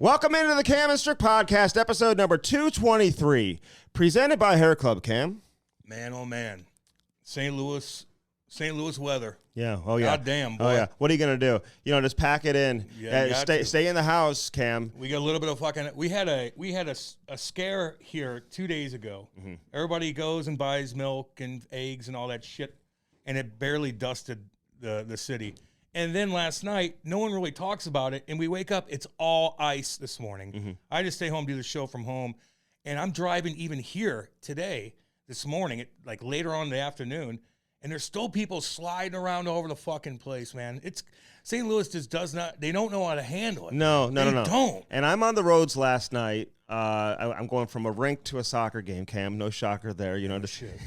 Welcome into the Cam Strick podcast, episode number 223, presented by Hair Club. Cam, man, oh man, St. Louis weather. Yeah. Oh yeah. God damn, boy. Oh yeah. What are you gonna do? Just pack it in. Yeah. Stay in the house, Cam. We got a little bit of fucking. We had a scare here 2 days ago. Mm-hmm. Everybody goes and buys milk and eggs and all that shit, and it barely dusted the city. And then last night, no one really talks about it, and we wake up, it's all ice this morning. Mm-hmm. I just stay home, do the show from home, and I'm driving even here today, this morning, like later on in the afternoon, and there's still people sliding around all over the fucking place, man. St. Louis just does not, they don't know how to handle it. No. They don't. And I'm on the roads last night. I'm going from a rink to a soccer game, Cam. No shocker there, Shit.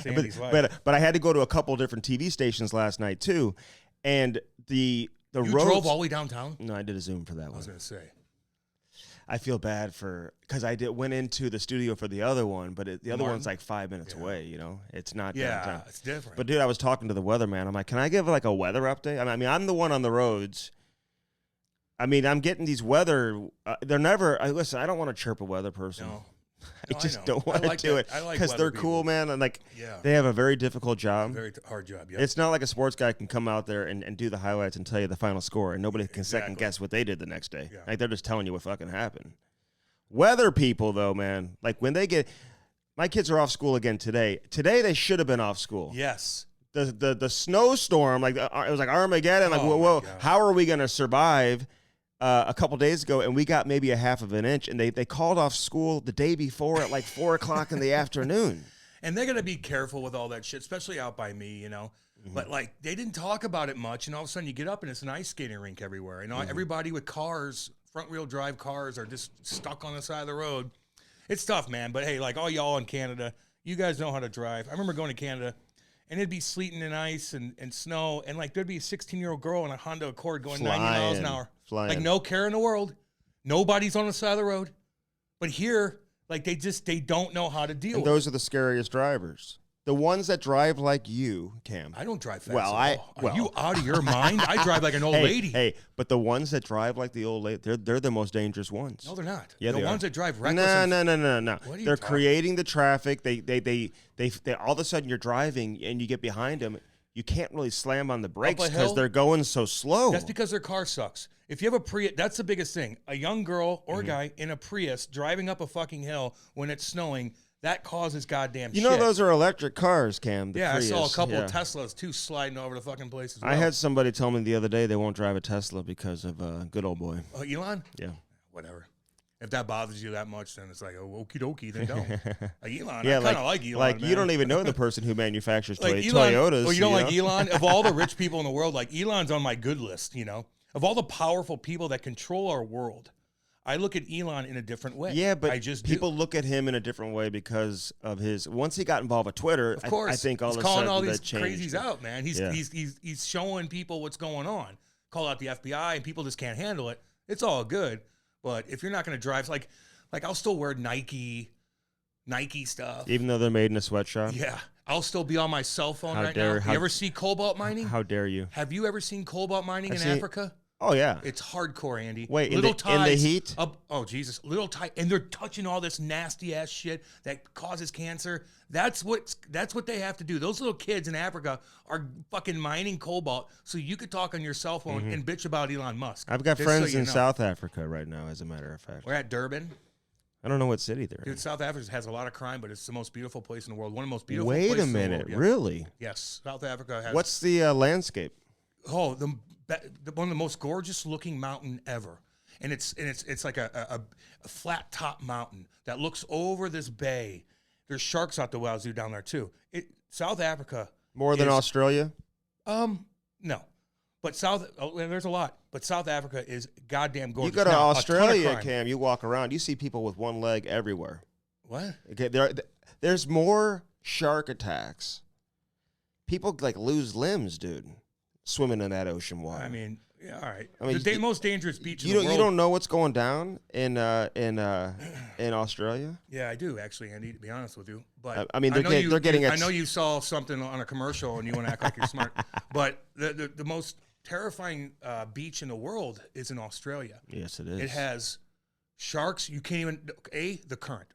but I had to go to a couple different TV stations last night, too. And the roads. You drove all the way downtown? No, I did a Zoom for that one. I was going to say. I feel bad because I went into the studio for the other one, but the other one's like 5 minutes away. It's not downtown. Yeah, it's different. But dude, I was talking to the weatherman. I'm like, can I give like a weather update? I mean, I'm the one on the roads. I mean, I'm getting these weather. They're never. Listen, I don't want to chirp a weather person. No. I just don't want to do it because they're cool, man. And they have a very difficult job. Very hard job, yeah. It's not like a sports guy can come out there and do the highlights and tell you the final score, and nobody can second guess what they did the next day. Yeah. Like, they're just telling you what fucking happened. Weather people, though, man, like when they get – my kids are off school again today. Today they should have been off school. Yes. The snowstorm, it was like Armageddon. Like, whoa, how are we going to survive? A couple days ago, and we got maybe a half of an inch, and they called off school the day before at like 4 o'clock in the afternoon. And they're going to be careful with all that shit, especially out by me, Mm-hmm. But they didn't talk about it much, and all of a sudden you get up and it's an ice skating rink everywhere. Everybody with cars, front-wheel drive cars, are just stuck on the side of the road. It's tough, man. But hey, like all y'all in Canada, you guys know how to drive. I remember going to Canada, and it'd be sleeting and ice and snow, and there'd be a 16-year-old girl in a Honda Accord going 90 miles an hour. Like no care in the world. Nobody's on the side of the road. But here, they don't know how to deal with it. Those are the scariest drivers. The ones that drive like you, Cam. I don't drive fast at all. Are you out of your mind? I drive like an old lady. Hey, but the ones that drive like the old lady, they're the most dangerous ones. No, they're not. Yeah, the ones that drive reckless. No. They're creating the traffic. They all of a sudden you're driving and you get behind them. You can't really slam on the brakes because they're going so slow. That's because their car sucks. If you have a Prius, that's the biggest thing. A young girl or guy in a Prius driving up a fucking hill when it's snowing, that causes goddamn shit. Those are electric cars, Cam. Yeah, Prius. I saw a couple of Teslas, too, sliding over the fucking place as well. I had somebody tell me the other day they won't drive a Tesla because of good old boy. Oh, Elon? Yeah. Whatever. If that bothers you that much, then it's like, okie dokie, then don't. Elon, yeah, I kind of like Elon, Like, man. you don't even know the person who manufactures Toyotas. Oh, you don't like Elon? Of all the rich people in the world, Elon's on my good list, Of all the powerful people that control our world, I look at Elon in a different way. Yeah, but people look at him in a different way because of his. Once he got involved with Twitter, of course, I think all he's of a sudden calling all these changed. crazies out, man. He's showing people what's going on. Call out the FBI, and people just can't handle it. It's all good, but if you're not going to drive, like I'll still wear Nike stuff, even though they're made in a sweatshop. Yeah, I'll still be on my cell phone now. You ever see cobalt mining? How dare you? Have you ever seen cobalt mining in Africa? Oh, yeah. It's hardcore, Andy. Wait, in the heat? Oh, Jesus. Little ties. And they're touching all this nasty-ass shit that causes cancer. That's what they have to do. Those little kids in Africa are fucking mining cobalt so you could talk on your cell phone and bitch about Elon Musk. I've got friends in South Africa right now, as a matter of fact. We're at Durban. I don't know what city they're in. Dude, South Africa has a lot of crime, but it's the most beautiful place in the world. One of the most beautiful places in the world. Wait a minute. Really? Yes. South Africa has... What's the landscape? Oh, one of the most gorgeous looking mountain ever, and it's like a flat top mountain that looks over this bay. There's sharks out the wazoo down there too. South Africa more than Australia? No, but there's a lot. But South Africa is goddamn gorgeous. You go to Australia, Cam. You walk around, you see people with one leg everywhere. What? Okay, there's more shark attacks. People lose limbs, dude. Swimming in that ocean water. I mean, yeah, all right. The most dangerous beach in the world. You don't know what's going down in Australia? Yeah, I do actually, Andy. To be honest with you, but I mean, they're getting. I know you saw something on a commercial and you want to act like you're smart, but the most terrifying beach in the world is in Australia. Yes, it is. It has Sharks, you can't even, the current.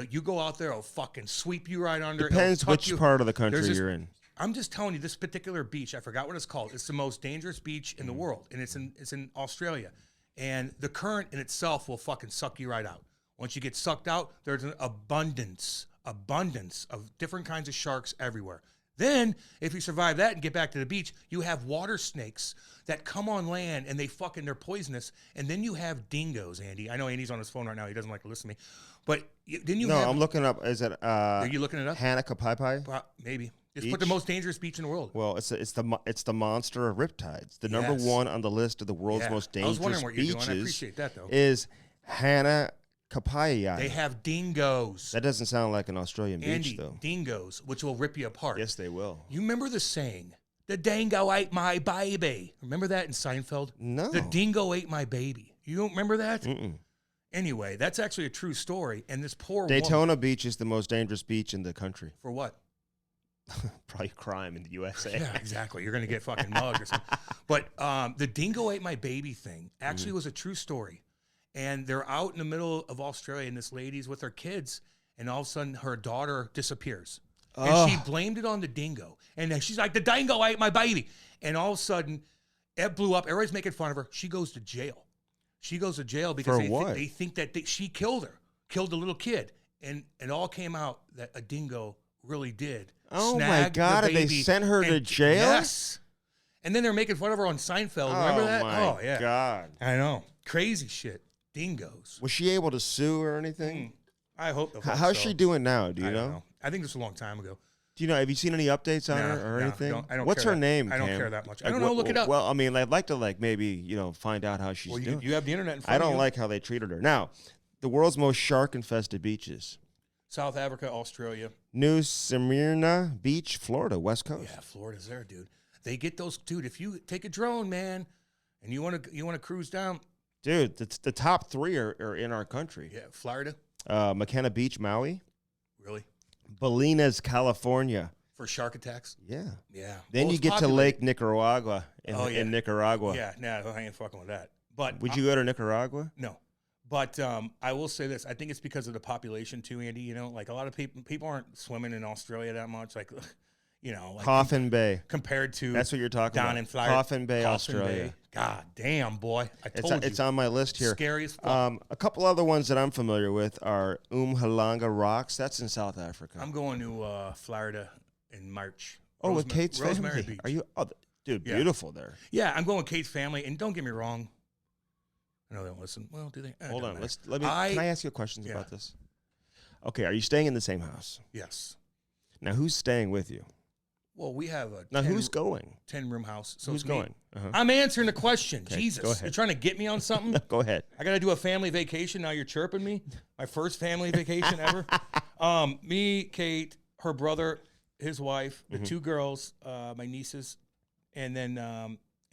You go out there, it'll fucking sweep you right under. Depends which part of the country you're in. I'm just telling you, this particular beach, I forgot what it's called. It's the most dangerous beach in the world, and it's in Australia. And the current in itself will fucking suck you right out. Once you get sucked out, there's an abundance of different kinds of sharks everywhere. Then, if you survive that and get back to the beach, you have water snakes that come on land, and they're poisonous. And then you have dingoes, Andy. I know Andy's on his phone right now. He doesn't like to listen to me. But then you have... No, I'm looking up. Is it... Are you looking it up? Hanakapai? Maybe. Just put the most dangerous beach in the world. Well, it's the monster of riptides. The number one on the list of the world's most dangerous beaches. I was wondering what you're doing. I appreciate that, though. Is Hanakapai. They have dingoes. That doesn't sound like an Australian Andy, beach, though. Dingoes, which will rip you apart. Yes, they will. You remember the saying, "The dingo ate my baby"? Remember that in Seinfeld? No. The dingo ate my baby. You don't remember that? Mm-mm. Anyway, that's actually a true story. And this poor Daytona Beach is the most dangerous beach in the country. For what? Probably crime in the USA. Yeah, exactly. You're going to get fucking mugged or something. But the dingo ate my baby thing actually was a true story. And they're out in the middle of Australia, and this lady's with her kids, and all of a sudden her daughter disappears. And she blamed it on the dingo. And then she's like, the dingo ate my baby. And all of a sudden, it blew up. Everybody's making fun of her. She goes to jail. She goes to jail because they think that she killed her, killed the little kid. And it all came out that a dingo really did. Oh, my God. And they sent her to jail? Yes. And then they're making fun of her on Seinfeld. Remember that? Oh, my God. I know. Crazy shit. Dingoes. Was she able to sue or anything? I hope. How's she doing now? Do you know? I think this was a long time ago. Do you know? Have you seen any updates on her or anything? I don't. What's her name? I don't care that much. I don't know. Look it up. Well, I mean, I'd like to maybe find out how she's doing. You have the internet in front of you. I don't like how they treated her. Now, the world's most shark-infested beaches: South Africa, Australia, New Smyrna Beach, Florida, West Coast. Yeah, Florida's there, dude. They get those, dude. If you take a drone, man, and you want to cruise down. Dude, the top 3 are in our country. Yeah, Florida. McKenna Beach, Maui. Really? Bolinas, California. For shark attacks? Yeah. Yeah. Then you get to Lake Nicaragua in Nicaragua. Yeah, no, I ain't fucking with that. But would you go to Nicaragua? No. But I will say this. I think it's because of the population too, Andy. Like a lot of people aren't swimming in Australia that much. Like, like Coffin Bay. Compared to that's what you're talking down about. in Florida. Coffin Bay, Australia. Bay. God damn, boy. I told you. It's on my list here. Scary as fuck. A couple other ones that I'm familiar with are Umhlanga Rocks. That's in South Africa. I'm going to Florida in March. With Kate's Rosemary family. Beach. Are you? Oh, dude, beautiful there. Yeah, I'm going with Kate's family. And don't get me wrong. I know they don't listen. Well, do they? Hold on. Can I ask you questions about this? Okay, are you staying in the same house? Yes. Now, who's staying with you? Well, we have who's going? 10-room house. So who's going? I'm answering the question. Okay, Jesus. go ahead. You're trying to get me on something? Go ahead. I got to do a family vacation. Now you're chirping me. My first family vacation ever. Me, Kate, her brother, his wife, the 2 girls, my nieces, and then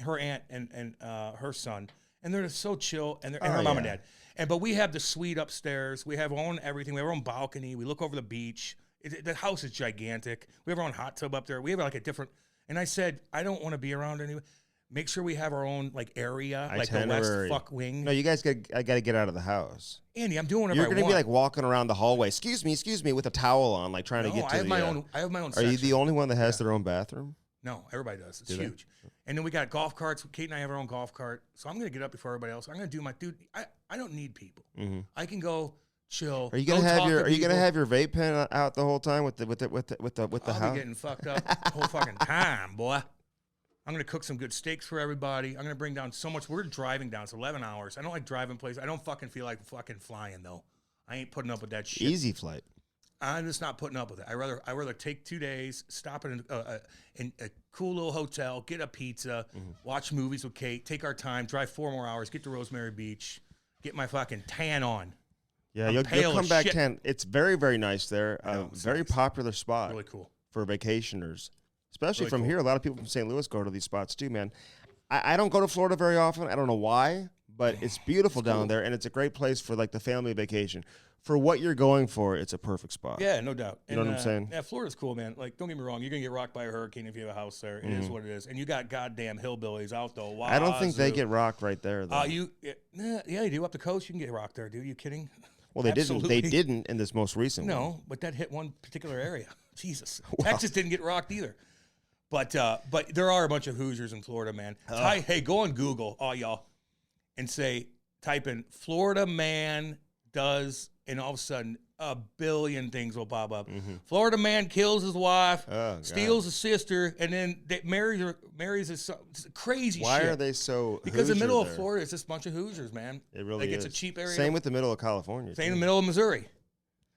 her aunt and her son. And they're so chill, and her mom and dad. But we have the suite upstairs. We have our own everything. We have our own balcony. We look over the beach. The house is gigantic. We have our own hot tub up there. We have like a different. And I said, I don't want to be around anyway. Make sure we have our own area, like the west fuck wing. No, you guys I got to get out of the house. Andy, I'm doing whatever I want. You're going to be walking around the hallway. Excuse me, with a towel on, trying to get to I have my own Are section. you the only one that has their own bathroom? No, everybody does. It's huge. And then we got golf carts. Kate and I have our own golf cart. So I'm going to get up before everybody else. I'm going to do my dude. I don't need people. Mm-hmm. I can go chill. Are you going to have your vape pen out the whole time with the house? I'll be getting fucked up the whole fucking time, boy. I'm going to cook some good steaks for everybody. I'm going to bring down so much. We're driving down. It's 11 hours. I don't like driving places. I don't fucking feel like fucking flying though. I ain't putting up with that shit. Easy flight. I'm just not putting up with it. I rather take 2 days, stop in a cool little hotel, get a pizza, watch movies with Kate, take our time, drive 4 more hours, get to Rosemary Beach, get my fucking tan on. Yeah, you'll come back tan. It's very, very nice there. Very popular spot. Really cool for vacationers, especially from here. A lot of people from St. Louis go to these spots too, man. I don't go to Florida very often. I don't know why, but it's beautiful down there, and it's a great place for like the family vacation. For what you're going for, it's a perfect spot. Yeah, no doubt. You know what I'm saying? Yeah, Florida's cool, man. Like, don't get me wrong, you're gonna get rocked by a hurricane if you have a house there. It is what it is, and you got goddamn hillbillies out though. I don't think they get rocked right there, though. Yeah, they do up the coast. You can get rocked there, dude. You kidding? Well, they didn't. They didn't in this most recent one. No, but that hit one particular area. Jesus, Texas didn't get rocked either. But there are a bunch of Hoosiers in Florida, man. Hey, go on Google, all y'all, and type in Florida man does, and all of a sudden a billion things will pop up. Florida man kills his wife, steals his sister, and then marries his son. It's crazy shit. Why are they so Because Hoosier the middle there? of Florida is just a bunch of Hoosiers, man. It really is. It's a cheap area. Same with the middle of California. Same in the middle of Missouri.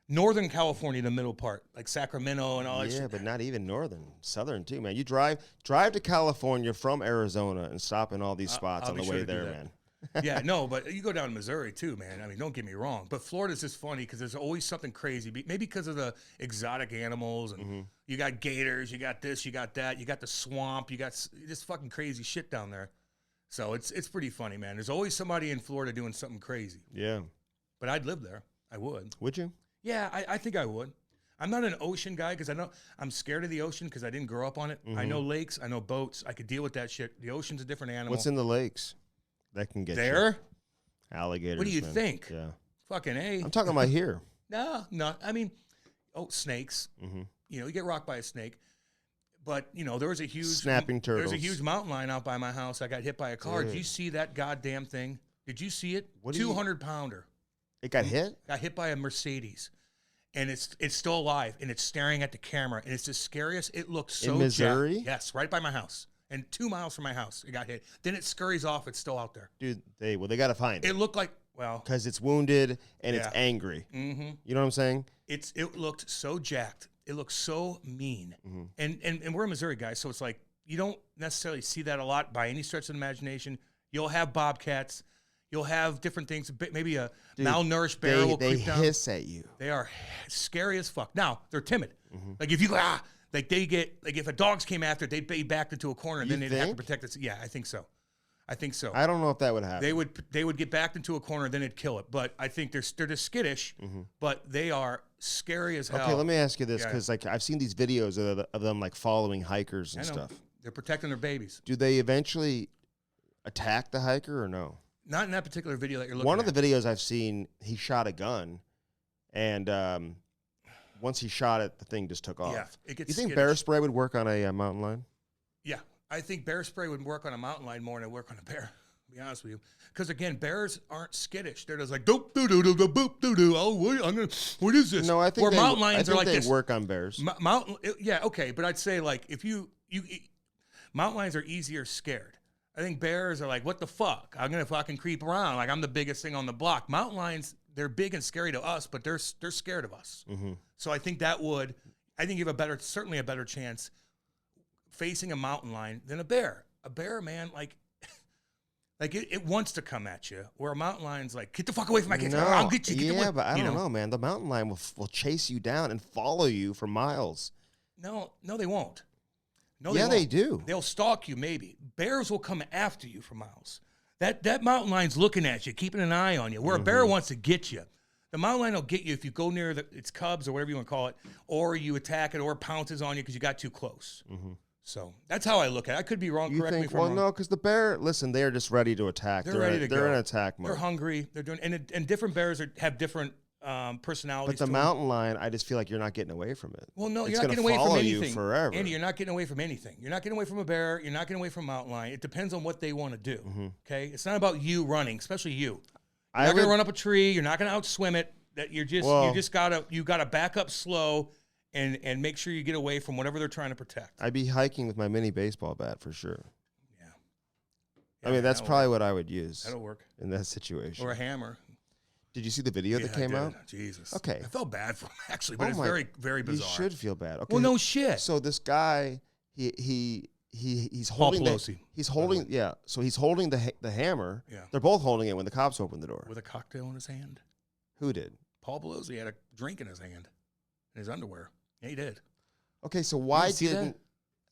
Northern California, the middle part, like Sacramento and all that shit. Yeah, but not even northern. Southern, too, man. You drive to California from Arizona and stop in all these spots on the way there, man. Yeah, no, but you go down to Missouri, too, man. I mean, don't get me wrong. But Florida's just funny because there's always something crazy. Maybe because of the exotic animals. And you got gators, you got this, you got that. You got the swamp. You got just fucking crazy shit down there. So it's pretty funny, man. There's always somebody in Florida doing something crazy. Yeah. But I'd live there. I would. Would you? Yeah, I think I would. I'm not an ocean guy because I'm scared of the ocean because I didn't grow up on it. I know lakes, I know boats. I could deal with that shit. The ocean's a different animal. What's in the lakes that can get there? You? Alligators. What do you man. think? Yeah. Fucking A. I'm talking about here. No. I mean, snakes. You know, you get rocked by a snake. But, you know, there was a huge... Snapping turtles. There's a huge mountain lion out by my house. I got hit by a car. Did you see that goddamn thing? Did you see it? 200-pounder. It got hit? Got hit by a Mercedes. And it's still alive, and it's staring at the camera, and it's the scariest. It looks so in Missouri? Yes, right by my house. And 2 miles from my house, it got hit. Then it scurries off. It's still out there. Dude, they got to find it. It looked like, because it's wounded, and it's angry. You know what I'm saying? It looked so jacked. It looked so mean. And we're a Missouri guys, so it's like, you don't necessarily see that a lot by any stretch of the imagination. You'll have bobcats. You'll have different things. Maybe a malnourished bear will creep down. They hiss at you. They are scary as fuck. Now, they're timid. Like, if you go, like they get, like if a dogs came after it, they'd be backed into a corner, and then they'd have to protect it. Yeah, I think so. I don't know if that would happen. They would get backed into a corner, and then it'd kill it. But I think they're just skittish, but they are scary as hell. Okay, let me ask you this, because like I've seen these videos of them like following hikers and stuff. They're protecting their babies. Do they eventually attack the hiker or no? Not in that particular video that you're looking at. One of the videos I've seen, he shot a gun, and once he shot it, the thing just took off. Yeah, it gets. You think skittish. bear spray would work on a mountain lion? Yeah, I think bear spray would work on a mountain lion more than it work on a bear. To be honest with you, because again, bears aren't skittish. They're just like doop doo doo doo doo boop doo doo. Oh, what is this? No, I think mountain lions are like they this. Work on bears. Yeah, okay, but I'd say like if you mountain lions are easier scared. I think bears are like, what the fuck? I'm gonna fucking creep around like I'm the biggest thing on the block. Mountain lions, they're big and scary to us, but they're scared of us. So I think you have certainly a better chance facing a mountain lion than a bear. A bear, man, like it wants to come at you. Where a mountain lion's like, get the fuck away from my kids. I'll get you. Yeah, but I don't know, man. The mountain lion will chase you down and follow you for miles. No, they won't. No, yeah, they do. They'll stalk you, maybe. Bears will come after you for miles. That mountain lion's looking at you, keeping an eye on you, where a bear wants to get you. The mountain lion will get you if you go near its cubs or whatever you want to call it, or you attack it or it pounces on you because you got too close. So that's how I look at it. I could be wrong. Correct me if I'm wrong. No, because the bear, listen, they are just ready to attack. They're ready to go. They're in attack mode. They're hungry. They're doing, and different bears have different personalities. But the mountain lion, I just feel like you're not getting away from it. Well, no, you're not getting away from anything. You forever. Andy, you're not getting away from anything. You're not getting away from a bear. You're not getting away from a mountain lion. It depends on what they want to do. Okay, it's not about you running, especially you. You're not going to run up a tree. You're not going to outswim it. That you gotta back up slow and make sure you get away from whatever they're trying to protect. I'd be hiking with my mini baseball bat for sure. Yeah, I mean, that's probably what I would use. That'll work in that situation. Or a hammer. Did you see the video that came out? Jesus. Okay. I felt bad for him, actually, but it's very, very bizarre. You should feel bad. Okay. Well, no shit. So this guy, he's holding Pelosi. He's holding So he's holding the hammer. Yeah. They're both holding it when the cops open the door. With a cocktail in his hand. Who did? Paul Pelosi had a drink in his hand, in his underwear. Yeah, he did. Okay, so why didn't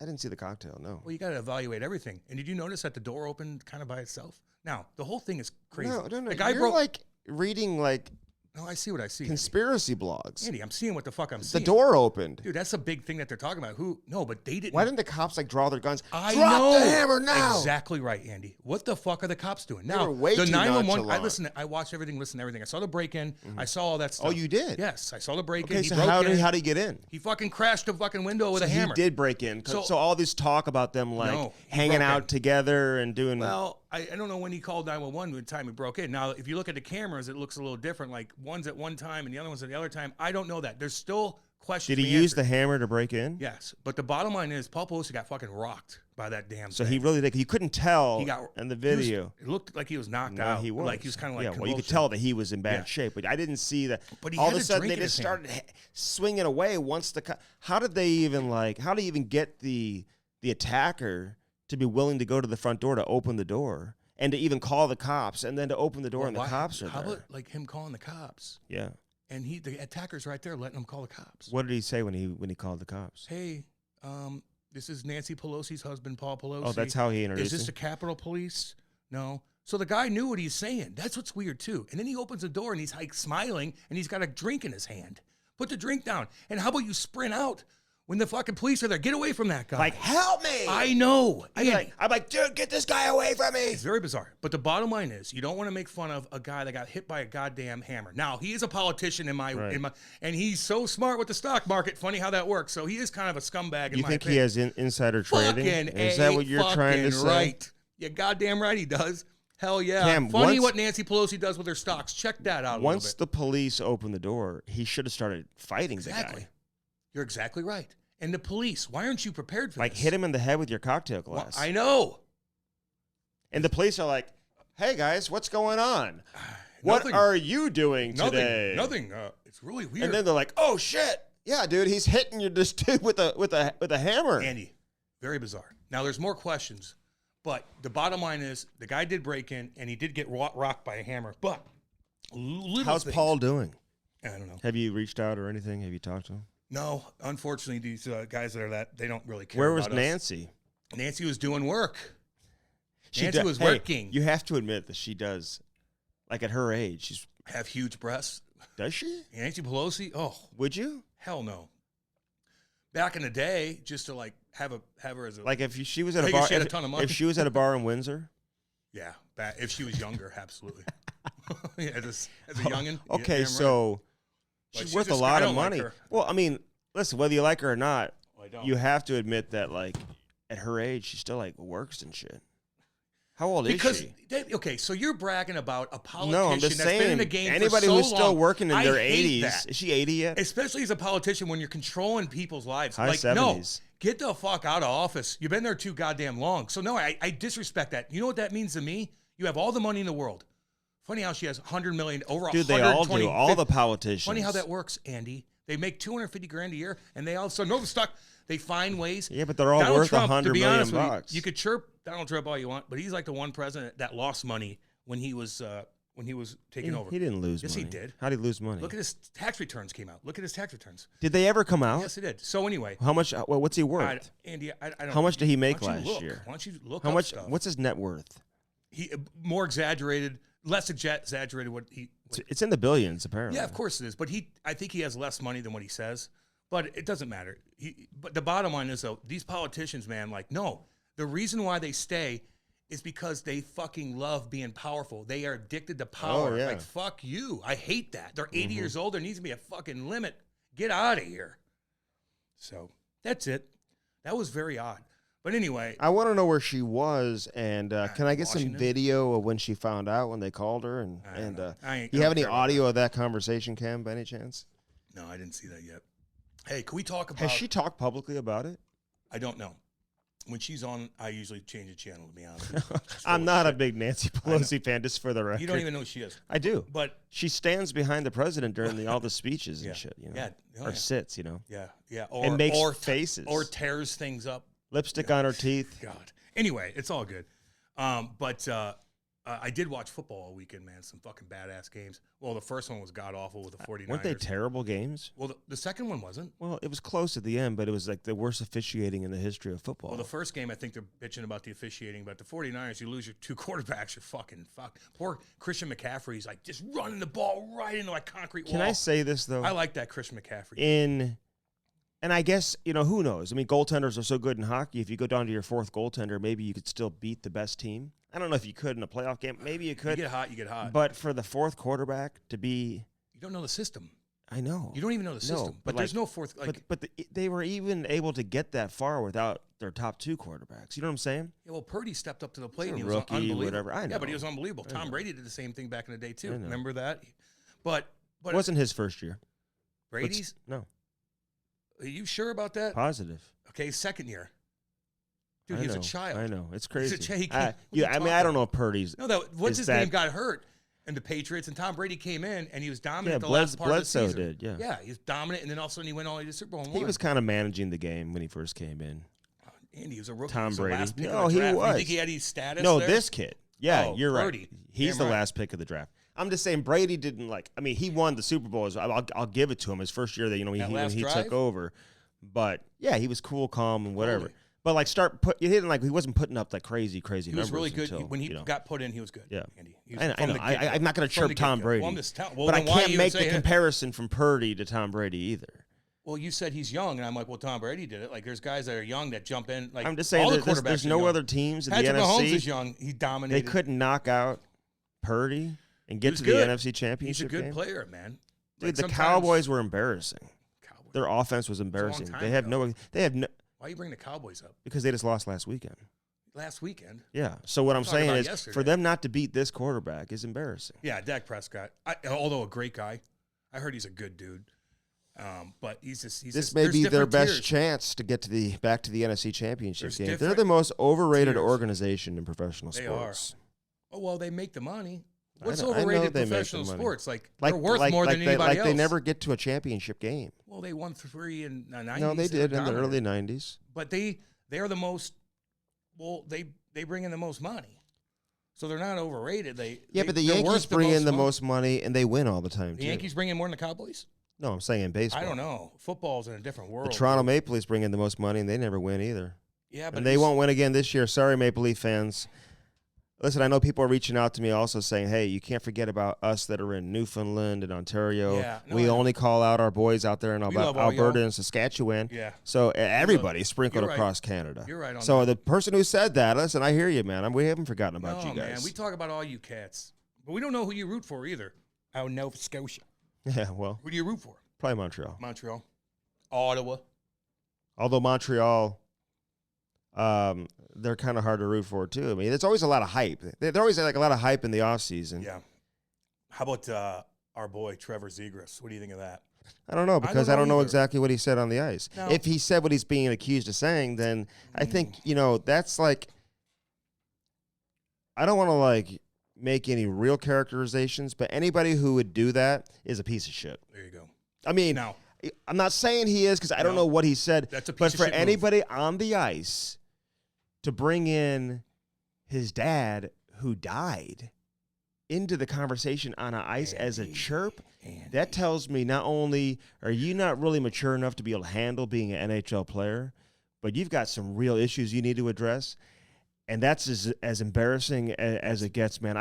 I didn't see the cocktail? No. Well, you got to evaluate everything. And did you notice that the door opened kind of by itself? Now, the whole thing is crazy. No. The guy You're like reading like No, I see what I see. conspiracy blogs. Andy, I'm seeing what the fuck I'm The seeing. door opened. Dude, that's a big thing that they're talking about. No, but they didn't. Why didn't the cops like draw their guns? I Drop know. the hammer now. Exactly right, Andy. What the fuck are the cops doing? They Now, were way the too 911, I watched everything, listened to everything. I saw the break-in. I saw all that stuff. Oh, you did? Yes, I saw the break-in. Okay, He so broke in. how did he get in? He fucking crashed the fucking window with a hammer. He did break in. So all this talk about them like hanging out together and doing. Well, I don't know when he called 911 when time he broke in. Now, if you look at the cameras, it looks a little different. Like one's at one time and the other one's at the other time. I don't know that. There's still questions. Did he use the hammer to break in? Yes, but the bottom line is Paul Pelosi got fucking rocked by that damn. So thing. he really did. You couldn't tell in the video. It looked like he was knocked No, out. he was. Like he was kind of like. Well, you could tell that he was in bad shape, but I didn't see that. But he all had of a a sudden drink they in just his hand. started swinging away. Once how did they even get the attacker to be willing to go to the front door to open the door? And to even call the cops, and then to open the door, and the cops are there. How about like him calling the cops? Yeah. And the attacker's right there, letting him call the cops. What did he say when he called the cops? Hey, this is Nancy Pelosi's husband, Paul Pelosi. Oh, that's how he introduced him. Is this the Capitol Police? No. So the guy knew what he's saying. That's what's weird too. And then he opens the door and he's like smiling, and he's got a drink in his hand. Put the drink down. And how about you sprint out? When the fucking police are there, get away from that guy. Like, help me! I know. I'm like, dude, get this guy away from me. It's very bizarre. But the bottom line is, you don't want to make fun of a guy that got hit by a goddamn hammer. Now, he is a politician in my, and he's so smart with the stock market. Funny how that works. So he is kind of a scumbag. You think he has insider trading? Is that what you're trying to say? Right. Yeah, goddamn right he does. Hell yeah. Cam, funny what Nancy Pelosi does with her stocks. Check that out. Once the police opened the door, he should have started fighting the guy. You're exactly right. And the police, why aren't you prepared for this? Like, hit him in the head with your cocktail glass. Well, I know. And the police are like, hey, guys, what's going on? What are you doing today? Nothing. It's really weird. And then they're like, oh, shit. Yeah, dude, he's hitting this dude with a hammer. Andy, very bizarre. Now, there's more questions. But the bottom line is the guy did break in, and he did get rocked by a hammer. But how's Paul doing? I don't know. Have you reached out or anything? Have you talked to him? No, unfortunately, these guys that are they don't really care. Where was about Nancy? Us. Nancy was doing work. Nancy was working. You have to admit that she does, like at her age, she's have huge breasts. Does she? Nancy Pelosi? Oh, would you? Hell no. Back in the day, just to like have her as a like if she was at a bar, she had a ton of money. If she was at a bar in Windsor. Yeah, if she was younger, absolutely. as a youngin. Okay, yeah, so. She's worth a lot of money. Like well, I mean, listen, whether you like her or not, you have to admit that, like, at her age, she still, like, works and shit. How old is she? Okay, so you're bragging about a politician no, I'm just that's saying, been in the game anybody for so who's still working in their 80s. That. Is she 80 yet? Especially as a politician when you're controlling people's lives. High like, 70s. No, get the fuck out of office. You've been there too goddamn long. So, no, I disrespect that. You know what that means to me? You have all the money in the world. Funny how she has $100 million over. Dude, they all do. All the politicians. Funny how that works, Andy. They make $250,000 a year, and they also know the stock. They find ways. Yeah, but they're all Donald worth Trump, $100 million bucks. You could chirp Donald Trump all you want, but he's like the one president that lost money when he was taking over. He didn't lose money. Yes, he did. How did he lose money? Look at his tax returns came out. Look at his tax returns. Did they ever come out? Yes, it did. So anyway, how much? What's he worth? Andy, I don't. How much did he make last year? Why don't you look? How much? Stuff? What's his net worth? He more exaggerated. Less exaggerated what he... It's in the billions, apparently. Yeah, of course it is. But I think he has less money than what he says. But it doesn't matter. But the bottom line is, though, these politicians, man, like, no. The reason why they stay is because they fucking love being powerful. They are addicted to power. Oh, yeah. Like, fuck you. I hate that. They're 80 years old. There needs to be a fucking limit. Get out of here. So, that's it. That was very odd. But anyway, I want to know where she was, and can I get Washington? some video of when she found out when they called her? And do you have any audio of that conversation, Cam, by any chance? No, I didn't see that yet. Hey, can we talk about? Has she talked publicly about it? I don't know. When she's on, I usually change the channel, to be honest with you. I'm not a big Nancy Pelosi fan, just for the record. You don't even know who she is. I do. But she stands behind the president during all the speeches and shit, you know? Yeah. Or sits, you know? Yeah. And makes faces. Or tears things up. Lipstick on her teeth. God. Anyway, it's all good. But I did watch football all weekend, man. Some fucking badass games. Well, the first one was god-awful with the 49ers. Weren't they terrible games? Well, the second one wasn't. Well, it was close at the end, but it was like the worst officiating in the history of football. Well, the first game, I think they're bitching about the officiating, but the 49ers, you lose your 2 quarterbacks, you're fucking fucked. Poor Christian McCaffrey's like just running the ball right into a concrete wall. Can I say this, though? I like that Christian McCaffrey. And I guess, who knows? I mean, goaltenders are so good in hockey. If you go down to your 4th goaltender, maybe you could still beat the best team. I don't know if you could in a playoff game. Maybe you could. You get hot. But for the 4th quarterback to be... You don't know the system. I know. You don't even know the system. But there's no 4th... They were even able to get that far without their top 2 quarterbacks. You know what I'm saying? Yeah, well, Purdy stepped up to the plate. He's And a he was rookie, unbelievable. whatever. I know. Yeah, but he was unbelievable. Tom Brady did the same thing back in the day, too. I know. Remember that? But it wasn't his first year. Brady's? No. Are you sure about that? Positive. Okay, second year. Dude, he was a child. I know. It's crazy. I don't know if Purdy's... No, what's his name got hurt in the Patriots, and Tom Brady came in, and he was dominant the last part of the season. Bledsoe did, yeah. Yeah, he was dominant, and then all of a sudden he went all the way to the Super Bowl and won. He was kind of managing the game when he first came in. Andy was a rookie. Tom Brady. Last pick No, of the he draft. was. You think he had his status No, there? this kid. Yeah, you're right. Purdy. He's the last pick of the draft. I'm just saying Brady didn't he won the Super Bowl. I'll give it to him. His first year that he took over. But yeah, he was cool, calm, and whatever. Totally. But he didn't he wasn't putting up like crazy numbers. He was really good when he got put in. He was good. Yeah, Andy. I know. I'm not going to chirp Tom Brady, but I can't make the comparison from Purdy to Tom Brady either. Well, you said he's young, and I'm like, well, Tom Brady did it. Like, there's guys that are young that jump in. Like, I'm just saying there's no other teams in the NFC. Patrick Mahomes is young. He dominated. They couldn't knock out Purdy and get to the NFC Championship. He's a good player, man. Dude, the Cowboys were embarrassing. Their offense was embarrassing. They have no. Why you bring the Cowboys up? Because they just lost last weekend. Last weekend? Yeah. So what I'm saying is, for them not to beat this quarterback is embarrassing. Yeah, Dak Prescott. Although a great guy, I heard he's a good dude. But this may be their best chance to get back to the NFC Championship game. They're the most overrated organization in professional sports. They are. Oh well, they make the money. What's overrated in professional sports? They're worth more than anybody else. They never get to a championship game. Well, they won 3 in the 90s. No, they did in the early 90s. But they are the most. Well, they bring in the most money, so they're not overrated. But the Yankees bring in the most money, and they win all the time. The Yankees bring in more than the Cowboys. No, I'm saying in baseball. I don't know. Football's in a different world. The Toronto Maple Leafs bring in the most money, and they never win either. Yeah, but and they won't win again this year. Sorry, Maple Leaf fans. Listen, I know people are reaching out to me also saying, hey, you can't forget about us that are in Newfoundland and Ontario. Yeah, we only call out our boys out there in Alberta and Saskatchewan. Yeah. So everybody sprinkled across Canada. You're right on so that. The person who said that, listen, I hear you, man. We haven't forgotten about you guys. Man, we talk about all you cats. But we don't know who you root for either. Oh, Nova Scotia. Yeah, well. Who do you root for? Probably Montreal. Ottawa. Although Montreal... they're kind of hard to root for too. I mean, there's always a lot of hype. There's always a lot of hype in the offseason. Yeah. How about our boy Trevor Zegras? What do you think of that? I don't know because I don't know exactly what he said on the ice. No. If he said what he's being accused of saying, then I think that's like. I don't want to make any real characterizations, but anybody who would do that is a piece of shit. There you go. I mean, I'm not saying he is because I don't know what he said. That's a piece but of for shit anybody move. on the ice to bring in his dad who died into the conversation on an ice as a chirp, that tells me not only are you not really mature enough to be able to handle being an NHL player, but you've got some real issues you need to address. And that's as embarrassing as it gets, man.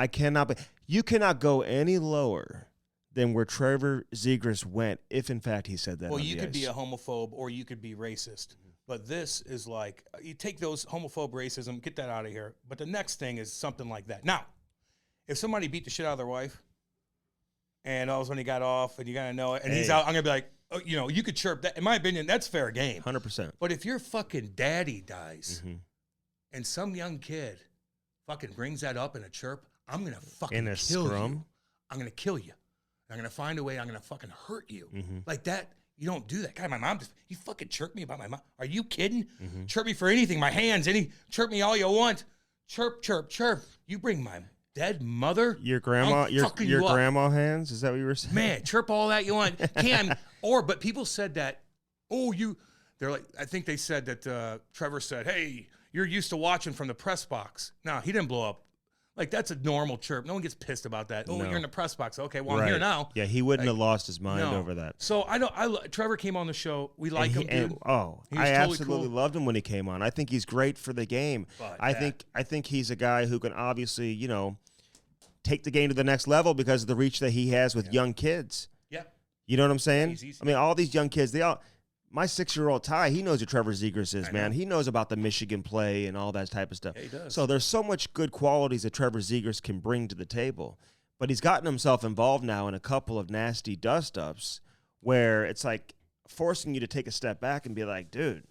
You cannot go any lower than where Trevor Zegras went if, in fact, he said that. Well, you could be a homophobe or you could be racist. But this is you take those homophobe racism, get that out of here. But the next thing is something like that. Now, if somebody beat the shit out of their wife and all of a sudden he got off and you got to know it and he's out, I'm going to be like, you could chirp that. In my opinion, that's fair game. 100%. But if your fucking daddy dies and some young kid fucking brings that up in a chirp, I'm going to fucking kill you. I'm going to kill you. I'm going to find a way. I'm going to fucking hurt you. Like that. You don't do that. God, my mom you fucking chirp me about my mom. Are you kidding? Chirp me for anything. My hands, chirp me all you want. Chirp, chirp, chirp. You bring my dead mother. Your grandma, your grandma hands? Is that what you were saying? Man, chirp all that you want. But people said that, they're like, I think they said that Trevor said, hey, you're used to watching from the press box. No, he didn't blow up. Like, that's a normal chirp. No one gets pissed about that. Oh, No. you're in the press box. Okay, well, I'm here now. Yeah, he wouldn't have lost his mind over that. So Trevor came on the show. We like him, dude. I absolutely loved him when he came on. I think he's great for the game. But I think he's a guy who can obviously, take the game to the next level because of the reach that he has with young kids. Yeah. You know what I'm saying? He's easy. I mean, all these young kids, my 6-year-old Ty, he knows who Trevor Zegras is, man. He knows about the Michigan play and all that type of stuff. Yeah, he does. So there's so much good qualities that Trevor Zegras can bring to the table. But he's gotten himself involved now in a couple of nasty dust-ups where it's like forcing you to take a step back and be like, dude,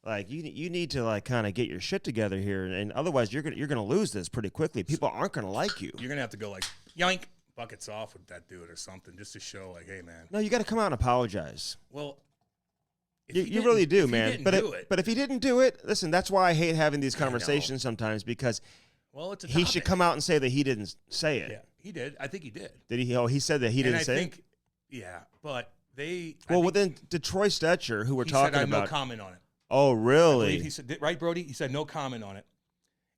like you need to like kind of get your shit together here, and otherwise you're gonna lose this pretty quickly. People aren't gonna like you. You're gonna have to go like yoink buckets off with that dude or something just to show like, hey man. No, you got to come out and apologize. Well. You really do, man. But if he didn't do it, listen, that's why I hate having these conversations sometimes because he should come out and say that he didn't say it. Yeah, he did. I think he did. Did he? Oh, he said that he didn't say it? Yeah, but they... Well, then Detroit Stetcher, who we're talking about... He said, I have no comment on it. Oh, really? He said, right, Brody? He said no comment on it.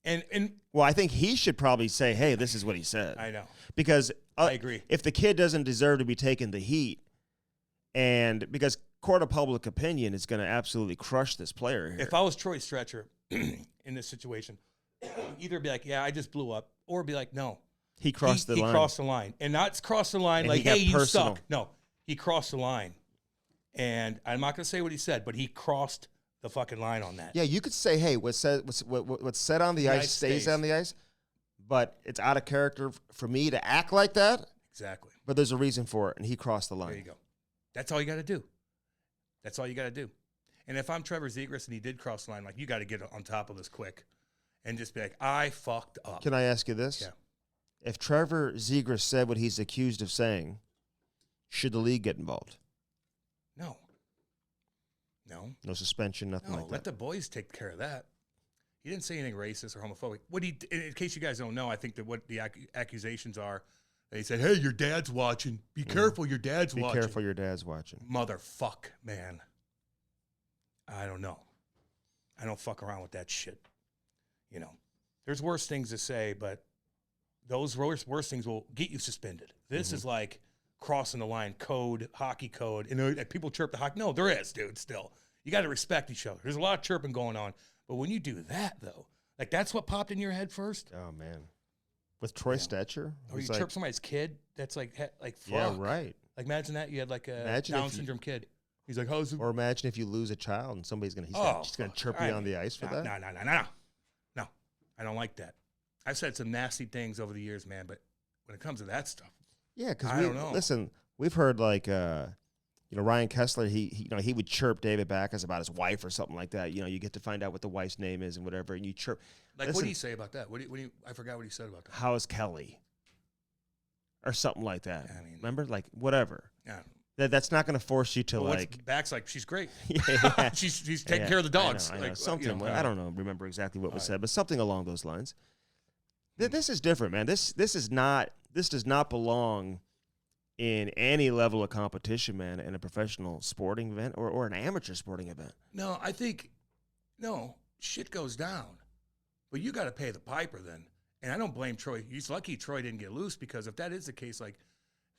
And well, I think he should probably say, hey, this is what he said. I know. Because I agree. If the kid doesn't deserve to be taking the heat, and because... court of public opinion is going to absolutely crush this player here. If I was Troy Stetcher in this situation, either be like, yeah, I just blew up, or be like, no. He crossed the line. He crossed the line. And not cross the line like, hey, you suck. No, he crossed the line. And I'm not going to say what he said, but he crossed the fucking line on that. Yeah, you could say, hey, what's said on the ice stays on the ice, but it's out of character for me to act like that. Exactly. But there's a reason for it, and he crossed the line. There you go. That's all you got to do. That's all you got to do. And if I'm Trevor Zegras and he did cross the line, like, you got to get on top of this quick and just be like, I fucked up. Can I ask you this? Yeah. If Trevor Zegras said what he's accused of saying, should the league get involved? No. No. No suspension, nothing like that. Let the boys take care of that. He didn't say anything racist or homophobic. In case you guys don't know, I think that what the accusations are, they said, hey, your dad's watching. Be careful, your dad's watching. Be careful, your dad's watching. Motherfuck, man. I don't know. I don't fuck around with that shit. There's worse things to say, but those worst things will get you suspended. This is like crossing the line code, hockey code. And people chirp the hockey. No, there is, dude, still. You got to respect each other. There's a lot of chirping going on. But when you do that, though, like, that's what popped in your head first? Oh, man. With Troy Stetcher? Or you chirp somebody's kid that's like fuck. Yeah, right. Like, imagine that. You had like a Down syndrome kid. He's like, how's it? Or imagine if you lose a child and somebody's going to chirp you on the ice for that. No, I don't like that. I've said some nasty things over the years, man, but when it comes to that stuff, yeah, because I don't know. Listen, we've heard like, Ryan Kessler, he would chirp David Backes about his wife or something like that. You get to find out what the wife's name is and whatever, and you chirp. Like, what do you say about that? I forgot what he said about that. How's Kelly? Or something like that. I mean, remember? Like, whatever. Yeah. That's not going to force you to, Back's like, she's great. Yeah. she's taking care of the dogs. I know. Like, something. I don't know. Remember exactly what was said, but something along those lines. This is different, man. This does not belong in any level of competition, man, in a professional sporting event or an amateur sporting event. No, I think, shit goes down. But you got to pay the piper then. And I don't blame Troy. He's lucky Troy didn't get loose, because if that is the case, like,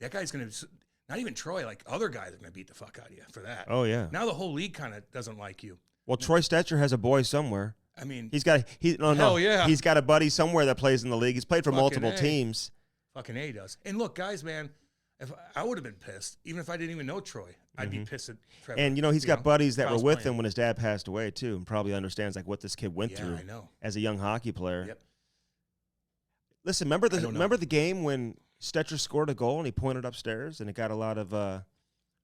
that guy's going to, not even Troy, like, other guys are going to beat the fuck out of you for that. Oh, yeah. Now the whole league kind of doesn't like you. Well, Troy Stetcher has a boy somewhere. I mean, he's got a buddy somewhere that plays in the league. He's played for multiple teams. Fucking A does. And look, guys, man, if I would have been pissed, even if I didn't even know Troy, I'd be pissed at Trevor. And he's got buddies that were with him when his dad passed away too, and probably understands like what this kid went through as a young hockey player. Yep. Listen, remember the game when Stetcher scored a goal and he pointed upstairs and it got a lot of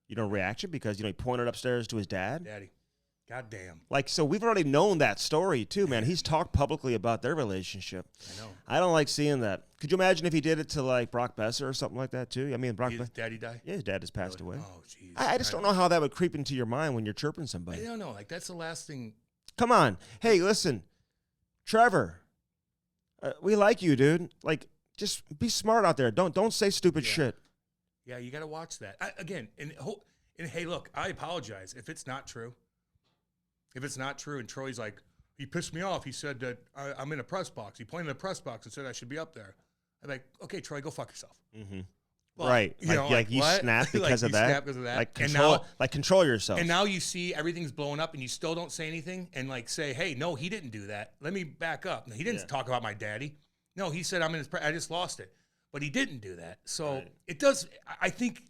reaction because he pointed upstairs to his dad. Daddy. God damn. Like, so we've already known that story too, man. He's talked publicly about their relationship. I know. I don't like seeing that. Could you imagine if he did it to like Brock Besser or something like that too? I mean, His daddy died? Yeah, his dad has passed away. Oh, jeez. I just don't know how that would creep into your mind when you're chirping somebody. I don't know. Like, that's the last thing. Come on. Hey, listen, Trevor, we like you, dude. Like, just be smart out there. Don't say stupid shit. Yeah, you got to watch that. And hey, look, I apologize if it's not true. If it's not true and Troy's like, he pissed me off. He said that I'm in a press box. He pointed in the press box and said I should be up there. I'm like, okay, Troy, go fuck yourself. Mm-hmm. Well, right. You snap because of that. Snap because of that. Like control yourself. And now you see everything's blowing up and you still don't say anything and like say, hey, no, he didn't do that. Let me back up. He didn't talk about my daddy. No, he said I just lost it. But he didn't do that. So it does. I think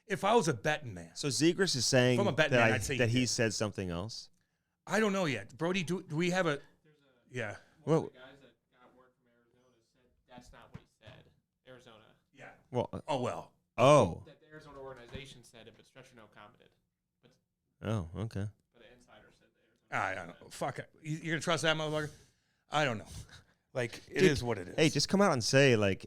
if I was a betting man. So Zegras is saying that he said something else? I don't know yet. Brody, do we have a yeah. One of the guys that got word from Arizona said that's not what he said. Arizona. Yeah. Well. That the Arizona organization said it, but Stretcher no commented. Okay. But the insider said the Arizona. I don't know. Fuck it. You're gonna trust that motherfucker? I don't know. Like it is what it is. Hey, just come out and say like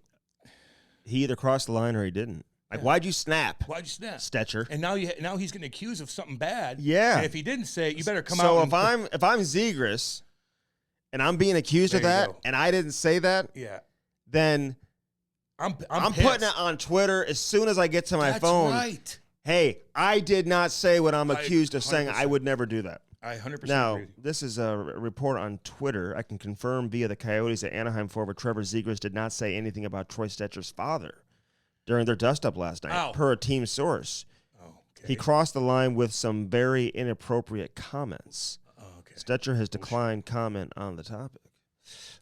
he either crossed the line or he didn't. Like, why'd you snap? Stetcher. And now he's getting accused of something bad. Yeah. And if he didn't say it, you better come out. So if I'm Zegras and I'm being accused of that and I didn't say that, then I'm putting it on Twitter as soon as I get to my phone. That's right. Hey, I did not say what I'm accused of saying. I would never do that. I 100% now, agree. This is a report on Twitter. I can confirm via the Coyotes that Anaheim forward Trevor Zegras did not say anything about Troy Stetcher's father during their dust-up last night, per a team source. Okay. He crossed the line with some very inappropriate comments. Okay. Stetcher has declined comment on the topic.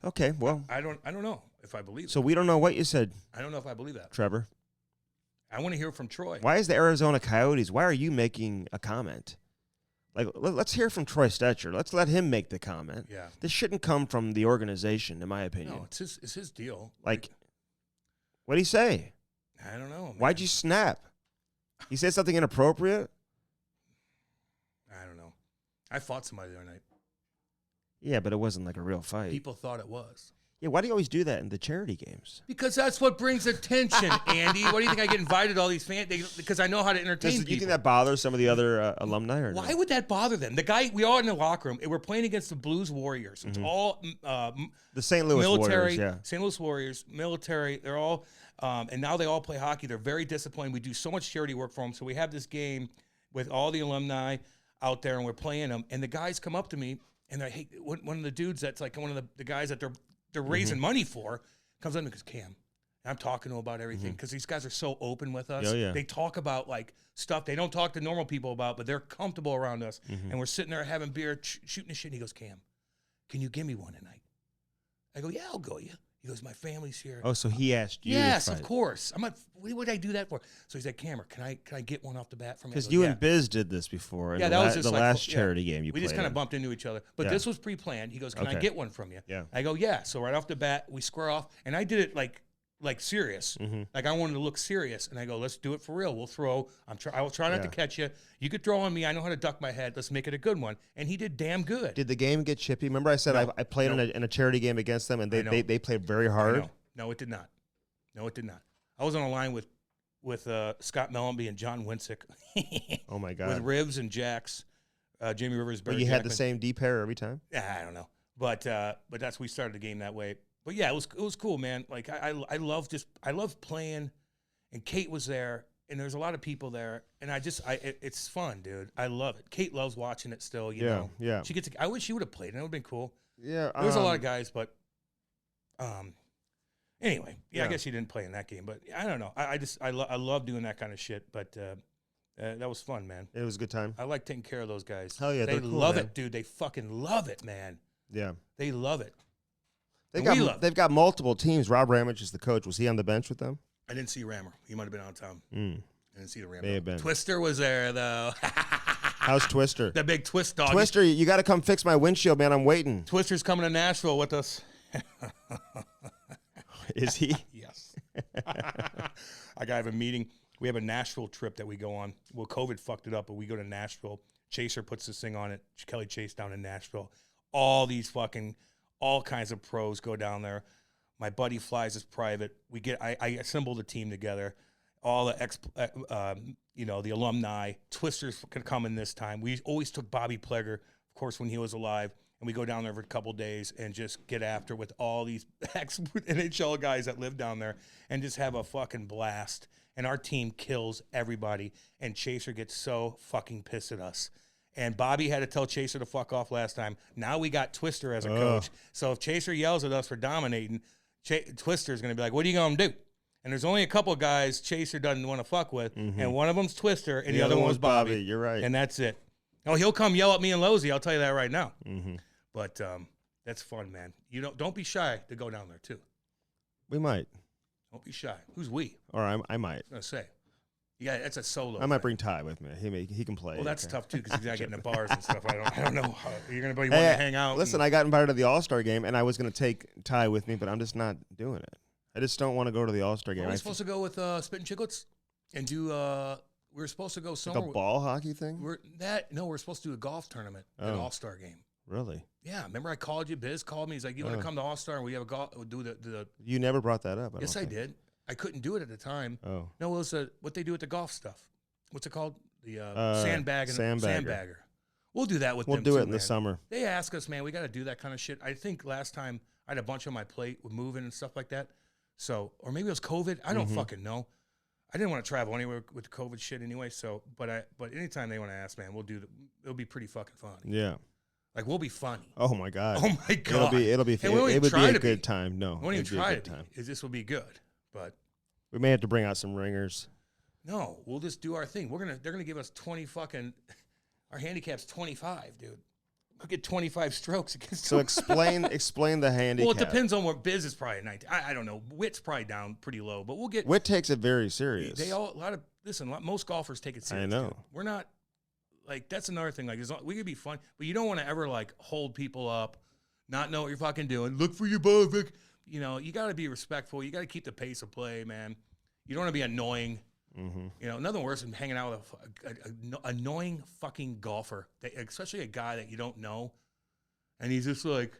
Okay, well. I don't know if I believe So we don't know what you said. I don't know if I believe that. Trevor. I want to hear from Troy. Why is the Arizona Coyotes, why are you making a comment? Like, let's hear from Troy Stetcher. Let's let him make the comment. Yeah. This shouldn't come from the organization, in my opinion. No, it's his deal. Like, what'd he say? I don't know. Man. Why'd you snap? He said something inappropriate? I don't know. I fought somebody the other night. Yeah, but it wasn't like a real fight. People thought it was. Yeah, why do you always do that in the charity games? Because that's what brings attention, Andy. What do you think I get invited to all these fans? Because I know how to entertain people. Do you think that bothers some of the other alumni? Or why would that bother them? The guy, we all in the locker room, we're playing against the Blues Warriors. It's all the St. Louis military, Warriors, St. Louis Warriors, military. They're all, and now they all play hockey. They're very disciplined. We do so much charity work for them. So we have this game with all the alumni out there, and we're playing them. And the guys come up to me, and they're, hey, one of the dudes that's like one of the guys that they're raising money for comes up and goes, Cam, I'm talking to him about everything because these guys are so open with us. They talk about like stuff they don't talk to normal people about, but they're comfortable around us. And we're sitting there having beer, shooting the shit. And he goes, Cam, can you give me one tonight? I go, yeah, I'll go. Yeah. He goes, my family's here. Oh, so he asked you? Yes, of course. I'm like, what would I do that for? So he's like, Cameron, can I get one off the bat from you? Because you and Biz did this before. Yeah, that was just the last charity game you played. We just kind of bumped into each other. But this was pre-planned. He goes, can I get one from you? Yeah. I go, yeah. So right off the bat, we square off. And I did it like serious. Like I wanted to look serious. And I go, let's do it for real. We'll throw. I will try not to catch you. You could throw on me. I know how to duck my head. Let's make it a good one. And he did damn good. Did the game get chippy? Remember I said I played in a charity game against them, and they played very hard? No, it did not. No, it did not. I was on a line with Scott Mellenby and John Winsick. Oh, my God. With Rivs and Jacks, Jamie Rivers. But you had the same D pair every time? I don't know. But that's we started the game that way. But, yeah, it was cool, man. Like, I love playing, and Kate was there, and there's a lot of people there, and it's fun, dude. I love it. Kate loves watching it still, you know. Yeah. I wish she would have played, and it would have been cool. Yeah. There was a lot of guys, but anyway, I guess he didn't play in that game, but I don't know. I love doing that kind of shit, but that was fun, man. It was a good time. I like taking care of those guys. Hell yeah, they cool, love man. it, dude. They fucking love it, man. Yeah, they love it. They've got multiple teams. Rob Ramage is the coach. Was he on the bench with them? I didn't see Rammer. He might have been out of town. I didn't see the Rammer. May have been. Twister was there though. How's Twister? The big twist dog. Twister, you got to come fix my windshield, man. I'm waiting. Twister's coming to Nashville with us. Is he? Yes. I have a meeting. We have a Nashville trip that we go on. Well, COVID fucked it up, but we go to Nashville. Chaser puts this thing on it. Kelly Chase down in Nashville. All kinds of pros go down there. My buddy flies as private. I assemble the team together. All the the alumni. Twisters could come in this time. We always took Bobby Pleger, of course, when he was alive. And we go down there for a couple days and just get after with all these ex-NHL guys that live down there and just have a fucking blast. And our team kills everybody. And Chaser gets so fucking pissed at us. And Bobby had to tell Chaser to fuck off last time. Now we got Twister as a coach. So if Chaser yells at us for dominating, Twister is going to be like, what are you going to do? And there's only a couple of guys Chaser doesn't want to fuck with, and one of them's Twister, and the other one was Bobby. You're right. And that's it. Oh, he'll come yell at me and Losey. I'll tell you that right now. But that's fun, man. Don't be shy to go down there, too. We might. Don't be shy. Who's we? Or I might. I was going to say. Yeah, that's a solo. I might bring Ty with me. He can play. Well, that's tough, too, because he's not getting the bars and stuff. I don't know. You're going to be wanting to hang out. Listen, I got invited to the All-Star game, and I was going to take Ty with me, but I'm just not doing it. I just don't want to go to the All-Star game. Are we supposed to go with Spittin' Chicklets and do we were supposed to go somewhere. Like a ball hockey thing? We're supposed to do a golf tournament, an All-Star game. Really? Yeah. Remember I called you? Biz called me. He's like, you want to come to All-Star and we have a golf, we'll do the You never brought that up. Yes, I did. I couldn't do it at the time. Oh. No, it was what they do with the golf stuff. What's it called? The sandbagger. We'll do that with them. We'll do too, it in man. the summer. They ask us, man, we got to do that kind of shit. I think last time I had a bunch on my plate with moving and stuff like that. So, or maybe it was COVID. I don't fucking know. I didn't want to travel anywhere with the COVID shit anyway. So, but anytime they want to ask, man, we'll do. It'll be pretty fucking fun. Yeah. Like we'll be funny. Oh my god. Oh my god. It'll be. It would be a good time. No. We won't even try to be. This will be good, but we may have to bring out some ringers. No, we'll just do our thing. They're gonna give us 20 fucking. Our handicap's 25, dude. We'll get 25 strokes against. So explain the handicap. Well, it depends on what Biz is probably at 19. I don't know. Whit's probably down pretty low, but we'll get. Whit takes it very serious. Most golfers take it serious. I know. Dude. We're not like that's another thing. Like we could be fun, but you don't want to ever like hold people up, not know what you're fucking doing. Look for your ball, Vic. You know, you got to be respectful. You got to keep the pace of play, man. You don't want to be annoying. You know, nothing worse than hanging out with an annoying fucking golfer, especially a guy that you don't know. And he's just like,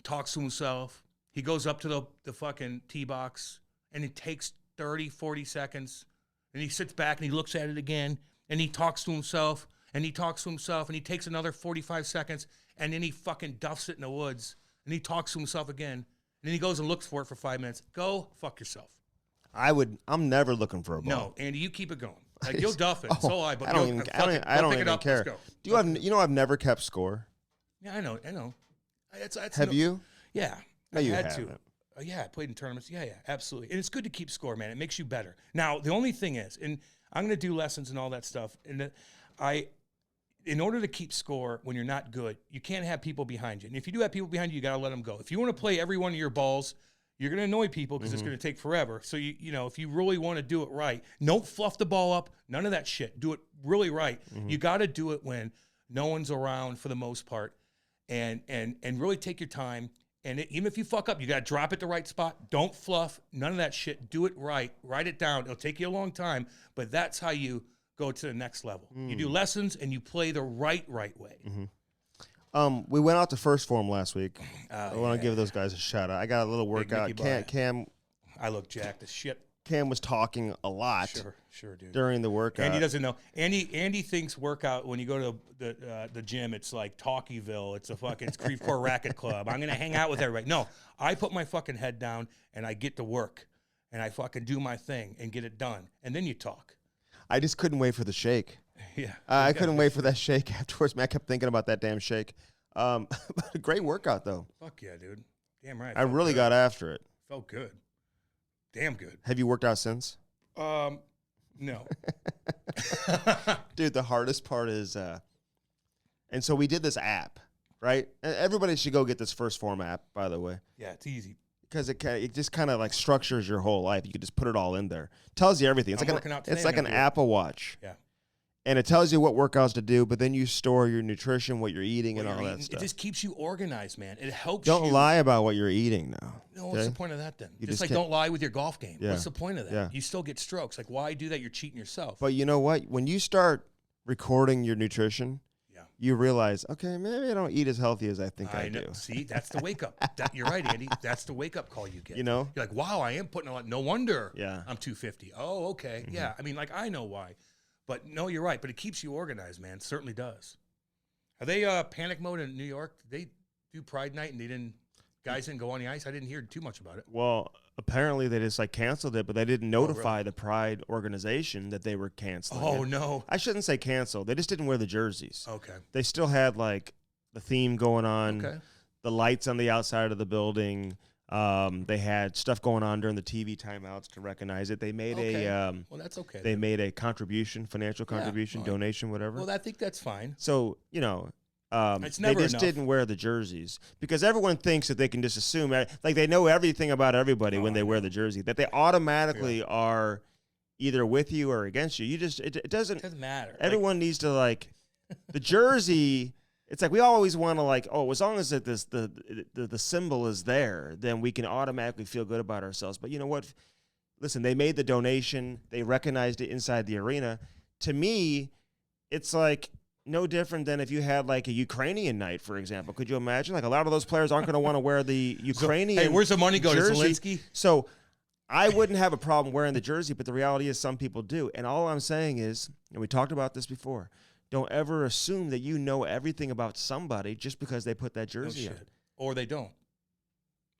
talks to himself. He goes up to the fucking tee box, and it takes 30, 40 seconds. And he sits back, and he looks at it again, and he talks to himself, and he talks to himself, and he takes another 45 seconds, and then he fucking duffs it in the woods, and he talks to himself again, and then he goes and looks for it for 5 minutes. Go fuck yourself. I'm never looking for a ball. No, Andy, you keep it going. Like you'll duff it. So will I. But I don't even care. Do you have? You know, I've never kept score. Yeah, I know. Have you? Yeah. No, you haven't. Yeah, I played in tournaments. Yeah, absolutely. And it's good to keep score, man. It makes you better. Now, the only thing is, and I'm going to do lessons and all that stuff, and in order to keep score when you're not good, you can't have people behind you. And if you do have people behind you, you got to let them go. If you want to play every one of your balls, you're going to annoy people because it's going to take forever. So, you know, if you really want to do it right, don't fluff the ball up. None of that shit. Do it really right. You got to do it when no one's around for the most part and really take your time. And even if you fuck up, you got to drop it the right spot. Don't fluff. None of that shit. Do it right. Write it down. It'll take you a long time, but that's how you go to the next level. You do lessons and you play the right way. We went out to First Form last week. I want to give those guys a shout out. I got a little workout. Cam, I look jacked as shit. Cam was talking a lot. Sure, dude. During the workout. Andy doesn't know. Andy thinks workout when you go to the gym, it's like Talkieville. It's it's Creve Coeur Racket Club. I'm gonna hang out with everybody. No, I put my fucking head down and I get to work and I fucking do my thing and get it done. And then you talk. I just couldn't wait for the shake. Yeah. I couldn't wait for that shake afterwards, man. I kept thinking about that damn shake. Great workout, though. Fuck yeah, dude. Damn right. I really got after it. Felt good. Damn good. Have you worked out since? No. Dude, the hardest part is, and so we did this app, right? And everybody should go get this First Form app, by the way. Yeah, it's easy. Because it just kind of like structures your whole life. You can just put it all in there. Tells you everything. It's like an Apple Watch. Yeah. And it tells you what workouts to do, but then you store your nutrition, what you're eating, and all that stuff. It just keeps you organized, man. It helps Don't lie about what you're eating now. No, what's the point of that then? Just like don't lie with your golf game. Yeah. What's the point of that? Yeah. You still get strokes. Like, why do that? You're cheating yourself. But you know what? When you start recording your nutrition, you realize, okay, maybe I don't eat as healthy as I think I do. See, that's the wake up. You're right, Andy. That's the wake up call you get. You know? You're like, wow, I am putting a lot. No wonder I'm 250. Oh, okay. Mm-hmm. Yeah. I mean, like, I know why. But no, you're right. But it keeps you organized, man. It certainly does. Are they panic mode in New York? Did they do Pride Night and guys didn't go on the ice? I didn't hear too much about it. Well, apparently they just like canceled it, but they didn't notify the Pride organization that they were canceling it. Oh, no. I shouldn't say cancel. They just didn't wear the jerseys. Okay. They still had like the theme going on, Okay. the lights on the outside of the building. They had stuff going on during the TV timeouts to recognize it. They made well, that's okay. They made a contribution, financial contribution, donation, whatever. Well, I think that's fine. So, It's they never just enough. didn't wear the jerseys because everyone thinks that they can just assume, like they know everything about everybody when they wear the jersey, that they automatically are either with you or against you. You just, it doesn't matter. Everyone needs to like the jersey. It's like we always want to like, oh, as long as the symbol is there, then we can automatically feel good about ourselves. But you know what? Listen, they made the donation. They recognized it inside the arena. To me, it's like no different than if you had like a Ukrainian night, for example. Could you imagine? Like a lot of those players aren't going to want to wear the Ukrainian Hey, where's the money go to jersey. Zelensky? So I wouldn't have a problem wearing the jersey, but the reality is some people do. And all I'm saying is, and we talked about this before, don't ever assume that you know everything about somebody just because they put that jersey on. Or they don't.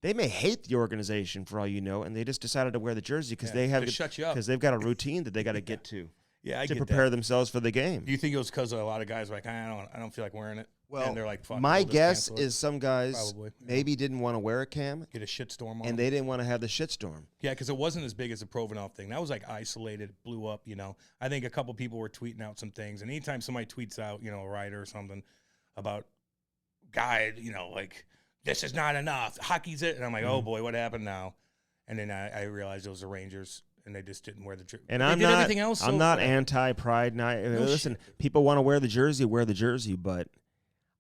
They may hate the organization for all you know, and they just decided to wear the jersey because they have shut you up because they've got a routine that they got to get to. Yeah, I to get prepare that. themselves for the game. Do you think it was because a lot of guys were like, I don't feel like wearing it? Well, and they're like, fuck, my we'll just guess cancel it. is some guys Probably, yeah. maybe didn't want to wear a Cam, Get a shitstorm on and them. they didn't want to have the shitstorm. Yeah, because it wasn't as big as the Provenov thing. That was like isolated, blew up, I think a couple people were tweeting out some things. And anytime somebody tweets out, a writer or something about guy, like, this is not enough. Hockey's it. And I'm like, oh, boy, what happened now? And then I realized it was the Rangers, and they just didn't wear the jersey. And they I'm did not, everything else. I'm so not bad. anti-Pride night. Listen, shit. people want to wear the jersey, but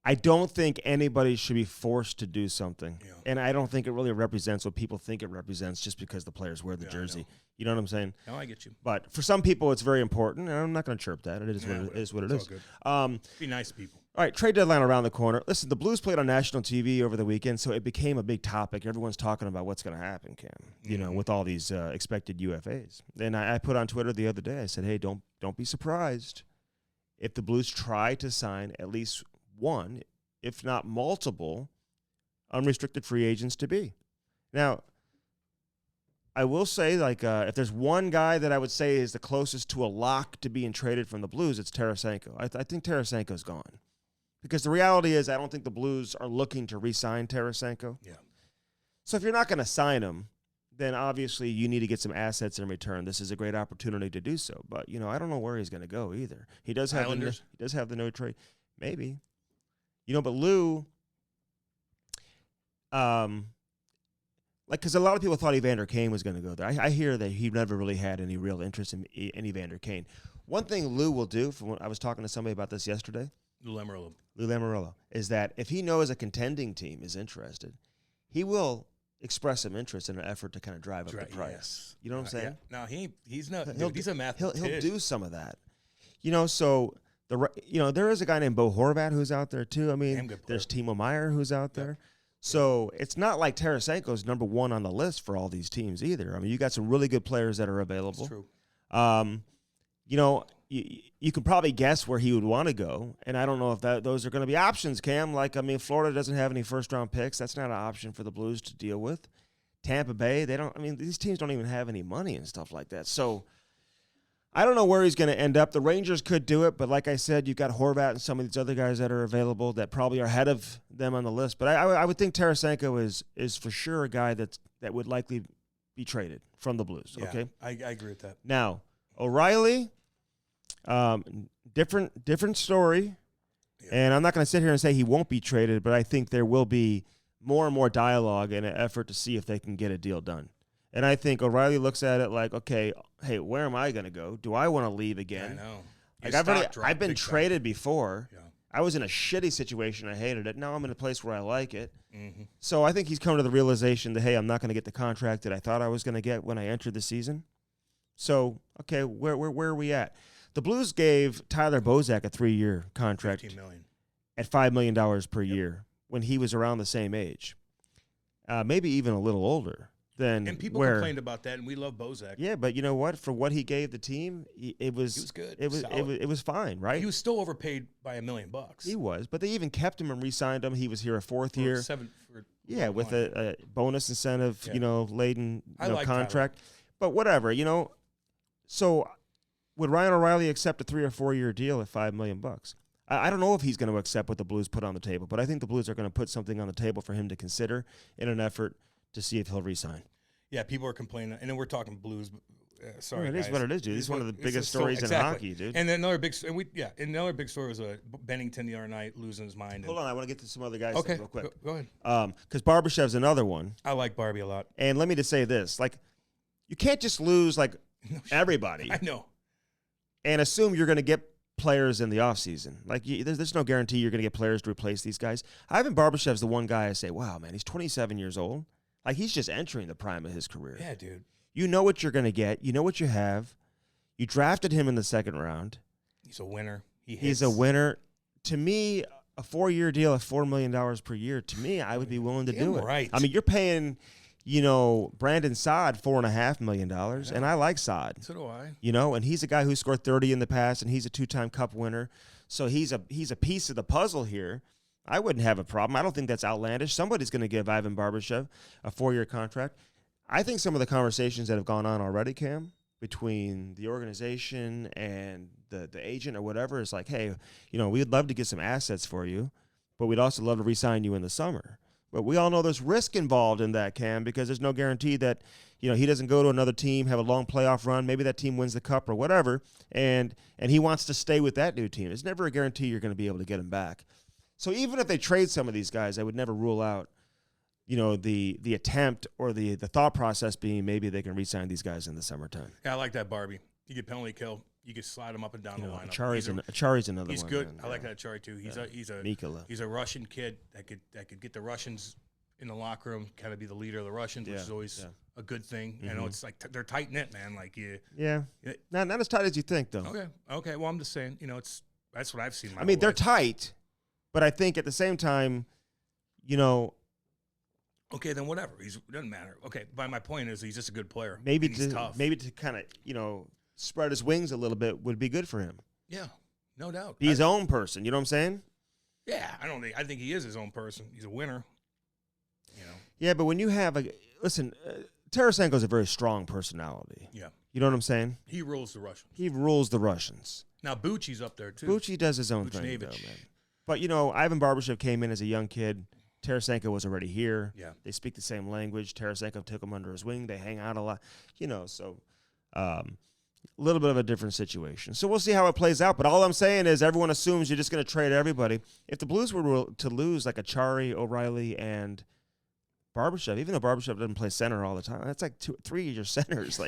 I don't think anybody should be forced to do something. Yeah. And I don't think it really represents what people think it represents just because the players wear the jersey. You know what I'm saying? No, I get you. But for some people, it's very important, and I'm not going to chirp that. It is what it is. All good. Be nice to people. All right, trade deadline around the corner. Listen, the Blues played on national TV over the weekend, so it became a big topic. Everyone's talking about what's going to happen, Cam, with all these expected UFAs. And I put on Twitter the other day, I said, hey, don't be surprised if the Blues try to sign at least one, if not multiple, unrestricted free agents to be. Now, I will say, like, if there's one guy that I would say is the closest to a lock to being traded from the Blues, it's Tarasenko. I think Tarasenko's gone. Because the reality is I don't think the Blues are looking to re-sign Tarasenko. Yeah. So if you're not going to sign him, then obviously you need to get some assets in return. This is a great opportunity to do so. But, I don't know where he's going to go either. He does have the no trade. Maybe. But Lou, because a lot of people thought Evander Kane was going to go there. I hear that he never really had any real interest in Evander Kane. One thing Lou will do, I was talking to somebody about this yesterday, Lou Lamoriello, is that if he knows a contending team is interested, he will express some interest in an effort to kind of drive up the price. Yes. You know what I'm saying? Yeah. No, he's not. He's a mathematician. He'll do some of that. So there is a guy named Bo Horvat who's out there too. I mean, there's Timo Meier who's out there. So it's not like Tarasenko's number one on the list for all these teams either. I mean, you got some really good players that are available. That's true. You can probably guess where he would want to go, and I don't know if those are going to be options, Cam. Like, I mean, Florida doesn't have any first-round picks. That's not an option for the Blues to deal with. Tampa Bay, these teams don't even have any money and stuff like that. So I don't know where he's going to end up. The Rangers could do it, but like I said, you've got Horvat and some of these other guys that are available that probably are ahead of them on the list. But I would think Tarasenko is for sure a guy that would likely be traded from the Blues. Yeah, okay, I agree with that. Now, O'Reilly, different story. Yeah. And I'm not going to sit here and say he won't be traded, but I think there will be more and more dialogue and an effort to see if they can get a deal done. And I think O'Reilly looks at it like, okay, hey, where am I going to go? Do I want to leave again? I know. I've been traded before. Yeah. I was in a shitty situation. I hated it. Now I'm in a place where I like it. Mm-hmm. So I think he's come to the realization that, hey, I'm not going to get the contract that I thought I was going to get when I entered the season. So, okay, where are we at? The Blues gave Tyler Bozak a 3-year contract $15 million. at $5 million per year when he was around the same age, maybe even a little older. And people complained about that, and we love Bozak. Yeah, but you know what? For what he gave the team, it was good. It was fine, right? He was still overpaid by $1 million. He was, but they even kept him and re-signed him. He was here a fourth year. Yeah, with a bonus incentive, laden like contract. But whatever, So would Ryan O'Reilly accept a 3 or 4 year deal at $5 million? I don't know if he's going to accept what the Blues put on the table, but I think the Blues are going to put something on the table for him to consider in an effort to see if he'll resign. Yeah, people are complaining, and then we're talking Blues. Sorry, it is what it is, dude. It's one of the biggest stories in hockey, dude. And then another big story was Binnington the other night losing his mind. Hold on, I want to get to some other guys real quick. Go ahead. Because Barbashev's another one. I like Barbie a lot. And let me just say this: you can't just lose everybody. I know. And assume you're going to get players in the offseason. There's no guarantee you're going to get players to replace these guys. Ivan Barbashev's the one guy I say, wow, man, he's 27 years old. He's just entering the prime of his career. Yeah, dude. You know what you're going to get. You know what you have. You drafted him in the second round. He's a winner. He's a winner. To me, a 4-year deal at $4 million per year, to me, I would be willing to do it. Right. I mean, you're paying, Brandon Saad $4.5 million, and I like Saad. So do I. And he's a guy who scored 30 in the past, and he's a 2-time Cup winner. So he's a piece of the puzzle here. I wouldn't have a problem. I don't think that's outlandish. Somebody's going to give Ivan Barbashev a 4-year contract. I think some of the conversations that have gone on already, Cam, between the organization and the agent or whatever is hey, we'd love to get some assets for you, but we'd also love to re-sign you in the summer. But we all know there's risk involved in that, Cam, because there's no guarantee that, he doesn't go to another team, have a long playoff run. Maybe that team wins the cup or whatever, and he wants to stay with that new team. There's never a guarantee you're going to be able to get him back. So even if they trade some of these guys, I would never rule out, the attempt or the thought process being maybe they can re-sign these guys in the summertime. Yeah, I like that, Barbie. You get penalty kill. You can slide him up and down the lineup. Achari's another one. He's good. Man. I like that Achari too. He's a Russian kid that could get the Russians in the locker room, kind of be the leader of the Russians, which is always a good thing. Mm-hmm. It's they're tight knit, man. Not as tight as you think, though. Okay. Well, I'm just saying, that's what I've seen. They're tight, but I think at the same time, Okay, then whatever. It doesn't matter. Okay, but my point is he's just a good player. Maybe he's tough. Maybe to kind of spread his wings a little bit would be good for him. Yeah, no doubt. Be his own person. You know what I'm saying? Yeah, I think he is his own person. He's a winner. Yeah, but when you have Tarasenko's a very strong personality. Yeah. You know what I'm saying? He rules the Russians. He rules the Russians. Now Bucci's up there too. Bucci does his own thing, though, man. But Ivan Barbashev came in as a young kid. Tarasenko was already here. Yeah. They speak the same language. Tarasenko took him under his wing. They hang out a lot. So a little bit of a different situation. So we'll see how it plays out. But all I'm saying is everyone assumes you're just going to trade everybody. If the Blues were to lose Achari, O'Reilly, and Barbashev, even though Barbashev doesn't play center all the time, that's 2-3 of your centers.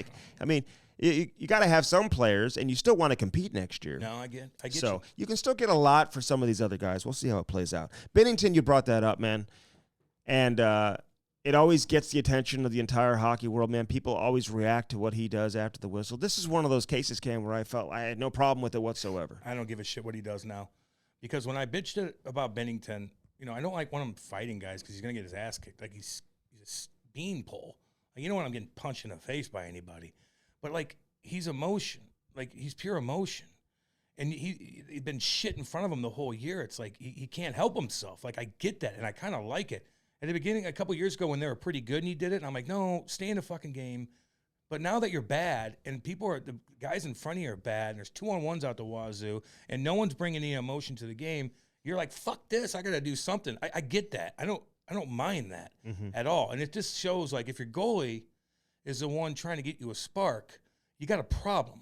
You got to have some players, and you still want to compete next year. No, I get so you can still get a lot for some of these other guys. We'll see how it plays out. Binnington, you brought that up, man. And it always gets the attention of the entire hockey world, man. People always react to what he does after the whistle. This is one of those cases, Cam, where I felt I had no problem with it whatsoever. I don't give a shit what he does now. Because when I bitched it about Binnington, I don't like one of them fighting guys because he's going to get his ass kicked. He's a beanpole. You don't want him getting punched in the face by anybody. But, he's emotion. He's pure emotion. And he'd been shit in front of him the whole year. It's he can't help himself. I get that, and I kind of like it. At the beginning, a couple years ago when they were pretty good and he did it, and I'm like, no, stay in the fucking game. But now that you're bad, and the guys in front of you are bad, and there's 2-on-1s out the wazoo, and no one's bringing any emotion to the game, you're like, fuck this, I got to do something. I get that. I don't mind that at all. And it just shows, if your goalie is the one trying to get you a spark, you got a problem.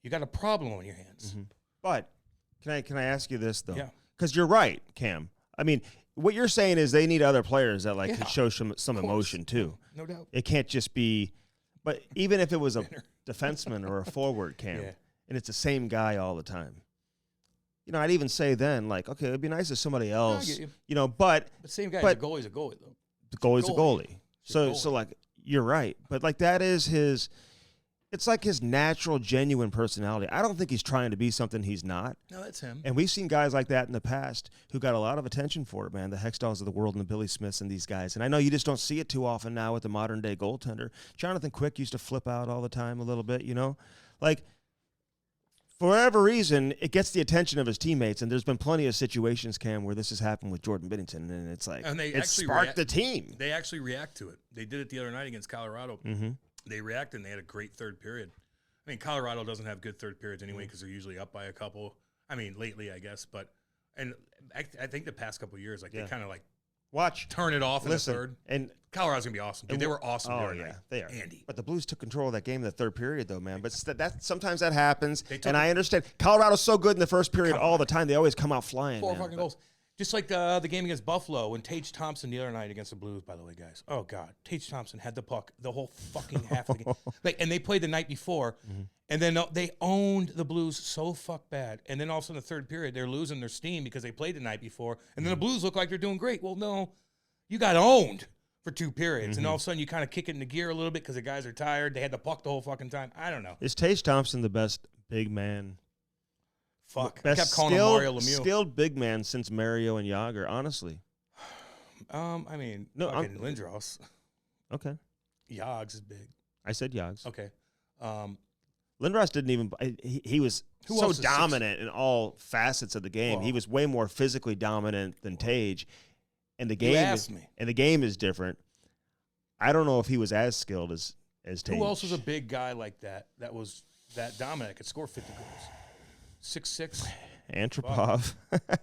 You got a problem on your hands. Mm-hmm. But can I ask you this, though? Yeah. Because you're right, Cam. What you're saying is they need other players that can show some emotion, too. No doubt. It can't just be – but even if it was a defenseman or a forward, Cam, and it's the same guy all the time, I'd even say then, okay, it'd be nice if somebody else, I get you. But the same guy, the goalie's a goalie, though. The goalie's a goalie. So you're right. But, that is his – it's his natural, genuine personality. I don't think he's trying to be something he's not. No, that's him. And we've seen guys like that in the past who got a lot of attention for it, man. The Hextalls of the world and the Billy Smiths and these guys. And I know you just don't see it too often now with the modern-day goaltender. Jonathan Quick used to flip out all the time a little bit, for whatever reason, it gets the attention of his teammates, and there's been plenty of situations, Cam, where this has happened with Jordan Binnington, and it's like it sparked the team. They actually react to it. They did it the other night against Colorado. Mm-hmm. They reacted, and they had a great third period. I mean, Colorado doesn't have good third periods anyway because they're usually up by a couple. I mean, lately, I guess, but I think the past couple of years, like they kind of like turn it off in the third. And Colorado's gonna be awesome, dude. They were awesome. Oh yeah, they are. Andy, but the Blues took control of that game in the third period, though, man. But that sometimes that happens, and I understand. Colorado's so good in the first period all the time; they always come out flying. Four fucking goals. Just like the game against Buffalo when Tage Thompson the other night against the Blues, by the way, guys. Oh, God. Tage Thompson had the puck the whole fucking half of the game. And they played the night before, and then they owned the Blues so fuck bad. And then all of a sudden, the third period, they're losing their steam because they played the night before. And then the Blues look like they're doing great. Well, no, you got owned for 2 periods. And all of a sudden, you kind of kick it into gear a little bit because the guys are tired. They had the puck the whole fucking time. I don't know. Is Tage Thompson the best big man? Fuck. Best I kept calling him Mario Lemieux. Skilled big man since Mario and Jagr, honestly. I mean, fucking Lindros. Okay. Yogs is big. I said Yogs. Okay. Lindros didn't even he was so dominant in all facets of the game. He was way more physically dominant than Tage. And the game is different. I don't know if he was as skilled as Tage. Who else was a big guy like that was that dominant, could score 50 goals? 6'6". Antropov.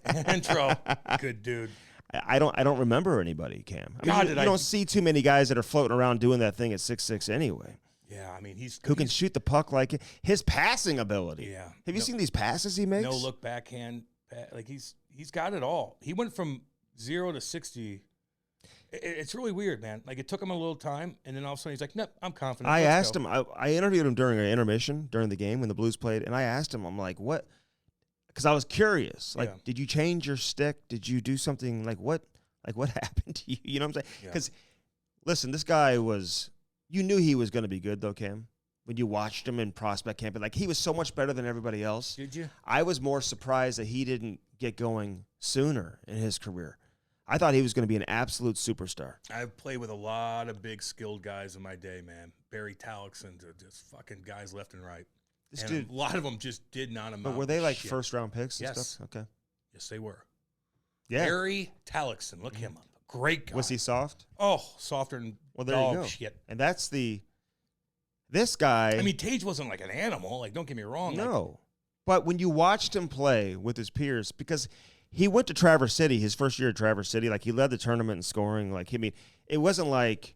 Antro. Good dude. I don't remember anybody, Cam. You don't see too many guys that are floating around doing that thing at 6'6" anyway. Yeah, I mean who can shoot the puck like it. His passing ability. Yeah. Have you seen these passes he makes? No look backhand. Like he's got it all. He went from 0 to 60. It's really weird, man. Like, it took him a little time, and then all of a sudden he's like, nope, I'm confident. I asked him. I interviewed him during an intermission during the game when the Blues played, and I asked him, I'm like, what? Because I was curious. Like, did you change your stick? Did you do something? Like, what happened to you? You know what I'm saying? Because, listen, this guy you knew he was going to be good, though, Cam, when you watched him in prospect camp. Like, he was so much better than everybody else. Did you? I was more surprised that he didn't get going sooner in his career. I thought he was going to be an absolute superstar. I've played with a lot of big, skilled guys in my day, man. Barry Talixon, just fucking guys left and right. A lot of them just did not amount. But were they like first-round picks and yes. stuff? Okay. Yes, they were. Yeah. Barry Talixon, look him up. Great guy. Was he soft? Oh, softer than dog shit. And that's this guy. I mean, Tage wasn't like an animal. Like, don't get me wrong. No. But when you watched him play with his peers, because he went to Traverse City, his first year at Traverse City. Like, he led the tournament in scoring. Like, it wasn't like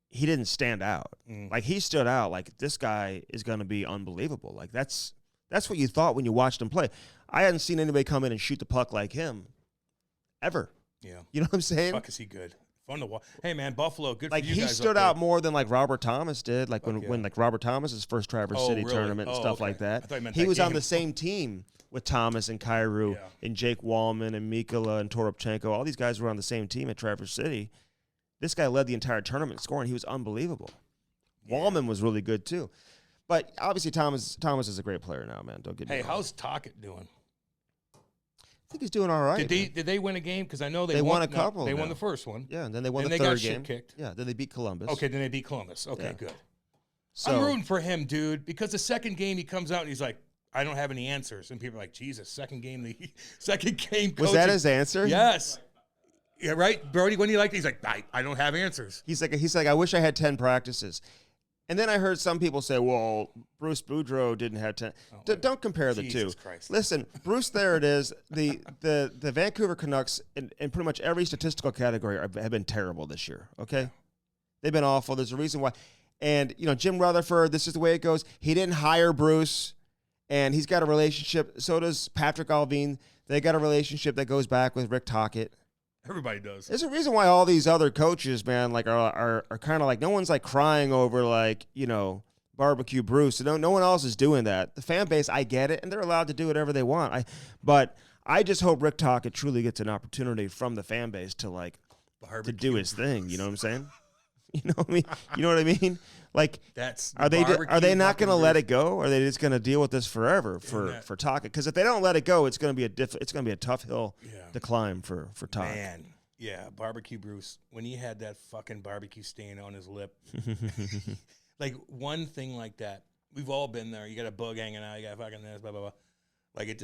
he didn't stand out. Like, he stood out. Like, this guy is going to be unbelievable. Like, that's what you thought when you watched him play. I hadn't seen anybody come in and shoot the puck like him ever. Yeah. You know what I'm saying? Fuck, is he good. Fun to watch. Hey, man, Buffalo, good like for you guys. He stood out more than like Robert Thomas did. Like when like Robert Thomas's first Traverse City tournament and stuff like that. I thought you meant he was on the same team with Thomas and Kyrou and Jake Wallman and Mikula and Toropchenko. All these guys were on the same team at Traverse City. This guy led the entire tournament scoring. He was unbelievable. Wallman was really good too. But obviously Thomas is a great player now, man. Don't get me wrong. Hey, how's Tocchet doing? I think he's doing all right. Did they win a game? Because I know they won a couple. They won the first one. Yeah, and then they won the third got game. Shit kicked. Yeah, then they beat Columbus. Okay, then they beat Columbus. Okay, good. So, I'm rooting for him, dude, because the second game he comes out and he's like, I don't have any answers. And people are like, Jesus, second game coaching. Was that his answer? Yes. Yeah, right? Brody, when he liked it, he's like, I don't have answers. He's like, I wish I had 10 practices. And then I heard some people say, well, Bruce Boudreau didn't have 10. Don't compare the two. Christ. Listen, Bruce, there it is. The Vancouver Canucks in pretty much every statistical category have been terrible this year, okay? They've been awful. There's a reason why. And, Jim Rutherford, this is the way it goes. He didn't hire Bruce, and he's got a relationship. So does Patrick Alvin. They got a relationship that goes back with Rick Tocchet. Everybody does. There's a reason why all these other coaches, man, like are kind of like, no one's like crying over like, barbecue Bruce. No one else is doing that. The fan base, I get it, and they're allowed to do whatever they want. But I just hope Rick Tocchet truly gets an opportunity from the fan base to like to do his thing. You know what I'm saying? You know what I mean? You know what I mean? Like, are they not going to let it go? Or are they just going to deal with this forever for Tocchet? Because if they don't let it go, it's going to be a tough hill to climb for Tocchet. Man, yeah, barbecue Bruce. When he had that fucking barbecue stain on his lip, like one thing like that, we've all been there. You got a bug hanging out. You got fucking this, blah blah blah. Like it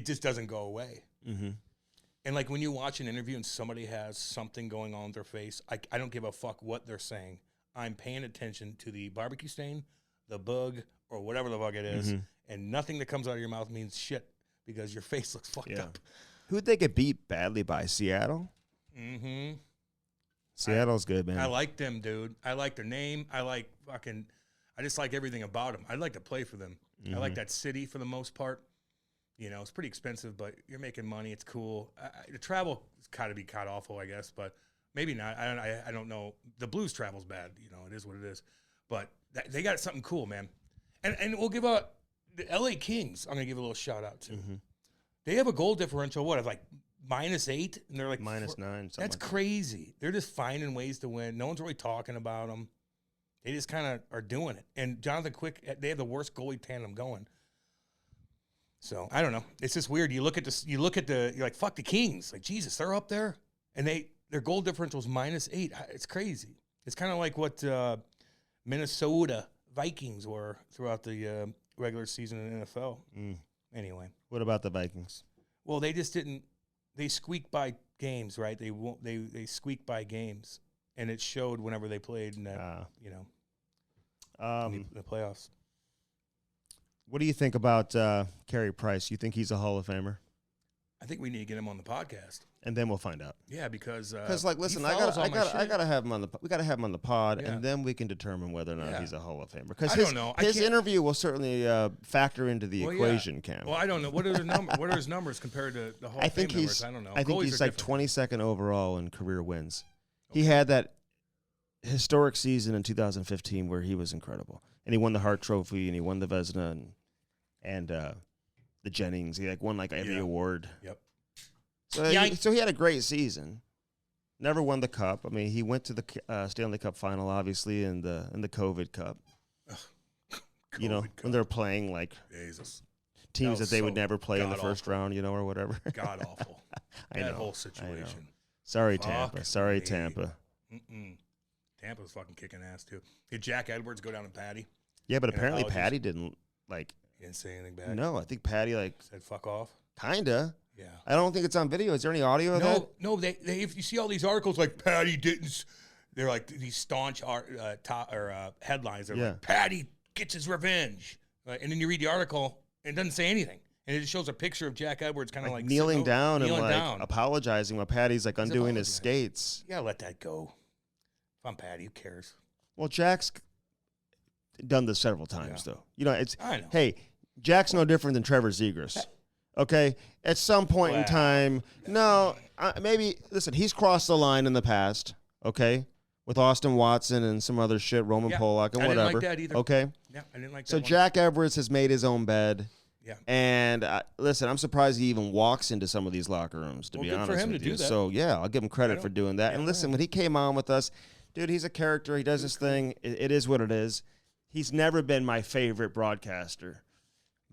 just doesn't go away. Mm-hmm. And like when you watch an interview and somebody has something going on with their face, I don't give a fuck what they're saying. I'm paying attention to the barbecue stain, the bug, or whatever the fuck it is, and nothing that comes out of your mouth means shit because your face looks fucked up. Who'd they get beat badly by? Seattle? Mm-hmm. Seattle's good, man. I like them, dude. I like their name. I just like everything about them. I'd like to play for them. I like that city for the most part. You know, it's pretty expensive, but you're making money. It's cool. The travel has got to be kind of awful, I guess, but maybe not. I don't know. The Blues travel's bad. You know, it is what it is. But they got something cool, man. And we'll give the LA Kings, I'm going to give a little shout out to. Mm-hmm. They have a goal differential, of like -8? And they're like -9. That's crazy. They're just finding ways to win. No one's really talking about them. They just kind of are doing it. And Jonathan Quick, they have the worst goalie tandem going. So I don't know. It's just weird. You look at you're like, fuck the Kings. Like, Jesus, they're up there. And their goal differential is -8. It's crazy. It's kind of like what Minnesota Vikings were throughout the regular season in the NFL. Anyway. What about the Vikings? Well, they just didn't. They squeaked by games, right? They squeaked by games, and it showed whenever they played in that, in the playoffs. What do you think about Carey Price? You think he's a Hall of Famer? I think we need to get him on the podcast, and then we'll find out. Yeah, because like, listen, I gotta have him on the. We gotta have him on the pod, and then we can determine whether or not he's a Hall of Famer. Because I don't know. His interview will certainly factor into the equation, Cam. Well, I don't know. What are his numbers compared to the Hall of Fame numbers? I don't know. I think he's like 22nd overall in career wins. Okay. He had that historic season in 2015 where he was incredible, and he won the Hart Trophy, and he won the Vezina, and the Jennings. He won every award. Yep. So he had a great season. Never won the cup. I mean, he went to the Stanley Cup final, obviously, in the COVID Cup. When they're playing teams that they would never play in the first round, or whatever. God awful. That whole situation. Sorry, Tampa. Sorry, Tampa. Tampa's fucking kicking ass too. Did Jack Edwards go down to Patty? Yeah, but apparently Patty didn't He didn't say anything bad. No, I think Patty said fuck off. Kinda. Yeah. I don't think it's on video. Is there any audio of that? No. They if you see all these articles like Patty didn't, they're like these staunch headlines. They're like Patty gets his revenge, and then you read the article and it doesn't say anything, and it just shows a picture of Jack Edwards kind of kneeling down and apologizing while Patty's undoing his skates. You gotta let that go. If I'm Patty, who cares? Well, Jack's done this several times though. I know. Hey, Jack's no different than Trevor Zegras. Okay, at some point in time, maybe listen. He's crossed the line in the past. Okay, with Austin Watson and some other shit, Roman Polak and whatever. I didn't like that either. Okay, yeah, I didn't like that. So Jack Edwards has made his own bed. Yeah, and listen, I'm surprised he even walks into some of these locker rooms. To be honest for him with to you, do that. So I'll give him credit for doing that. And listen, when he came on with us, dude, he's a character. He does his thing. It is what it is. He's never been my favorite broadcaster,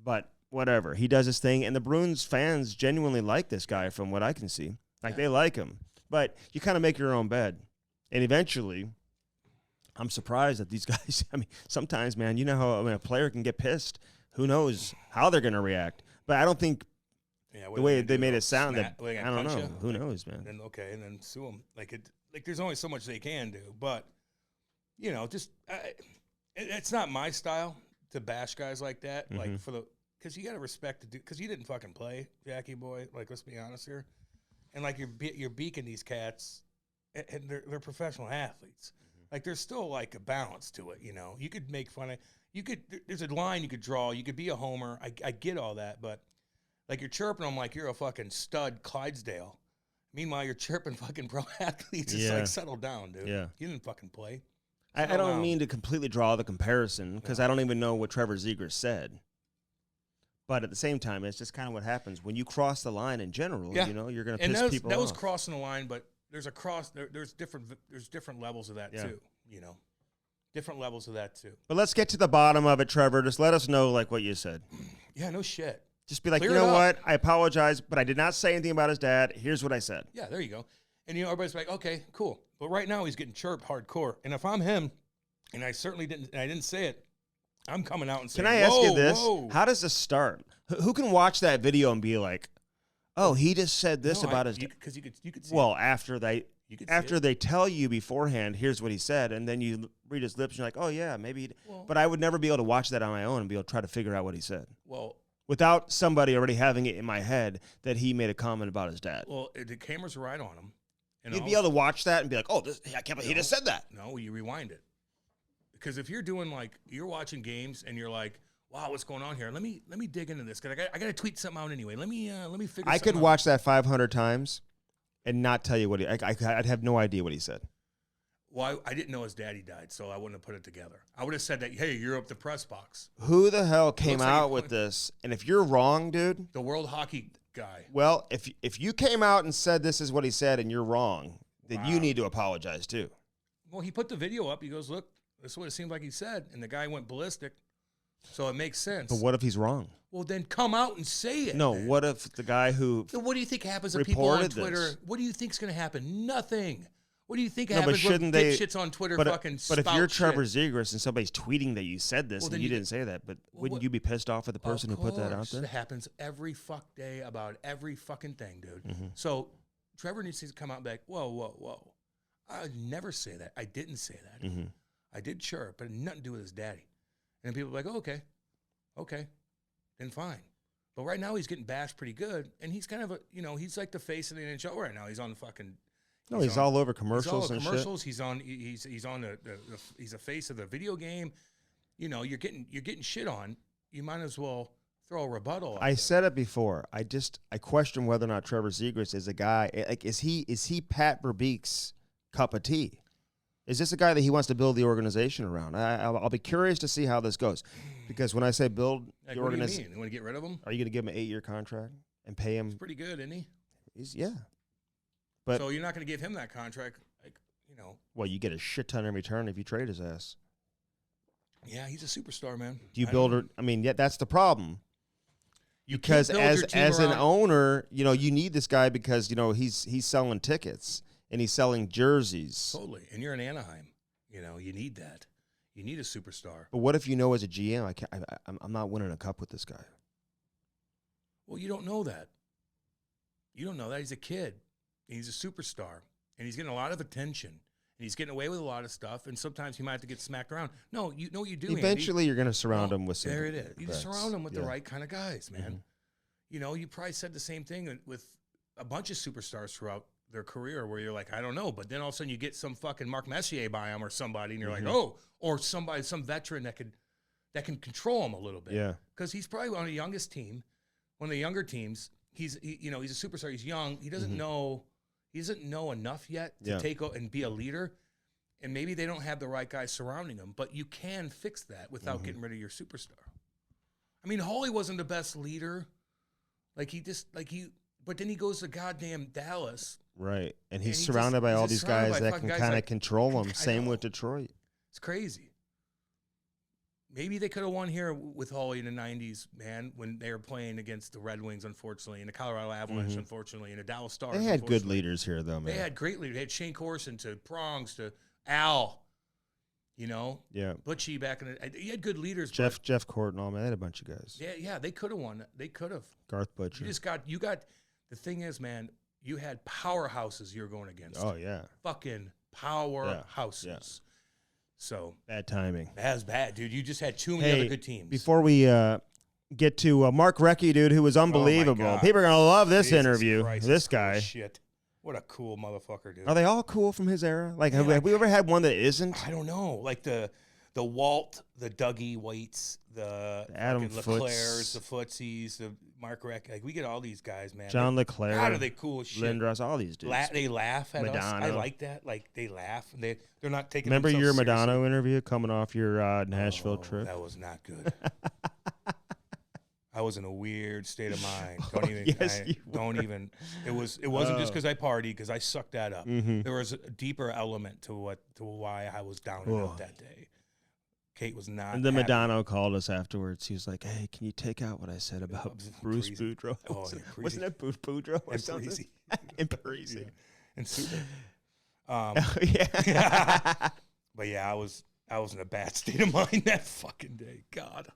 but whatever. He does his thing, and the Bruins fans genuinely like this guy from what I can see. They like him. But you kind of make your own bed. And eventually, I'm surprised that these guys, sometimes, man, you know how a player can get pissed. Who knows how they're going to react. But I don't think the way they made it sound, I don't know. Who knows, man. And then sue them. There's only so much they can do. But, it's not my style to bash guys like that. Because you got to respect the dude. Because you didn't fucking play, Jackie boy. Let's be honest here. And you're beaking these cats, and they're professional athletes. There's still a balance to it. You could make fun of. There's a line you could draw. You could be a homer. I get all that, but you're chirping them like you're a fucking stud Clydesdale. Meanwhile, you're chirping fucking pro athletes. It's settle down, dude. Yeah. You didn't fucking play. I don't mean to completely draw the comparison because I don't even know what Trevor Zegras said. But at the same time, it's just kind of what happens when you cross the line in general. You're going to piss people off. That was crossing the line, but there's there's different levels of that too. Different levels of that too. But let's get to the bottom of it, Trevor. Just let us know what you said. Yeah, no shit. Just be like, you know what? I apologize, but I did not say anything about his dad. Here's what I said. Yeah, there you go. And everybody's like, okay, cool. But right now he's getting chirped hardcore. And if I'm him, and I certainly didn't say it, I'm coming out and saying, can I ask you this? Whoa. How does this start? Who can watch that video and be like, oh, he just said this about his... Because you could see well, it. after they tell you beforehand, here's what he said, and then you read his lips and you're like, oh, yeah, maybe. But I would never be able to watch that on my own and be able to try to figure out what he said. Well, without somebody already having it in my head that he made a comment about his dad. Well, the cameras are right on him. And you'd be able to watch that and be like, oh, I can't believe he just said that. No, you rewind it. Because if you're doing you're watching games and you're like, wow, what's going on here? Let me dig into this because I got to tweet something out anyway. Let me figure. I could watch that 500 times and not tell you what I'd have no idea what he said. Well, I didn't know his daddy died, so I wouldn't have put it together. I would have said that, hey, you're up the press box. Who the hell came out with this? And if you're wrong, dude, the World Hockey guy. Well, if you came out and said this is what he said and you're wrong, then you need to apologize too. Well, he put the video up. He goes, look, this is what it seemed like he said, and the guy went ballistic. So it makes sense. But what if he's wrong? Well, then come out and say it. No, man. What if the guy who so what do you think happens to people on Twitter? What do you think's going to happen? Nothing. What do you think happens when dipshits on Twitter but if you're Trevor shit? Zegras and somebody's tweeting that you said this and you didn't say that, but wouldn't you be pissed off at the person who put that out there? It happens every fuck day about every fucking thing, dude. Mm-hmm. So Trevor needs to come out and be like, whoa. I would never say that. I didn't say that. Mm-hmm. I did, sure, but it had nothing to do with his daddy. And people are like, oh, okay, then fine. But right now he's getting bashed pretty good, and he's kind of he's like the face of the NHL right now. He's on the fucking. He's all over commercials and commercials. Shit. He's on he's a face of the video game. You're getting shit on. You might as well throw a rebuttal. I said it before. I question whether or not Trevor Zegras is a guy. Like, is he Pat Verbeek's cup of tea? Is this a guy that he wants to build the organization around? I'll be curious to see how this goes, because when I say build the organization, what do you mean? You want to get rid of him? Are you going to give him an 8-year contract and pay him? He's pretty good, isn't he? Yeah. But so you're not going to give him that contract, Well, you get a shit ton in return if you trade his ass. Yeah, he's a superstar, man. Do you build her? I mean, yeah, that's the problem. Because as an owner, you need this guy because he's selling tickets and he's selling jerseys. Totally, and you're in Anaheim. You need that. You need a superstar. But what if as a GM, I'm not winning a cup with this guy? Well, you don't know that. You don't know that. He's a kid. And he's a superstar, and he's getting a lot of attention, and he's getting away with a lot of stuff, and sometimes he might have to get smacked around. No, you know what you do, eventually, Andy. You're going to surround him with some. There it is. You just surround him with the right kind of guys, man. Mm-hmm. You probably said the same thing with a bunch of superstars throughout their career where you're like, I don't know, but then all of a sudden you get some fucking Mark Messier by him or somebody, and you're like, oh, or some veteran that can control him a little bit. Yeah. Because he's probably on the youngest team, one of the younger teams. He's a superstar. He's young. He doesn't know. He doesn't know enough yet to take and be a leader, and maybe they don't have the right guys surrounding him. But you can fix that without getting rid of your superstar. I mean, Holy wasn't the best leader. But then he goes to goddamn Dallas, right? And he's surrounded by all these guys that can kind of control him. Same with Detroit. It's crazy. Maybe they could have won here with Holy in the 90s, man, when they were playing against the Red Wings, unfortunately, and the Colorado Avalanche, unfortunately, and the Dallas Stars. They had good leaders here, though, man. They had great leaders. They had Shane Corson to Prongs to Al, Yeah. Butchie back in the. You had good leaders. Jeff Courtnall, man. They had a bunch of guys. Yeah, they could have won. They could have. Garth Butcher. You got. The thing is, man, you had powerhouses you were going against. Oh yeah. Fucking powerhouses. Yeah. So bad timing. That was bad, dude. You just had too many other good teams. Before we get to Mark Recchi, dude, who was unbelievable. People are gonna love this interview. Christ, this guy. Shit. What a cool motherfucker, dude. Are they all cool from his era? Like, have we ever had one that isn't? I don't know. Like the Walt, the Dougie Whites, the Adam Leclercs, the Footsies, the Mark Recchi. Like, we get all these guys, man. John Leclerc. How are they cool as shit? Lindros, all these dudes. They laugh at us. Madonna. I like that. Like, they laugh. They're not taking Remember your seriously. Madonna interview coming off your Nashville trip? That was not good. I was in a weird state of mind. Don't even. It wasn't just because I partied, because I sucked that up. Mm-hmm. There was a deeper element to why I was down and out that day. Kate was not. And then Madonna called us afterwards. He was like, "Hey, can you take out what I said about Bruce Boudreaux? Wasn't it Bruce Boudreaux or something?" And Parisi. And super. Yeah. But yeah, I was in a bad state of mind that fucking day. God.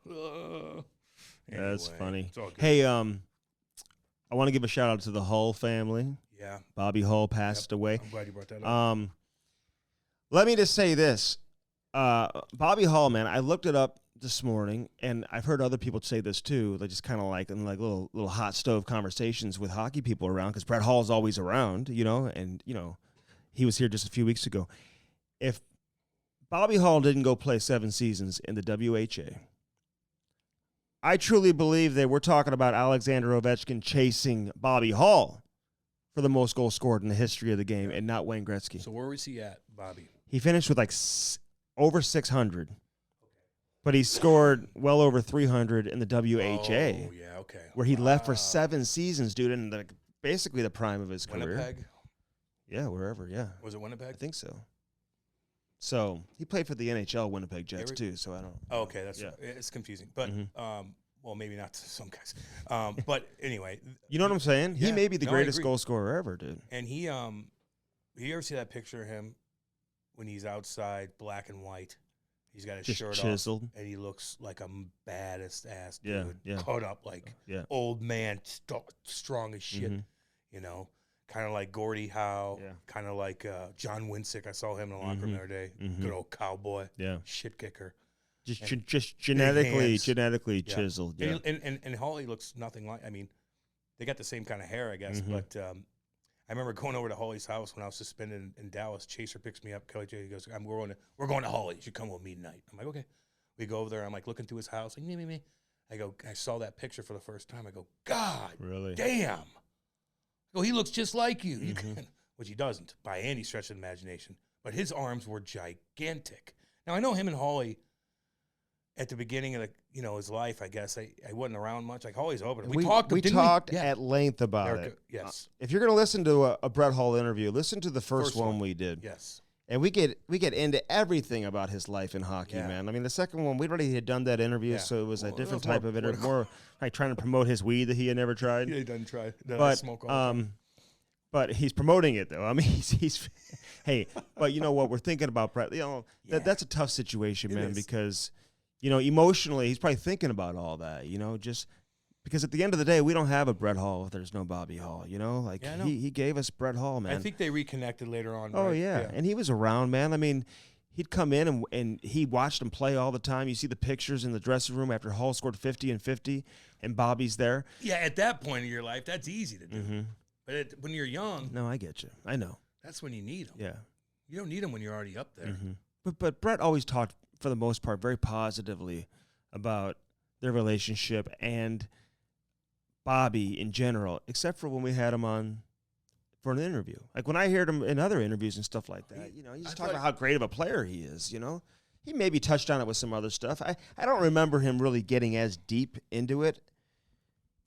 That's Anyway, funny. it's all good. Hey, I want to give a shout out to the Hull family. Yeah. Bobby Hull passed away. I'm glad you brought that up. Let me just say this. Bobby Hull, man, I looked it up this morning, and I've heard other people say this too. They just kind of like in like little hot stove conversations with hockey people around, because Brett Hall's always around, and he was here just a few weeks ago. If Bobby Hull didn't go play 7 seasons in the WHA, I truly believe that we're talking about Alexander Ovechkin chasing Bobby Hull for the most goals scored in the history of the game, and not Wayne Gretzky. So where was he at, Bobby? He finished with like over 600, but he scored well over 300 in the WHA. Oh, yeah, okay. Where he left for 7 seasons, dude, in basically the prime of his career. Winnipeg? Yeah, wherever, yeah. Was it Winnipeg? I think so. So he played for the NHL Winnipeg Jets too, so I don't. Oh, okay, it's confusing. But, well, maybe not to some guys. But anyway. You know what I'm saying? He may be the greatest goal scorer ever, dude. And you ever see that picture of him when he's outside, black and white? He's got his shirt chiseled off, and he looks like a baddest ass dude, yeah. cut up like old man, strong as shit, kind of like Gordie Howe, kind of like John Winsick. I saw him in the locker room the other day. Good old cowboy, shit kicker. Just genetically chiseled. Yeah. And Holly looks nothing like. I mean, they got the same kind of hair, I guess. But I remember going over to Holly's house when I was suspended in Dallas. Chaser picks me up. Kelly J. He goes, "We're going to Holly. You should come with me tonight." I'm like, "Okay." We go over there. I'm like looking through his house. Like, me. I go, I saw that picture for the first time. I go, God, really? Damn. I go, he looks just like you. Which he doesn't by any stretch of the imagination. But his arms were gigantic. Now I know him and Holly. At the beginning of his life, I guess I wasn't around much. Like Holly's open. We talked at length about it. Yes. If you're going to listen to a Brett Hall interview, listen to the first one we did. Yes. And we get into everything about his life in hockey, man. I mean, the second one we already had done that interview, so it was a different type of interview, more like trying to promote his weed that he had never tried. Yeah, he doesn't try. But he's promoting it though. I mean, he's hey, but you know what? We're thinking about Brett. That's a tough situation, man, because. Emotionally, he's probably thinking about all that, just because at the end of the day, we don't have a Brett Hall if there's no Bobby Hall, he gave us Brett Hall, man. I think they reconnected later on. Oh, right? yeah. And he was around, man. I mean, he'd come in and he watched him play all the time. You see the pictures in the dressing room after Hall scored 50 and 50 and Bobby's there. Yeah, at that point in your life, that's easy to do. But when you're young. No, I get you. I know. That's when you need them. Yeah. You don't need them when you're already up there. But Brett always talked, for the most part, very positively about their relationship and Bobby in general, except for when we had him on for an interview. Like when I heard him in other interviews and stuff like that, he's talking about how great of a player he is, He maybe touched on it with some other stuff. I don't remember him really getting as deep into it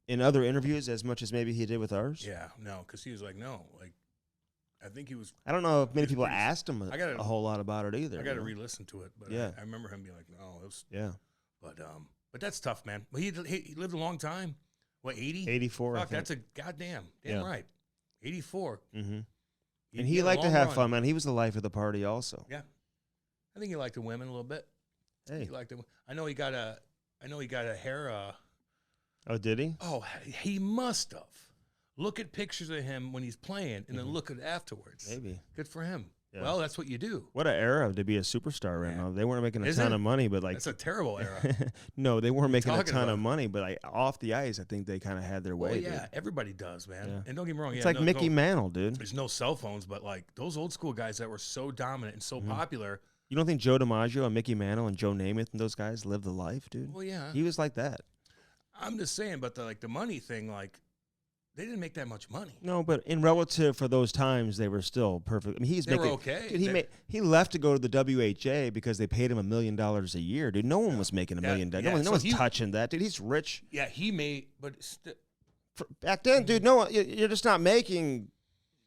in other interviews as much as maybe he did with ours. Yeah, no, because he was like, no, like, I think he was. I don't know if many people asked him a whole lot about it either. I got to re-listen to it, but I remember him being like, "No, it was." Yeah. But that's tough, man. But he lived a long time. What, 80? 84. Fuck, that's a damn right. 84. And he liked to have fun, man. He was the life of the party, also. Yeah. I think he liked the women a little bit. Hey, he liked them. I know he got a hair. Oh, did he? Oh, he must have. Look at pictures of him when he's playing, and then look at it afterwards. Maybe. Good for him. Yeah. Well, that's what you do. What an era to be a superstar right now. They weren't making a ton of money, but that's a terrible era. No, they weren't making a ton of money, but off the ice, I think they kind of had their way. Well, everybody does, man. Yeah. And don't get me wrong. It's like Mickey Mantle, dude. There's no cell phones, but like those old school guys that were so dominant and so popular. You don't think Joe DiMaggio and Mickey Mantle and Joe Namath and those guys lived the life, dude? Well, yeah. He was like that. I'm just saying, but the money thing, like. They didn't make that much money. No, but in relative for those times, they were still perfect. I mean, they were okay. Dude, he left to go to the WHA because they paid him $1 million a year, dude. No one was making $1 million. No one's touching that, dude. He's rich. Yeah, he made, but back then, dude, no one. You're just not making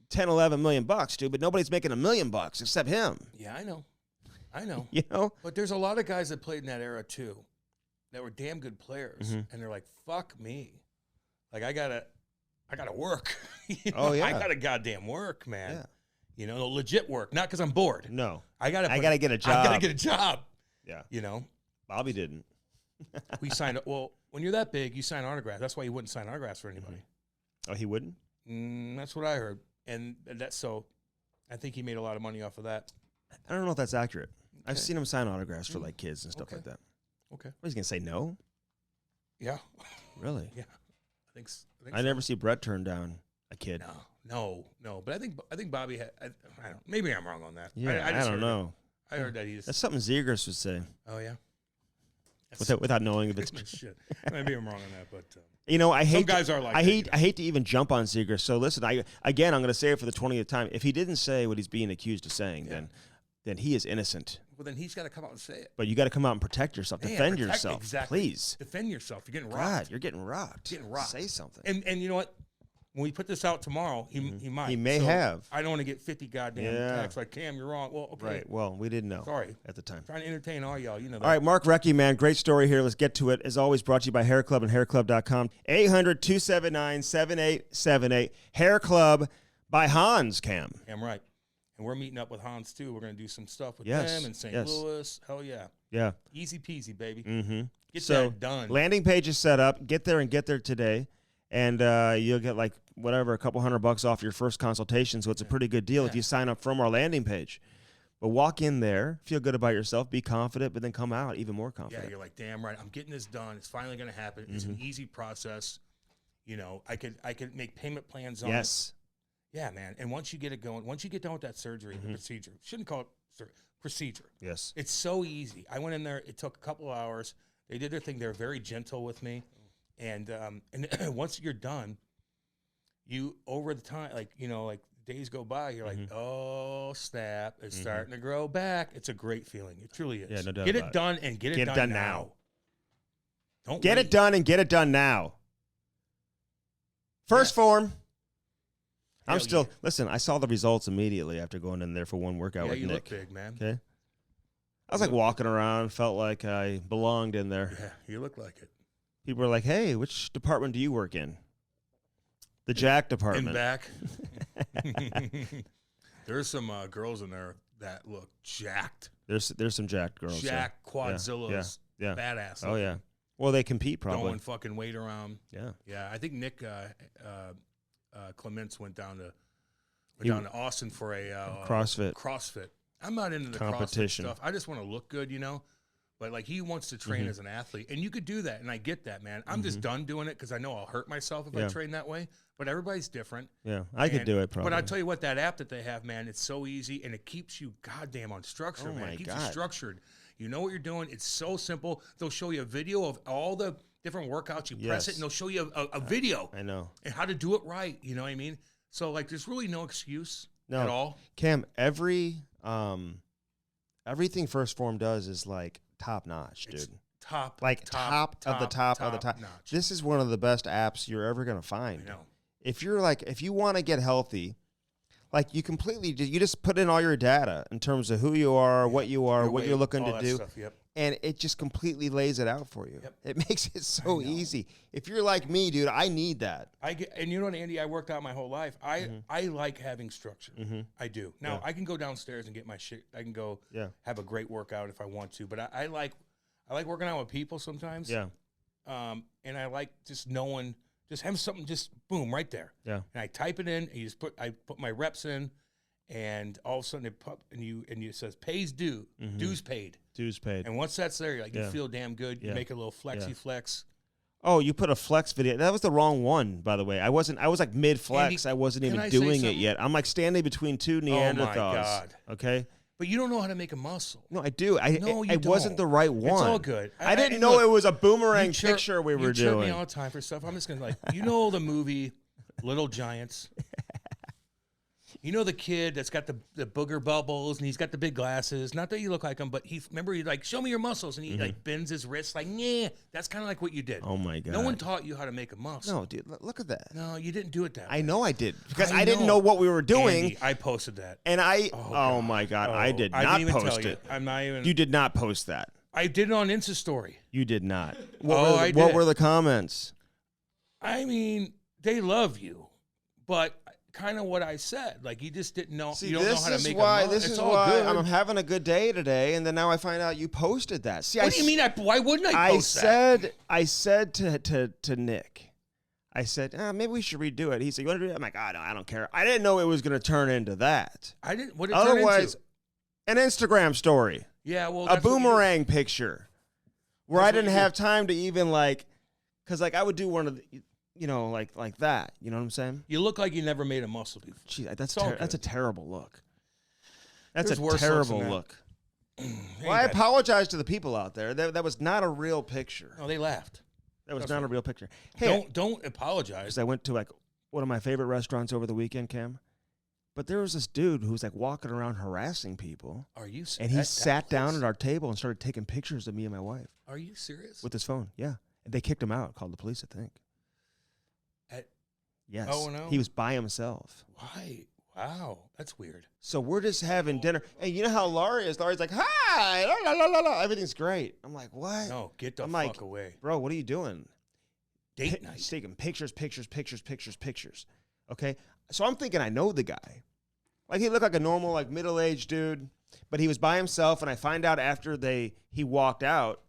10, 11 million bucks, dude. But nobody's making $1 million except him. Yeah, I know. But there's a lot of guys that played in that era too, that were damn good players, and they're like, "Fuck me," like I gotta work. Oh yeah, I gotta goddamn work, man. Yeah. Legit work, not because I'm bored. No, I gotta get a job. I gotta get a job. Yeah. You know? Bobby didn't. We signed – well, when you're that big, you sign autographs. That's why you wouldn't sign autographs for anybody. Oh, he wouldn't? That's what I heard. And that's so I think he made a lot of money off of that. I don't know if that's accurate. Okay. I've seen him sign autographs for like kids and stuff like that. Okay. What, he's going to say no? Yeah. Really? Yeah. I think I never see Brett turn down a kid. No. But I think Bobby had. I don't. Maybe I'm wrong on that. Yeah, I don't know. I heard that he's. That's something Zegras would say. Oh yeah. Without knowing if it's shit. Maybe I'm wrong on that, but you know, I hate some guys are like. I hate to even jump on Zegras. So listen, I'm going to say it for the 20th time. If he didn't say what he's being accused of saying, then he is innocent. Well, then he's got to come out and say it. But you got to come out and protect yourself, defend yourself, exactly. Please. Defend yourself. You're getting robbed. God, you're getting robbed. Say something. And you know what? When we put this out tomorrow, he might. He may have. I don't want to get 50 goddamn texts like, Cam, you're wrong. Well, okay. Right. Well, we didn't know. Sorry. At the time. Trying to entertain all y'all. You know that. All right, Mark Recchi, man. Great story here. Let's get to it. As always, brought to you by Hair Club and hairclub.com. 800-279-7878. Hair Club by Hans, Cam. I'm right. And we're meeting up with Hans, too. We're going to do some stuff with them in St. Louis. Hell yeah. Yeah. Easy peasy, baby. Mm-hmm. Get that done. Landing page is set up. Get there today. And you'll get like whatever, a couple $100 off your first consultation. So it's a pretty good deal if you sign up from our landing page. But walk in there, feel good about yourself, be confident, but then come out even more confident. Yeah, you're like, damn right, I'm getting this done. It's finally going to happen. It's an easy process. You know, I could make payment plans on it. Yeah, man. And once you get it going, once you get done with that surgery, the procedure, shouldn't call it procedure. Yes. It's so easy. I went in there. It took a couple of hours. They did their thing. They were very gentle with me. And once you're done, you over the time, like days go by, you're like, oh snap, it's starting to grow back. It's a great feeling. It truly is. Yeah, no doubt. Get it done and get it done now. Don't get it done and get it done now. First form. I'm still listen. I saw the results immediately after going in there for one workout with Nick. You look big, man. Okay. I was like walking around, felt like I belonged in there. Yeah, you look like it. People were like, "Hey, which department do you work in?" The Jack department. In back. There's some girls in there that look jacked. There's some jacked girls. Jacked quadzillas. Yeah. Badass. Oh yeah. Well, they compete probably. Throwing fucking weight around. Yeah. Yeah. I think Nick Clements went down to Austin for a CrossFit. I'm not into the competition CrossFit stuff. I just want to look good, you know. But like he wants to train as an athlete, and you could do that, and I get that, man. I'm just done doing it because I know I'll hurt myself if I train that way. But everybody's different. Yeah, I could do it probably. But I tell you what, that app that they have, man, it's so easy, and it keeps you goddamn on structure, man. It keeps you structured. You know what you're doing. It's so simple. They'll show you a video of all the different workouts. You press it, and they'll show you a video. I know. And how to do it right. You know what I mean? So like, there's really no excuse at all. Cam, everything First Form does is like top notch, dude. It's top of the top. Notch. This is one of the best apps you're ever gonna find. I know. If you want to get healthy, like you just put in all your data in terms of who you are, what you are, what you're looking to do, and it just completely lays it out for you. Yep. It makes it so easy. If you're like me, dude, I need that. And you know what, Andy? I worked out my whole life. I like having structure. I do. Now I can go downstairs and get my shit. I can go have a great workout if I want to. But I like working out with people sometimes. Yeah. And I like just knowing. Just have something, just boom, right there. Yeah. And I type it in, and I put my reps in, and all of a sudden it says pays due, dues paid. Dues paid. And once that's there, you feel damn good. You make a little flexy flex. Oh, you put a flex video. That was the wrong one, by the way. I was like mid flex. I wasn't even doing it yet. I'm like standing between two Neanderthals. Oh my God. Okay. But you don't know how to make a muscle. No, I do. It wasn't the right one. It's all good. I didn't know it was a boomerang picture we were doing. You chirp me all the time for stuff. I'm just going to you know the movie Little Giants? You know the kid that's got the booger bubbles and he's got the big glasses. Not that you look like him, but he's like, show me your muscles. And he bends his wrist like, yeah. That's kind of like what you did. Oh, my God. No one taught you how to make a muscle. No, dude, look at that. No, you didn't do it that way. I know I did. Because I didn't know what we were doing. Andy, I posted that. And oh my God, I did not post it. I'm not even. You did not post that. I did it on Insta Story. You did not. I did. What were the comments? I mean, they love you, but kind of what I said. Like, you just didn't know. See, you don't know this how to is make why. a This it's is all why good. I'm having a good day today, and then now I find out you posted that. See, What do you mean? Why wouldn't I post that? I said to Nick, I said, maybe we should redo it. He said, you want to do it? I'm like, no, I don't care. I didn't know it was going to turn into that. I didn't. What did it turn Otherwise, into? an Instagram story. Yeah, well, a that's what you do. boomerang picture where That's I what didn't you have time to even because I would do one of the, like that. You know what I'm saying? You look like you never made a muscle before. Gee, that's all that's a good. terrible look. That's There's a worse looks terrible than that. look. Well, I apologize to the people out there. That was not a real picture. No, they laughed. That was Trust not me. a real picture. Hey, Don't apologize. because I went to one of my favorite restaurants over the weekend, Cam. But there was this dude who was walking around harassing people. Are you serious? And he sat down at our table and started taking pictures of me and my wife. Are you serious? With his phone, yeah. And they kicked him out, called the police, I think. Yes. Oh, no? He was by himself. Why? Wow, that's weird. So we're just having dinner. And you know how Laurie is? Laurie's like, hi, la, la, la, la, la. Everything's great. I'm like, what? No, get the I'm fuck like, away. Bro, what are you doing? Date night. He's taking pictures. Okay? So I'm thinking I know the guy. He looked like a normal, middle-aged dude, but he was by himself, and I find out after he walked out,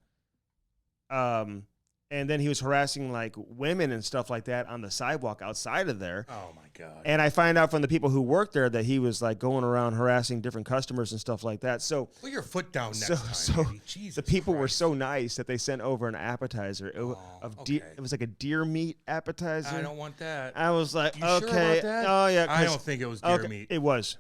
and then he was harassing, women and stuff like that on the sidewalk outside of there. Oh, my God. And I find out from the people who worked there that he was, going around harassing different customers and stuff like that. So put your foot down next so time, Andy. Jesus the people were Christ. so nice that they sent over an appetizer. Okay. It was like a deer meat appetizer. I don't want that. I was like, You okay. sure about that? Oh, yeah. I don't think it was deer meat. It was.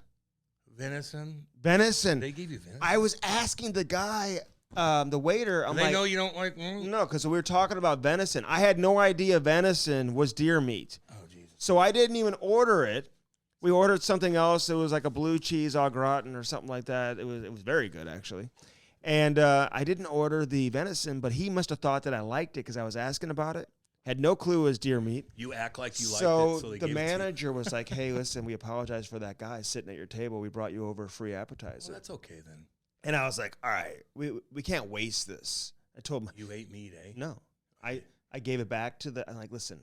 Venison? Venison. They gave you venison? I was asking the guy, the waiter. They know you don't like... No, because we were talking about venison. I had no idea venison was deer meat. Oh, Jesus. So I didn't even order it. We ordered something else. It was like a blue cheese au gratin or something like that. It was very good, actually. And I didn't order the venison, but he must have thought that I liked it because I was asking about it. Had no clue it was deer meat. You act like you liked it, So so they the gave it to you. manager was like, hey, listen, we apologize for that guy sitting at your table. We brought you over a free appetizer. Well, that's okay, then. And I was like, all right, we can't waste this. I told him. You ate meat, eh? No. I gave it back to I'm like, listen,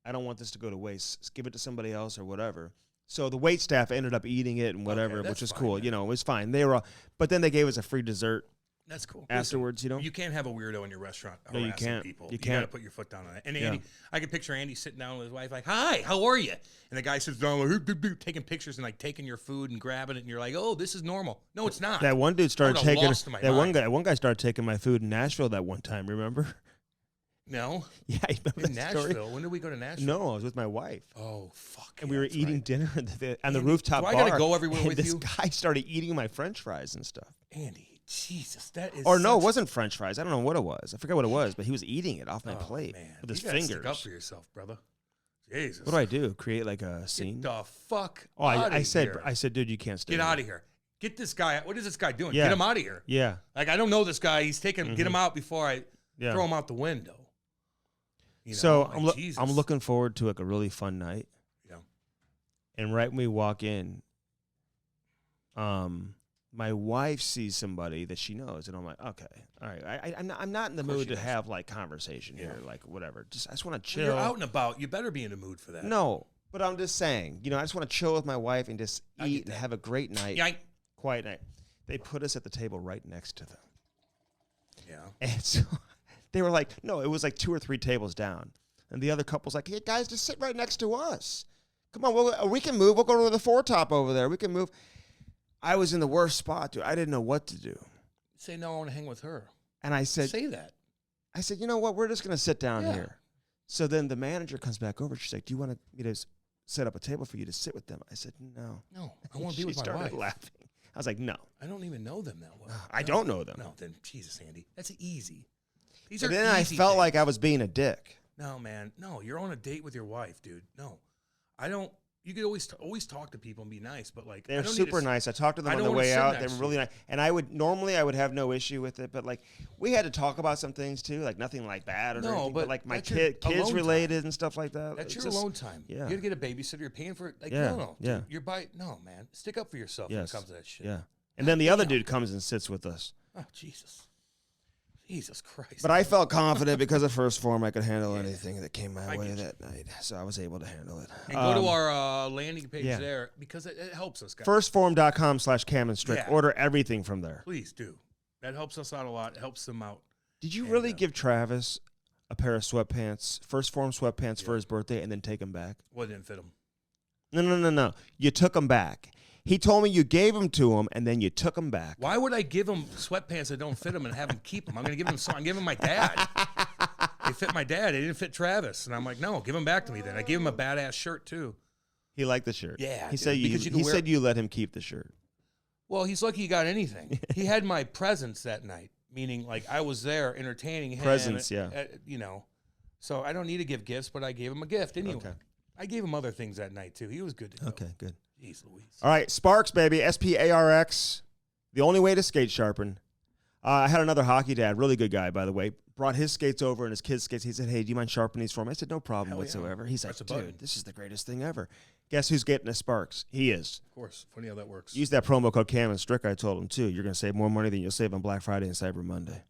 I don't want this to go to waste. Just give it to somebody else or whatever. So the wait staff ended up eating it and whatever, Okay, which was that's cool. fine, You know, it was fine. They were all, but then they gave us a free dessert That's cool. afterwards, Listen, you know? You can't have a weirdo in your restaurant No, you harassing can't. people. You got to can't. put your foot down on it. And Yeah. Andy, I can picture Andy sitting down with his wife like, hi, how are you? And the guy sits down taking pictures and taking your food and grabbing it. And you're like, oh, this is normal. No, it's not. That one dude started I would've taking lost my that mind. one guy started taking my food in Nashville that one time, remember? No? Yeah, I remember In that story. Nashville? When did we go to Nashville? No, I was with my wife. Oh, fuck. And yeah, we were that's eating right. dinner on the Andy, rooftop do I bar. gotta go everywhere and with this you? guy started eating my French fries and stuff. Andy, Jesus, that is Or no, it such- wasn't French fries. I don't know what it was. I forget what it was, but he was eating it off my Oh, plate man. with his You gotta fingers. Stick up for yourself, brother. Jesus. What do I do? Create like a scene? Get the fuck Oh, outta I said, here. dude, you can't stay. Get here. out of here. Get this guy. What is this guy doing? Yeah. Get him out of here. Yeah, Like, I don't know this guy. He's taking. Get him out before I yeah. throw him out the window. You know, So like, Jesus. I'm looking forward to a really fun night. Yeah. And right when we walk in, my wife sees somebody that she knows, and I'm like, okay, all right. I'm not in the Of course mood she to does. have conversation Yeah. here, like whatever. I just want to When chill. you're out and about. You better be in the mood for that. No, but I'm just saying, I just want to chill with my wife and just I get eat and that. have a great night, Yeah. quiet night. They put us at the table right next to them, Yeah. and so they were like, no, it was like 2 or 3 tables down, and the other couple's like, hey guys, just sit right next to us. Come on, we can move. We'll go to the foretop over there. We can move. I was in the worst spot, dude. I didn't know what to do. Say no. I want to hang with her. And I said, Say that. you know what? We're just going to sit down Yeah. here. So then the manager comes back over. She's like, do you want me to set up a table for you to sit with them? I said, no. No. I want to She be with my started wife. laughing. I was like, no. I don't even know them that well. I don't know them. No. Then Jesus, Andy. That's easy. These But are then I easy felt things. like I was being a dick. No, man. No, you're on a date with your wife, dude. No, I don't. You could always talk to people and be nice, but like They're I don't super need to, nice. I talked to them I on don't the wanna way sit out. next They were to really you. nice. And I would have no issue with it, but like we had to talk about some things too, like nothing like bad or No, anything, but like my that's your kids alone related and stuff like that. That's It's your just- alone time. yeah. You got to get a babysitter. You're paying for it. Like Yeah, no, yeah. dude, you're no, man. Stick up for yourself when it Yes. comes to that shit. Yeah. And then the other Damn. dude comes and sits with us. Oh Jesus. Jesus Christ. But I felt confident because of First Form I could handle anything that came my way that night. So I was able to handle it. And go to our landing page there because it helps us, guys. Firstform.com/Cam Strick. Yeah. Order everything from there. Please do. That helps us out a lot. It helps them out. Did you really give Travis a pair of sweatpants, First Form sweatpants for his birthday, and then take them back? Well, it didn't fit him. No. You took them back. He told me you gave them to him, and then you took them back. Why would I give him sweatpants that don't fit him and have him keep them? I'm going to give him some. I'm giving my dad. They fit my dad. They didn't fit Travis. And I'm like, no, give them back to me then. I gave him a badass shirt, too. He liked the shirt. Yeah. He said you let him keep the shirt. Well, he's lucky he got anything. He had my presence that night, meaning like I was there entertaining him. Presence, So I don't need to give gifts, but I gave him a gift anyway. Okay. I gave him other things that night, too. He was good to go. Okay, good. Jeez Louise. All right, Sparks, baby, SPARX, the only way to skate sharpen. I had another hockey dad, really good guy, by the way, brought his skates over and his kids' skates. He said, hey, do you mind sharpening these for me? I said, no problem whatsoever. He's like, dude, this is the greatest thing ever. Guess who's getting a Sparks? He is. Of course. Funny how that works. Use that promo code Cam and Strick, I told him, too. You're going to save more money than you'll save on Black Friday and Cyber Monday.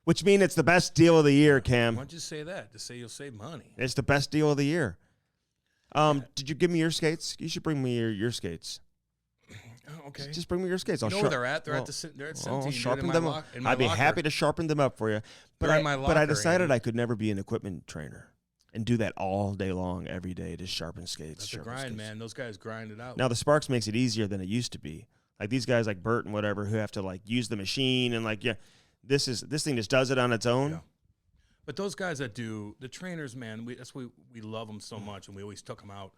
Which means it's the best deal of the year, Cam. Why don't you say that? To say you'll save money. It's the best deal of the year. Did you give me your skates? You should bring me your skates. Oh, okay. Just bring me your skates. You know where they're at? They're at I'll sharpen them up. I'd be happy to sharpen them up for you. But I decided I could never be an equipment trainer and do that all day long, every day, to sharpen skates. That's a grind, man. Those guys grind it out. Now, the Sparks makes it easier than it used to be. Like these guys like Bert and whatever who have to like use the machine and like, this thing just does it on its own. Yeah. But those guys that do, the trainers, man, that's why we love them so much, and we always took them out,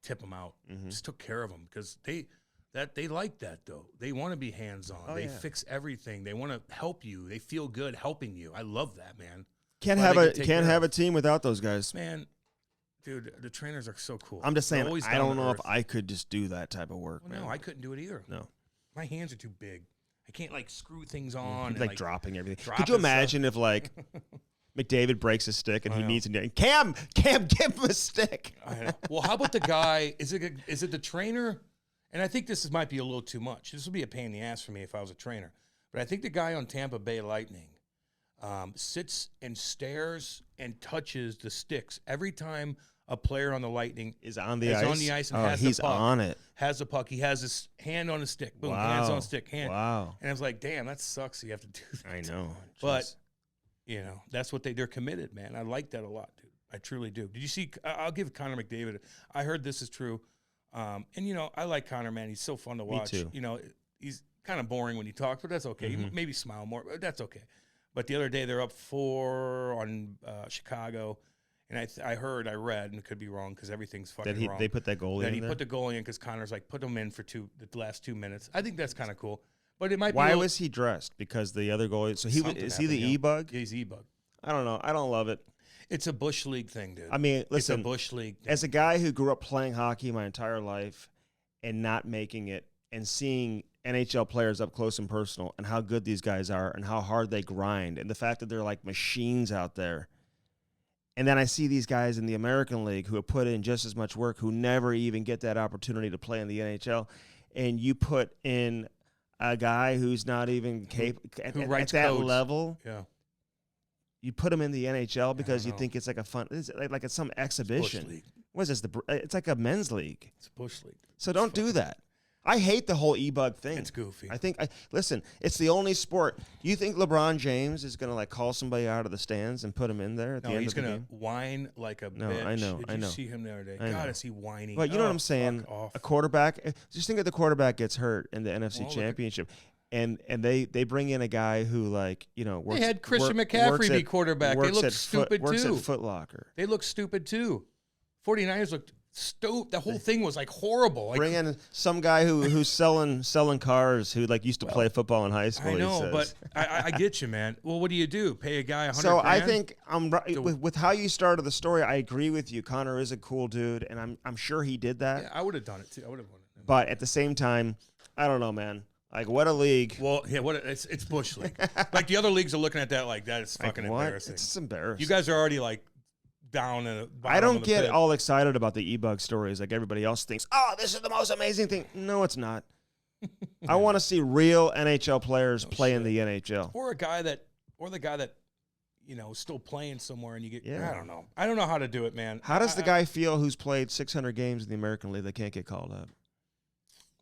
tip them out, just took care of them because they like that though. They want to be hands-on. They fix everything. They want to help you. They feel good helping you. I love that, man. Can't have a team without those guys. Man, dude, the trainers are so cool. I'm just saying, I don't know if I could just do that type of work, man. No, I couldn't do it either. No. My hands are too big. I can't like screw things on. And, like dropping everything. Could you imagine if like McDavid breaks his stick and he needs to Cam, give him a stick. Well, how about the guy? Is it the trainer? And I think this might be a little too much. This would be a pain in the ass for me if I was a trainer. But I think the guy on Tampa Bay Lightning sits and stares and touches the sticks every time a player on the Lightning is on the ice and has the puck. He's on it. Has the puck. He has his hand on the stick. Boom, hands on the stick. Hand. Wow. And I was like, damn, that sucks. You have to do that. I know. But, that's what they're committed, man. I like that a lot, dude. I truly do. Did you see? I'll give Connor McDavid. I heard this is true. And, I like Connor, man. He's so fun to watch. Me too. He's kind of boring when he talks, but that's okay. He maybe smile more, but that's okay. But the other day, they're up 4 on Chicago. And I read, and it could be wrong because everything's fucking wrong. They put that goalie in there? He put the goalie in because Connor's like, put him in for the last 2 minutes. I think that's kind of cool. But it might be. Why was he dressed? Because the other goalie. So is he the E-Bug? Yeah, he's E-Bug. I don't know. I don't love it. It's a Bush League thing, dude. I mean, listen. It's a Bush League thing. As a guy who grew up playing hockey my entire life and not making it and seeing NHL players up close and personal and how good these guys are and how hard they grind and the fact that they're like machines out there. And then I see these guys in the American League who have put in just as much work, who never even get that opportunity to play in the NHL. And you put in a guy who's not even capable at that codes. level. Yeah. You put him in the NHL because you think it's like a fun, it's like it's some exhibition. What is this? It's like a men's league. It's a Bush League. So don't do that. I hate the whole E-Bug thing. It's goofy. Listen, it's the only sport. You think LeBron James is going to like call somebody out of the stands and put him in there at the end of the game? He's going to whine like a bitch. I know. Did you see him the other day? God, is he whining? Well, you know what I'm saying? A quarterback. Just think of the quarterback gets hurt in the NFC Championship. And they bring in a guy who works. They had Christian McCaffrey be quarterback. They look stupid too. Works at Foot Locker. They look stupid too. 49ers looked stupid. The whole thing was like horrible. Bring in some guy who's selling cars who used to play football in high school. I know, but I get you, man. Well, what do? Pay a guy $100,000? So I think I'm right with how you started the story. I agree with you. Connor is a cool dude, and I'm sure he did that. Yeah, I would have done it too. I would have won it. But at the same time, I don't know, man. Like, what a league. Well, yeah, it's Bush League. Like, the other leagues are looking at that like that is fucking embarrassing. It's just embarrassing. You guys are already, down in the bottom I don't of the get pit. all excited about the E-Bug stories like everybody else thinks. Oh, this is the most amazing thing. No, it's not. I want to see real NHL players play in the NHL. Or a guy that or the guy that, is still playing somewhere, and you get. Yeah. I don't know. I don't know how to do it, man. How does the guy feel who's played 600 games in the American League that can't get called up?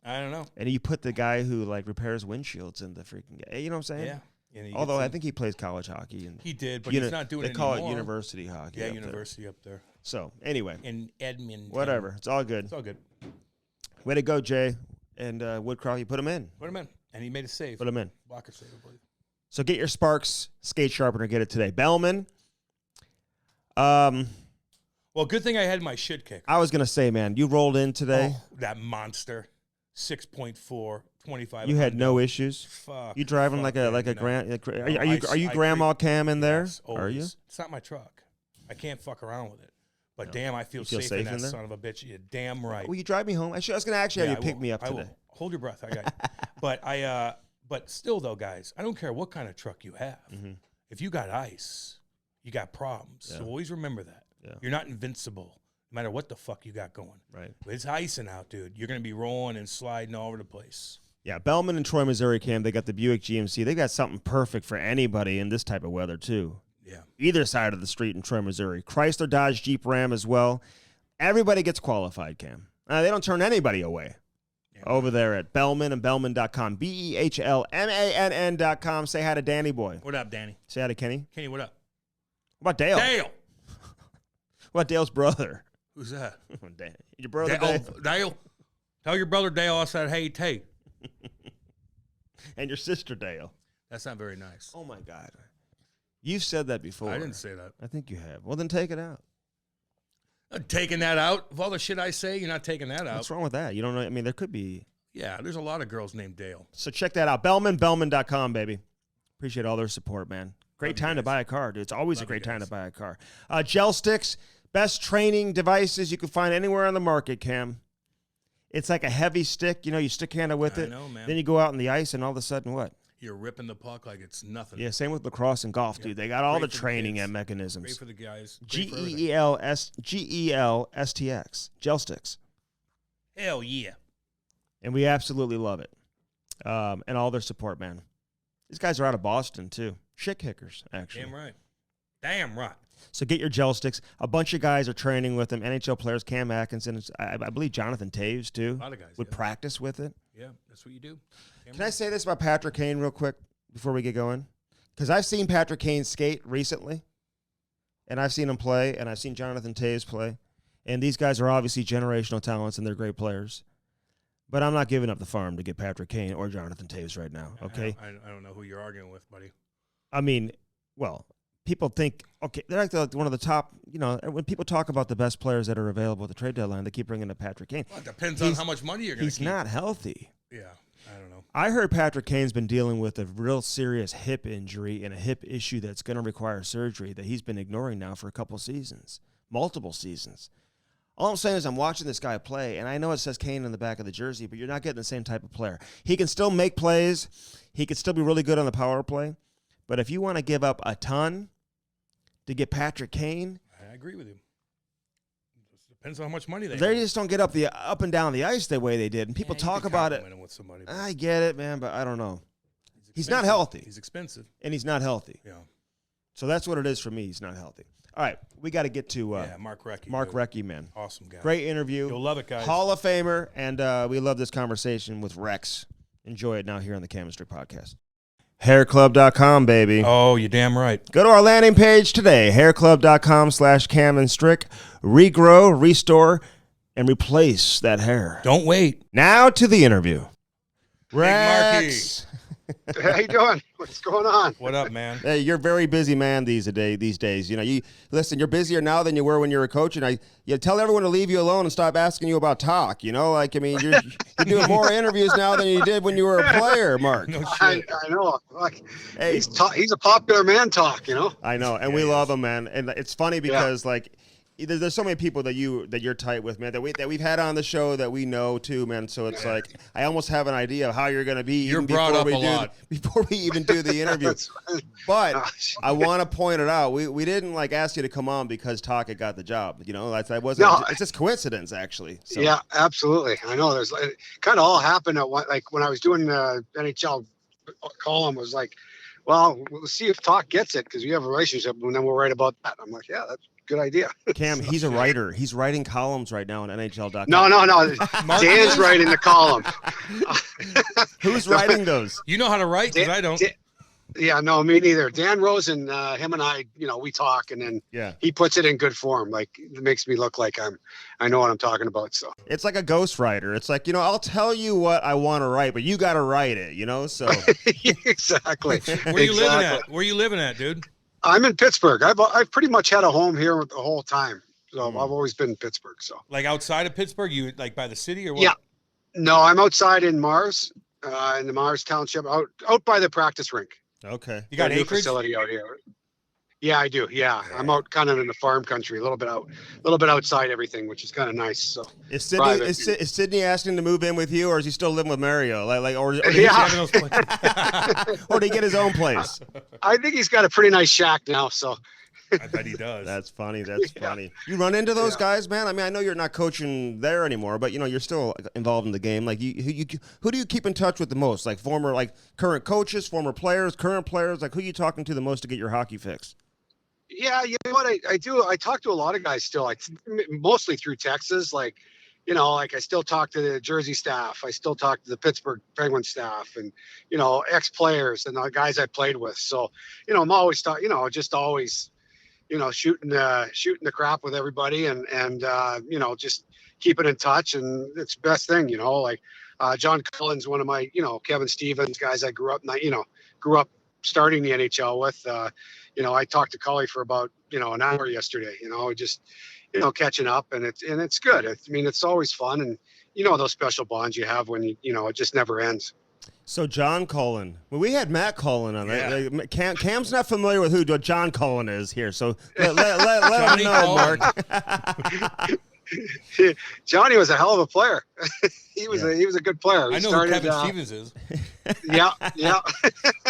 I don't know. And you put the guy who like repairs windshields in the freaking game. You know what I'm saying? Yeah. And Although I think he plays college hockey. And he did, but he's not doing it anymore. They call anymore. it university hockey. Yeah, university up there. So anyway, In Edmonton. whatever. It's all good. It's all good. Way to go, Jay. And Woodcroft, you put him in. Put him in, and he made a save. Put him in. Blocker save, I believe. So get your Sparks skate sharpener. Get it today. Bellman. Well, good thing I had my shit kick. I was going to say, man, you rolled in today. Oh, that monster. 6.4, 25. You had no issues. Fuck. You driving like a grand? Are you Grandma Cam in there? Yes, are you? It's not my truck. I can't fuck around with it. But damn, I feel feel safe safe in that in there? son of a bitch. You're damn right. Will you drive me home? I was going to actually have you pick me up I today. will. Hold your breath. I got you. But still though, guys, I don't care what kind of truck you have. Mm-hmm. If you got ice, you got problems. Yeah. So always remember that. Yeah. You're not invincible, no matter what the fuck you got going. Right. If it's icing out, dude, you're going to be rolling and sliding all over the place. Yeah, Bellman and Troy, Missouri, Cam, they got the Buick GMC. They got something perfect for anybody in this type of weather, too. Yeah. Either side of the street in Troy, Missouri. Chrysler, Dodge, Jeep, Ram as well. Everybody gets qualified, Cam. They don't turn anybody away. Yeah. Over there at Bellman and Bellman.com. BEHLMANN.com. Say hi to Danny Boy. What up, Danny? Say hi to Kenny. Kenny, what up? What about Dale? Dale! What about Dale's brother? Who's that? Your brother Dale. Dale. Tell your brother Dale I said, hey, Tate. And your sister Dale. That's not very nice. Oh, my God. You've said that before. I didn't say that. I think you have. Well, then take it out. I'm taking that out. Of all the shit I say, you're not taking that out. What's wrong with that? You don't know. I mean, there could be. Yeah, there's a lot of girls named Dale. So check that out. Bellman.com, baby. Appreciate all their support, man. Great time to buy a car, dude. It's always a great time to buy a car. Gel sticks, best training devices you can find anywhere on the market, Cam. It's like a heavy stick. You stick handle with it. I know, man. Then you go out in the ice, and all of a sudden, what? You're ripping the puck like it's nothing. Yeah, same with lacrosse and golf, dude. They got all the training and mechanisms. Great for the guys. GELSTX, gel sticks. Hell yeah. And we absolutely love it. And all their support, man. These guys are out of Boston, too. Shit kickers, actually. Damn right. Damn right. So get your gel sticks. A bunch of guys are training with them. NHL players, Cam Atkinson, I believe Jonathan Taves, too. A lot of guys would practice with it. Yeah, that's what you do. Can I say this about Patrick Kane real quick before we get going? Because I've seen Patrick Kane skate recently, and I've seen him play, and I've seen Jonathan Taves play. And these guys are obviously generational talents, and they're great players. But I'm not giving up the farm to get Patrick Kane or Jonathan Taves right now, okay? I don't know who you're arguing with, buddy. I mean, well, people think, okay, they're like one of the top, when people talk about the best players that are available at the trade deadline, they keep bringing up Patrick Kane. Well, it depends on how much money you're going to keep. He's not healthy. Yeah, I don't know. I heard Patrick Kane's been dealing with a real serious hip injury and a hip issue that's going to require surgery that he's been ignoring now for a couple seasons, multiple seasons. All I'm saying is I'm watching this guy play, and I know it says Kane on the back of the jersey, but you're not getting the same type of player. He can still make plays. He can still be really good on the power play. But if you want to give up a ton to get Patrick Kane, I agree with you. It depends on how much money they just don't get up and down the ice the way they did. And people talk about it. With somebody, I get it, man, but I don't know. He's not healthy. He's expensive. And he's not healthy. Yeah. So that's what it is for me. He's not healthy. All right, we got to get to Mark Recchi. Mark Recchi, man. Awesome guy. Great interview. You'll love it, guys. Hall of Famer, and we love this conversation with Rex. Enjoy it now here on the Cam Strick Podcast. Hairclub.com, baby. Oh, you're damn right. Go to our landing page today, hairclub.com/Cam and Strick. Regrow, restore, and replace that hair. Don't wait. Now to the interview. Rex. How you doing? What's going on? What up, man? Hey, you're a very busy man these days. You listen. You're busier now than you were when you were a coach, and you tell everyone to leave you alone and stop asking you about talk. You're doing more interviews now than you did when you were a player, Mark. No I know. Like, hey, he's a popular man. I know, and we love him, man. And it's funny because there's so many people that you're tight with, man, that we've had on the show that we know too, man. So it's like I almost have an idea of how you're going to be. You're brought up a lot before we even do the interview. But I want to point it out. We didn't ask you to come on because Tocchet got the job. That wasn't. No, it's just coincidence, actually. So. Yeah, absolutely. I know. There's it kind of all happened at one. Like when I was doing the NHL column, was like well, we'll see if Talk gets it because we have a relationship, and then we'll write about that. I'm like, yeah, that's a good idea. Cam, he's a writer. He's writing columns right now on NHL.com. No. Dan's writing the column. Who's writing those? You know how to write? Because I don't. Yeah, no, me neither. Dan Rosen, him and I, we talk, and then he puts it in good form. Like, it makes me look like I know what I'm talking about. So it's like a ghostwriter. It's like, I'll tell you what I want to write, but you got to write it, So exactly. Where you living at? Where you living at, dude? I'm in Pittsburgh. I've pretty much had a home here the whole time. So I've always been in Pittsburgh. So like outside of Pittsburgh, you like by the city or what? Yeah. No, I'm outside in Mars, in the Mars Township, out by the practice rink. Okay. You got acreage? Facility out here. Yeah, I do. Yeah. I'm out kind of in the farm country, a little bit outside everything, which is kind of nice. So is Sydney asking to move in with you, or is he still living with Mario? Or did he get his own place? I think he's got a pretty nice shack now. So I bet he does. That's funny. That's funny. You run into those guys, man? I mean, I know you're not coaching there anymore, but you're still involved in the game. Like, who do you keep in touch with the most? Like current coaches, former players, current players. Like, who are you talking to the most to get your hockey fix? Yeah, you know what I do? I talk to a lot of guys still. Mostly through Texas. Like, I still talk to the Jersey staff. I still talk to the Pittsburgh Penguins staff, and ex-players and the guys I played with. So, I'm always just always. Shooting the crap with everybody and just keeping in touch, and it's the best thing, like John Cullen's one of my, Kevin Stevens, guys I grew up starting the NHL with. I talked to Cully for about, an hour yesterday, just, catching up, and it's good. It's always fun, and those special bonds you have when it just never ends. So John Cullen. Well, we had Matt Cullen on. Yeah. Cam's not familiar with who John Cullen is here, so let him know, Mark. Johnny was a hell of a player. He was a good player. I know who Kevin Stevens is. Yeah.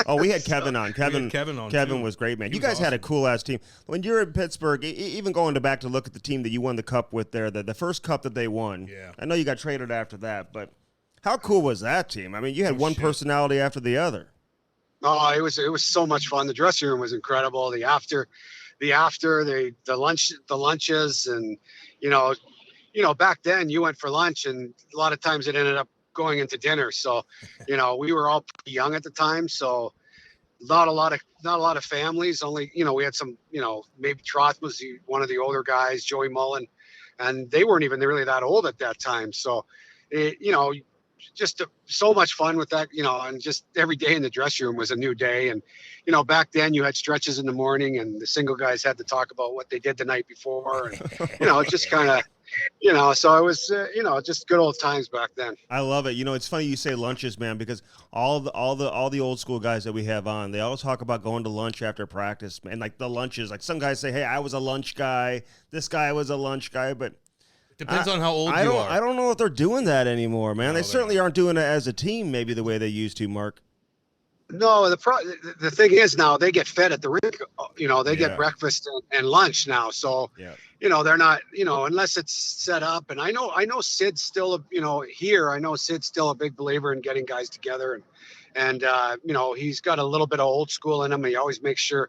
Oh, we had Kevin on. Kevin was great, man. You guys had a cool ass team. When you're in Pittsburgh, even going back to look at the team that you won the cup with there, the first cup that they won. Yeah. I know you got traded after that, but how cool was that team? I mean, you had one personality after the other. Oh, it was so much fun. The dressing room was incredible. The lunches, and back then you went for lunch, and a lot of times it ended up going into dinner. So, we were all pretty young at the time, so not a lot of families. Only we had some, maybe Troth was one of the older guys, Joey Mullen, and they weren't even really that old at that time. So, just so much fun with that, and just every day in the dressing room was a new day. And, back then you had stretches in the morning, and the single guys had to talk about what they did the night before. And, just kind of, so it was, just good old times back then. I love it. It's funny you say lunches, man, because all the old school guys that we have on, they always talk about going to lunch after practice, and like the lunches, like some guys say, hey, I was a lunch guy. This guy was a lunch guy, but depends on how old you are. I don't know if they're doing that anymore, man. No, they certainly aren't doing it as a team, maybe the way they used to, Mark. No, the thing is now they get fed at the rink. They get breakfast and lunch now. So, they're not, unless it's set up. And I know Sid's still, here. I know Sid's still a big believer in getting guys together, and he's got a little bit of old school in him. He always makes sure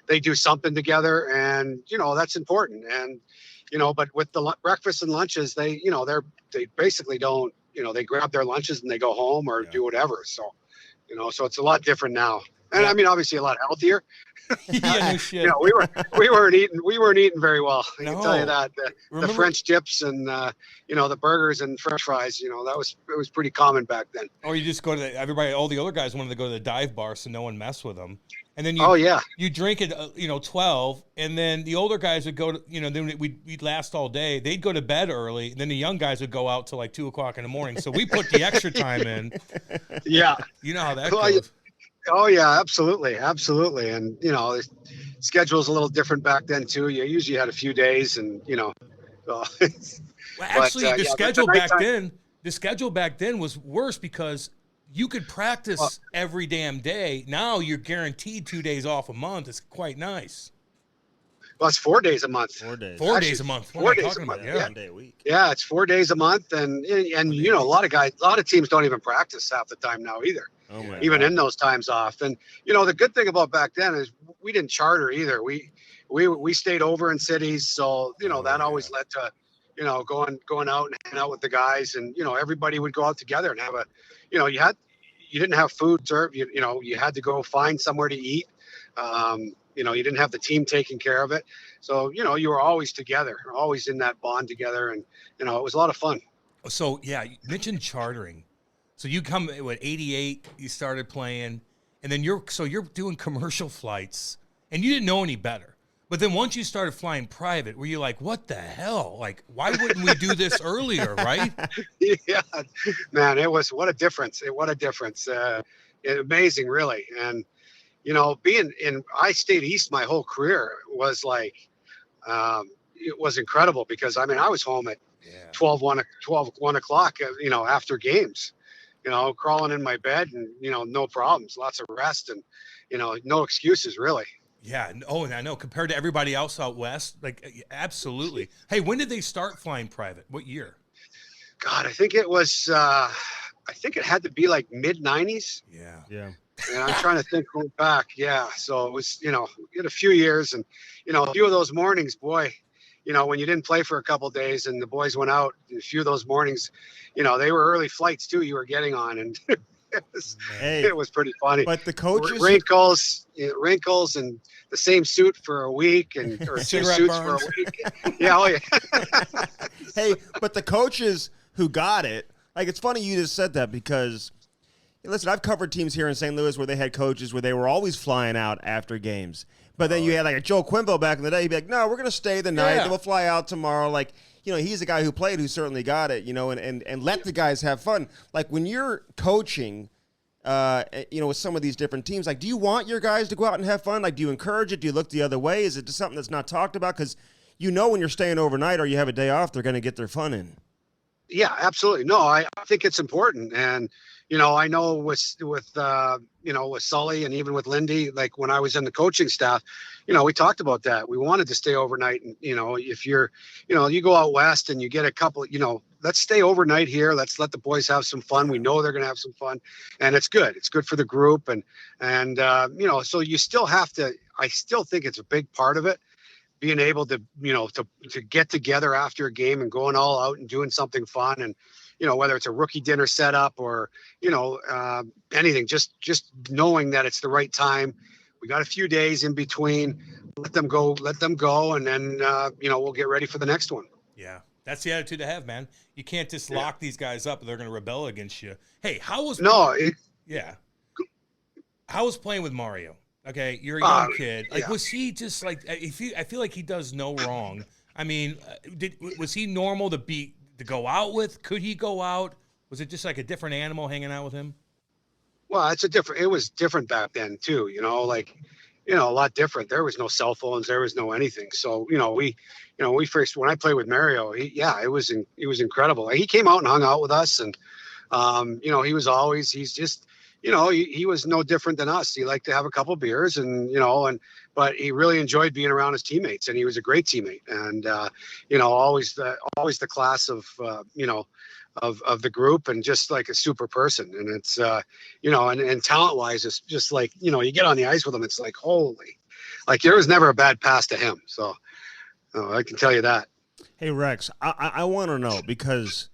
they do something together, and that's important. And but with the breakfast and lunches, they basically don't, they grab their lunches and they go home or do whatever. So, so it's a lot different now. And obviously a lot healthier. Yeah, no shit. We weren't eating very well. I can tell you that. The French dips and the burgers and French fries, it was pretty common back then. Or you just go to all the other guys wanted to go to the dive bar so no one messed with them. And then you drink it, 12, and then the older guys would go to, then we'd last all day. They'd go to bed early, and then the young guys would go out till like 2:00 in the morning. So we put the extra time in. Yeah. You know how that goes. Oh yeah, absolutely. Absolutely. And, the schedule's a little different back then too. You usually had a few days and, Well, actually, the schedule back then was worse because you could practice every damn day. Now you're guaranteed 2 days off a month. It's quite nice. Well, it's 4 days a month. 4 days. 4 days a month. 4 days a month. Yeah. 1 day a week. Yeah, it's 4 days a month, and a lot of teams don't even practice half the time now either. Oh my even God. in those times off. And the good thing about back then is we didn't charter either. We stayed over in cities, so that always led to going out and hanging out with the guys, and everybody would go out together and have a you didn't have food served. You had to go find somewhere to eat. You didn't have the team taking care of it, so you were always together, always in that bond together, and it was a lot of fun. So yeah, you mentioned chartering. So you come at 88, you started playing, and then you're doing commercial flights, and you didn't know any better. But then once you started flying private, were you like, what the hell? Like, why wouldn't we do this earlier, right? Yeah, man, what a difference. What a difference. Amazing, really. And, I stayed east my whole career was like, it was incredible because, I was home at 1 o'clock, after games, crawling in my bed and, no problems, lots of rest and, no excuses really. Yeah. Oh, and I know compared to everybody else out west, like absolutely. Hey, when did they start flying private? What year? God, I think it was, I think it had to be like mid 90s. Yeah. Yeah. And I'm trying to think going back. Yeah. So it was, we had a few years and, a few of those mornings, boy, when you didn't play for a couple of days and the boys went out, a few of those mornings, they were early flights too, you were getting on, and it was pretty funny. But the coaches, wrinkles and the same suit for a week or two suits for a week. Yeah. Oh yeah. hey, but the coaches who got it, like, it's funny you just said that because, listen, I've covered teams here in St. Louis where they had coaches where they were always flying out after games. But then you had like a Joe Quenneville back in the day. He'd be like, no, we're going to stay the night. Then we'll fly out tomorrow. Like, he's a guy who played, who certainly got it, and let the guys have fun. Like, when you're coaching, with some of these different teams, like, do you want your guys to go out and have fun? Like, do you encourage it? Do you look the other way? Is it just something that's not talked about? Because when you're staying overnight or you have a day off, they're going to get their fun in. Yeah, absolutely. No, I think it's important. And, I know with Sully and even with Lindy, like when I was in the coaching staff, we talked about that. We wanted to stay overnight. And, if you're, you go out west and you get a couple, let's stay overnight here. Let's let the boys have some fun. We know they're going to have some fun, and it's good. It's good for the group. And so you still have to, I still think it's a big part of it, being able to, to get together after a game and going all out and doing something fun. And, whether it's a rookie dinner setup or, anything, just knowing that it's the right time. We got a few days in between, let them go. And then, we'll get ready for the next one. Yeah. That's the attitude to have, man. You can't just lock these guys up and they're going to rebel against you. Hey, how was playing with Mario? Okay, you're a young kid. Like, was he just like? I feel like he does no wrong. I mean, was he normal to go out with? Could he go out? Was it just like a different animal hanging out with him? Well, it was different back then too. A lot different. There was no cell phones. There was no anything. So we first, when I played with Mario, it was incredible. He came out and hung out with us, and he was no different than us. He liked to have a couple beers but he really enjoyed being around his teammates, and he was a great teammate. And, always the class of the group, and just like a super person. And it's, and talent wise, it's just like, you get on the ice with him. It's like, holy, like there was never a bad pass to him. So I can tell you that. Hey, Rex, I want to know, because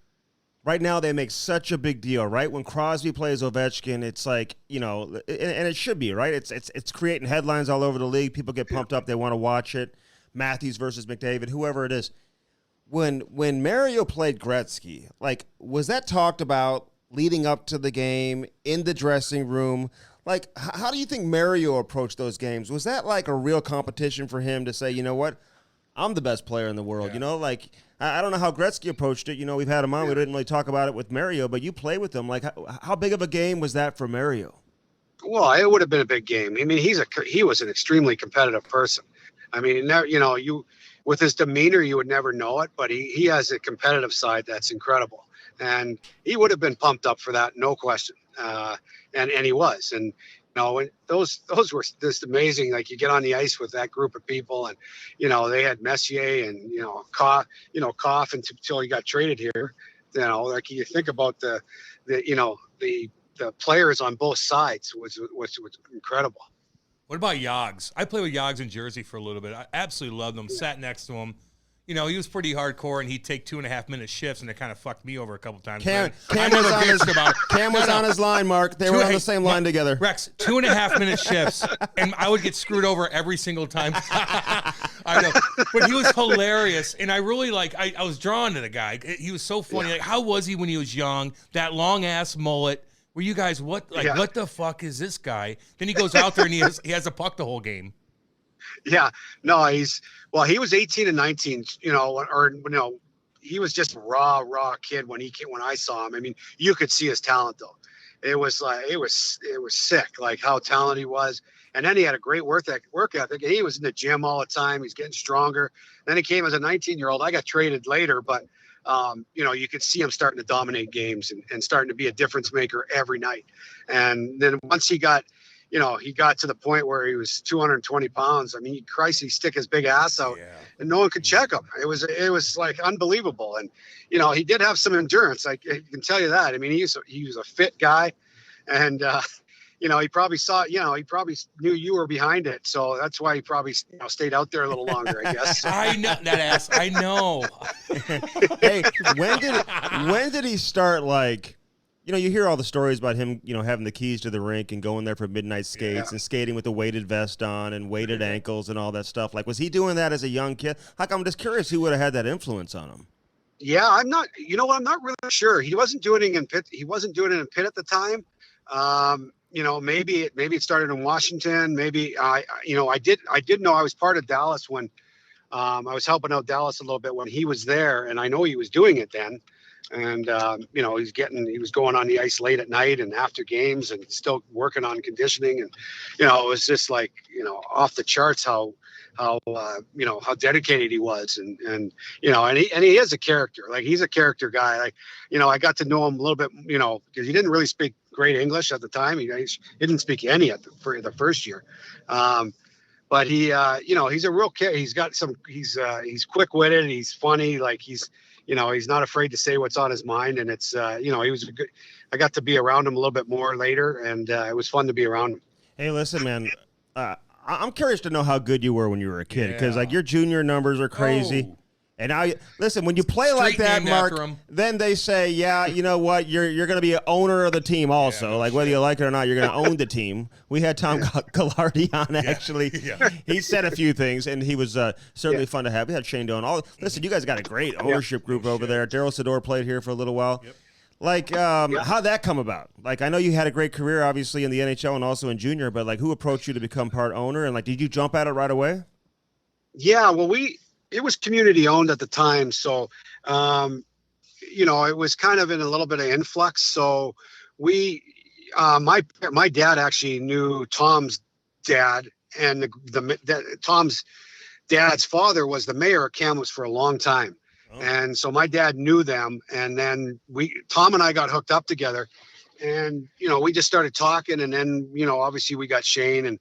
right now they make such a big deal, right? When Crosby plays Ovechkin, it's like, and it should be, right? It's creating headlines all over the league. People get pumped up. They want to watch it. Matthews versus McDavid, whoever it is. When Mario played Gretzky, like, was that talked about leading up to the game, in the dressing room? Like, how do you think Mario approached those games? Was that like a real competition for him to say, you know what, I'm the best player in the world? Yeah. Like, I don't know how Gretzky approached it. We've had him on. We didn't really talk about it with Mario, but you play with him. Like, how big of a game was that for Mario? Well, it would have been a big game. I mean, he was an extremely competitive person. I mean, with his demeanor, you would never know it, but he has a competitive side that's incredible. And he would have been pumped up for that, no question. And he was. And, and those were just amazing. Like, you get on the ice with that group of people, and, they had Messier and, Cough until he got traded here. Like, you think about the players on both sides was incredible. What about Yogs? I played with Yogs in Jersey for a little bit. I absolutely loved him. Sat next to him. You know, he was pretty hardcore, and he'd take 2.5-minute shifts, and it kind of fucked me over a couple times. Cam was on his line, Mark. They were on the same line together. Rex, 2.5-minute shifts, and I would get screwed over every single time. I know, but he was hilarious, and I really I was drawn to the guy. He was so funny. Like, how was he when he was young? That long ass mullet. Were you guys what the fuck is this guy? Then he goes out there and he has a puck the whole game. Yeah, no, he was 18 and 19, you know, he was just a raw kid when I saw him. I mean, you could see his talent though. It was sick, like how talented he was. And then he had a great work ethic. He was in the gym all the time. He's getting stronger. Then he came as a 19-year-old. I got traded later, but you know, you could see him starting to dominate games and starting to be a difference maker every night. And then once he got to the point where he was 220 pounds. I mean, Christ, he'd stick his big ass out and no one could check him. It was like unbelievable. And, you know, he did have some endurance. I can tell you that. I mean, he was a fit guy, and, you know, he probably knew you were behind it. So that's why he probably stayed out there a little longer, I guess. I know that ass. I know. Hey, when did he start, like, you know, you hear all the stories about him, you know, having the keys to the rink and going there for midnight skates and skating with a weighted vest on and weighted ankles and all that stuff. Like, was he doing that as a young kid? I'm just curious who would have had that influence on him. Yeah, I'm not really sure. He wasn't doing it in Pitt. He wasn't doing it in Pitt at the time. You know, maybe it started in Washington. Maybe I did know I was part of Dallas when I was helping out Dallas a little bit when he was there, and I know he was doing it then. And, you know, he was going on the ice late at night and after games and still working on conditioning. And, you know, it was just like, you know, off the charts how dedicated he was. And, you know, and he is a character. Like, he's a character guy. Like, you know, I got to know him a little bit, you know, because he didn't really speak great English at the time. He didn't speak any for the first year. But he, you know, he's a real kid. He's quick witted. He's funny. Like, he's not afraid to say what's on his mind. And it's, you know, I got to be around him a little bit more later, and it was fun to be around him. Hey, listen, man, I'm curious to know how good you were when you were a kid, because like your junior numbers are crazy. Oh. And now, listen, when you play like that, Mark, then they say, yeah, you know what, you're going to be an owner of the team also. Yeah, like, whether you like it or not, you're going to own the team. We had Tom Gallardi on, actually. Yeah. He said a few things, and he was certainly fun to have. We had Shane Doan. Listen, you guys got a great ownership group over there. Daryl Sador played here for a little while. Yep. Like, how'd that come about? Like, I know you had a great career, obviously, in the NHL and also in junior, but, like, who approached you to become part owner? And, like, did you jump at it right away? Yeah, well, it was community owned at the time. So, you know, it was kind of in a little bit of influx. So my dad actually knew Tom's dad, and Tom's dad's father was the mayor of Kamloops for a long time. Oh. And so my dad knew them. And then Tom and I got hooked up together, and, you know, we just started talking. And then, you know, obviously we got Shane and,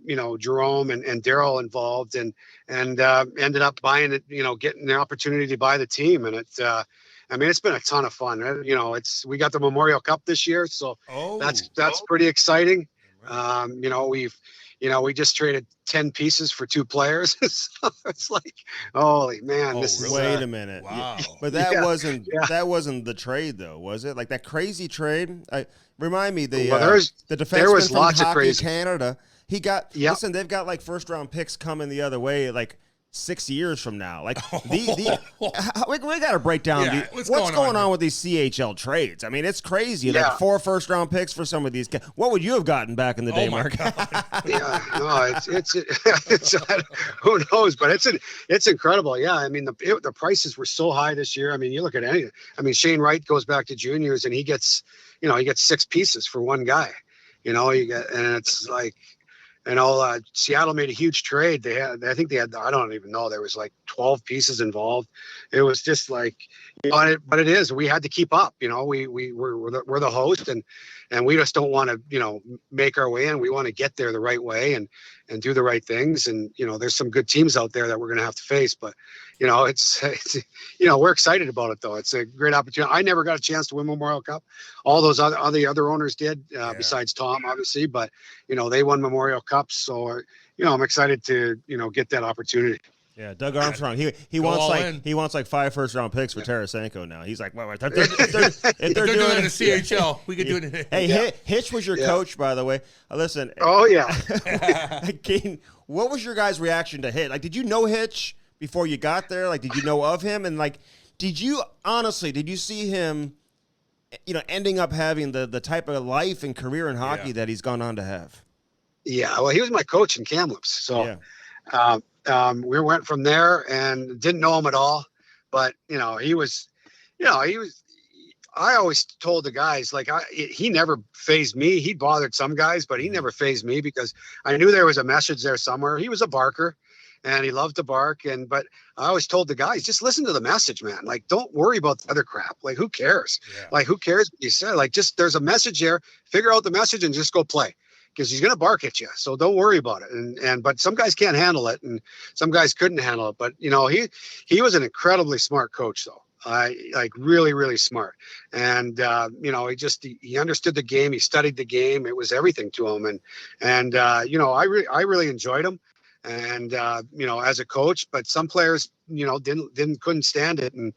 you know, Jerome and Daryl involved, and ended up buying it, you know, getting the opportunity to buy the team. And it's, I mean, it's been a ton of fun. You know, we got the Memorial Cup this year, so that's pretty exciting. You know, we just traded 10 pieces for 2 players. So it's like, holy man, this is. Wait a minute. Wow. But that wasn't the trade though, was it? Like that crazy trade? Remind me, the defenseman from Hockey Canada. He got, listen, they've got like first round picks coming the other way, like 6 years from now. Like we got to break down what's going on with these CHL trades. I mean, it's crazy. Yeah. Like 4 first round picks for some of these. What would you have gotten back in the day, Mark? It's who knows, but it's incredible. Yeah. I mean, the prices were so high this year. I mean, you look at anything. I mean, Shane Wright goes back to juniors and he gets 6 pieces for one guy, you know, and it's like, you know, Seattle made a huge trade. I think they had, I don't even know, there was like 12 pieces involved. It was just like, you know, but it is, we had to keep up, you know, we're the host, and we just don't want to, you know, make our way in. We want to get there the right way. And do the right things. And, there's some good teams out there that we're going to have to face, but, it's we're excited about it though. It's a great opportunity. I never got a chance to win Memorial Cup. All those other owners did, besides Tom, obviously, but, they won Memorial Cups. So, I'm excited to, get that opportunity. Yeah, Doug Armstrong. He wants like 5 first-round picks for Tarasenko now. He's like, well, if they're doing it in the CHL, we could do it. Hey, Hitch was your coach, by the way. Listen. Oh yeah. Keaton, what was your guys' reaction to Hitch? Like, did you know Hitch before you got there? Like, did you know of him? And like, did you see him, ending up having the type of life and career in hockey that he's gone on to have? Yeah. Well, he was my coach in Kamloops, so. Yeah. We went from there and didn't know him at all, but he was, I always told the guys, like, he never fazed me. He bothered some guys, but he never fazed me because I knew there was a message there somewhere. He was a barker and he loved to bark. But I always told the guys, just listen to the message, man. Like, don't worry about the other crap. Like, who cares? Yeah. Like, who cares what you said? Like, just, there's a message there, figure out the message and just go play. Because he's going to bark at you, so don't worry about it. But some guys can't handle it, and some guys couldn't handle it. But he was an incredibly smart coach, though. Really, really smart. And he understood the game. He studied the game. It was everything to him. And I really enjoyed him. And as a coach, but some players couldn't stand it and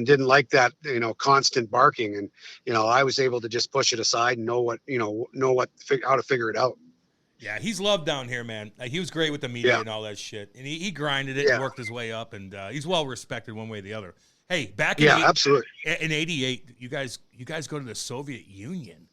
didn't like that constant barking, and I was able to just push it aside and know how to figure it out. Yeah, he's loved down here, man. He was great with the media and all that shit, and he grinded it and worked his way up, and he's well respected one way or the other. Hey, back in absolutely in '88, you guys go to the Soviet Union.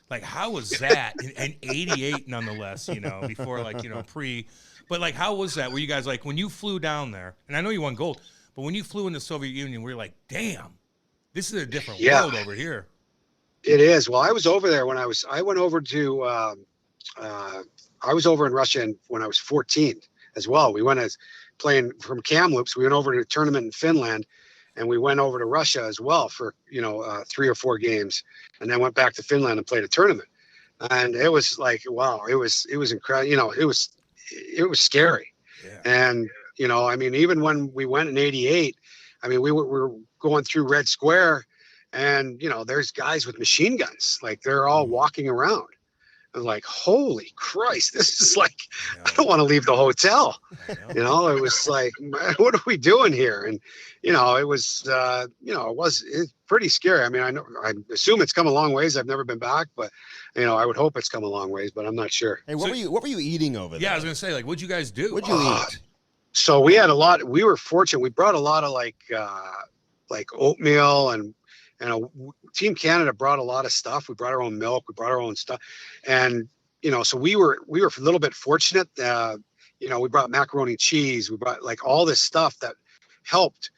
Like, how was that in '88? Nonetheless, before pre. But, like, how was that? Were you guys, like, when you flew down there, and I know you won gold, but when you flew in the Soviet Union, we were like, damn, this is a different world over here. It is. Well, I was over there I went over to, I was over in Russia when I was 14 as well. We went playing from Kamloops. We went over to a tournament in Finland, and we went over to Russia as well for, 3 or 4 games, and then went back to Finland and played a tournament. And it was like, wow, it was incredible. It was scary. Yeah. And, even when we went in '88, we were going through Red Square and, there's guys with machine guns, like they're all walking around. I was like, holy Christ, this is like, I don't want to leave the hotel. It was like, man, what are we doing here? And, it was, it's pretty scary. I assume it's come a long ways. I've never been back, but, I would hope it's come a long ways, but I'm not sure. Hey, what were you eating over there? Yeah, I was going to say, like, what'd you guys do? What'd you eat? So we had we were fortunate. We brought a lot of like oatmeal and Team Canada brought a lot of stuff. We brought our own milk. We brought our own stuff. And, so we were a little bit fortunate. We brought macaroni and cheese. We brought like all this stuff that helped,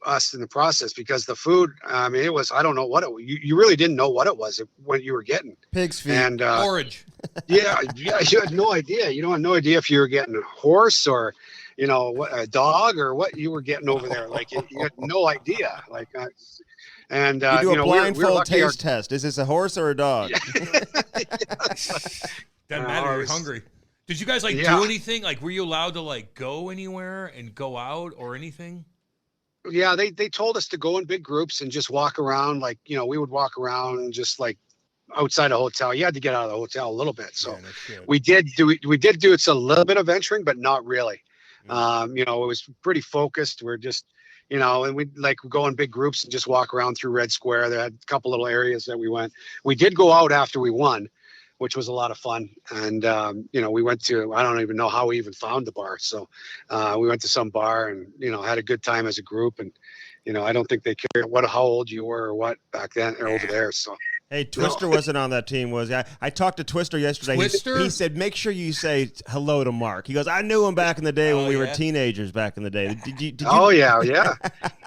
us in the process, because the food, it was, I don't know what you really didn't know what it was when you were getting. Pig's feet. And porridge. Yeah. You had no idea. You don't have no idea if you were getting a horse or, a dog or what you were getting over there. Like you had no idea. Like, and you do a blindfold taste test. Is this a horse or a dog? Doesn't matter. You're hungry. Did you guys do anything? Like, were you allowed to go anywhere and go out or anything? Yeah, they told us to go in big groups and just walk around. Like, we would walk around and just like outside a hotel. You had to get out of the hotel a little bit. So we did do it's a little bit of venturing, but not really. It was pretty focused. We're just, and we'd go in big groups and just walk around through Red Square. They had a couple little areas that we went. We did go out after we won, which was a lot of fun. And, we went to, I don't even know how we even found the bar. So we went to some bar and, had a good time as a group. And, I don't think they cared how old you were or what back then or over there. So. Hey, Twister wasn't on that team, was he? I talked to Twister yesterday. Twister? He said, make sure you say hello to Mark. He goes, I knew him back in the day when we were teenagers back in the day. Did you? Oh, yeah.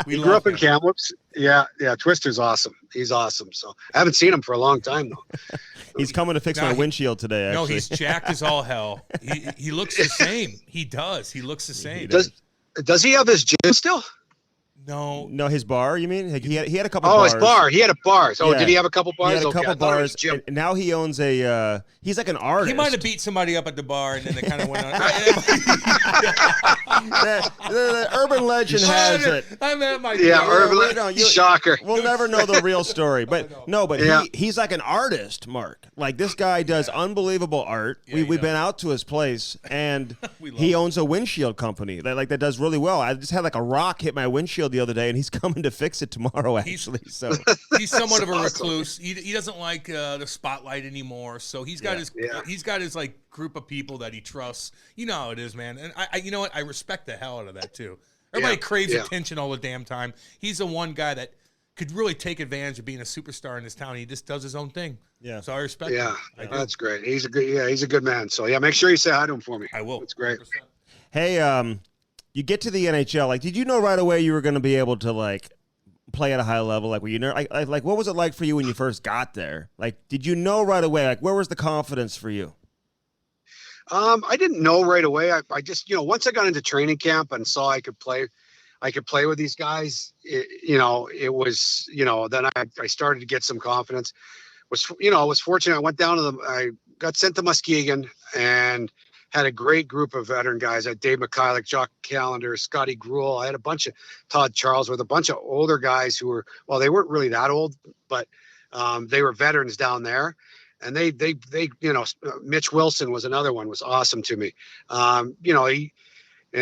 We grew up in Kamloops. Yeah, Twister's awesome. He's awesome. So I haven't seen him for a long time, though. He's coming to fix my windshield today, actually. No, he's jacked as all hell. He looks the same. He does. He looks the same. Does he have his gym still? No, his bar, you mean? Like he had a couple Oh, bars. his bar. He had a bar. Oh, Yeah. did he have a couple bars? He had a Okay, couple I thought it was bars. Jim. And now he owns a, he's like an artist. He might have beat somebody up at the bar, and then they kind of went on. the urban legend has it. I'm at my Shocker. We'll never know the real story. But Yeah. he's like an artist, Mark. Like this guy does unbelievable art. Yeah, We've been out to his place, and We love he owns a windshield company that does really well. I just had like a rock hit my windshield the other day, and he's coming to fix it tomorrow, actually. So he's somewhat of a awesome. recluse. He doesn't like the spotlight anymore. So he's got he's got his like group of people that he trusts. You know how it is, man. And I you know what? I respect the hell out of that too. Everybody craves attention all the damn time. He's the one guy that could really take advantage of being a superstar in this town. He just does his own thing. Yeah. So I respect him. Yeah, that's great. He's a good man. So yeah, make sure you say hi to him for me. I will. It's great. 100%. hey, you get to the NHL. Like, did you know right away you were going to be able to like play at a high level? Like, were you like what was it like for you when you first got there? Like, did you know right away? Like, where was the confidence for you? I didn't know right away. I just, once I got into training camp and saw I could play with these guys, it was, then I started to get some confidence. I was fortunate. I went down to I got sent to Muskegon and had a great group of veteran guys. I had Dave McKillick, Jock Callender, Scotty Gruel. I had a bunch of Todd Charles with a bunch of older guys who were, well, they weren't really that old, but they were veterans down there. And they, Mitch Wilson was another one, was awesome to me. And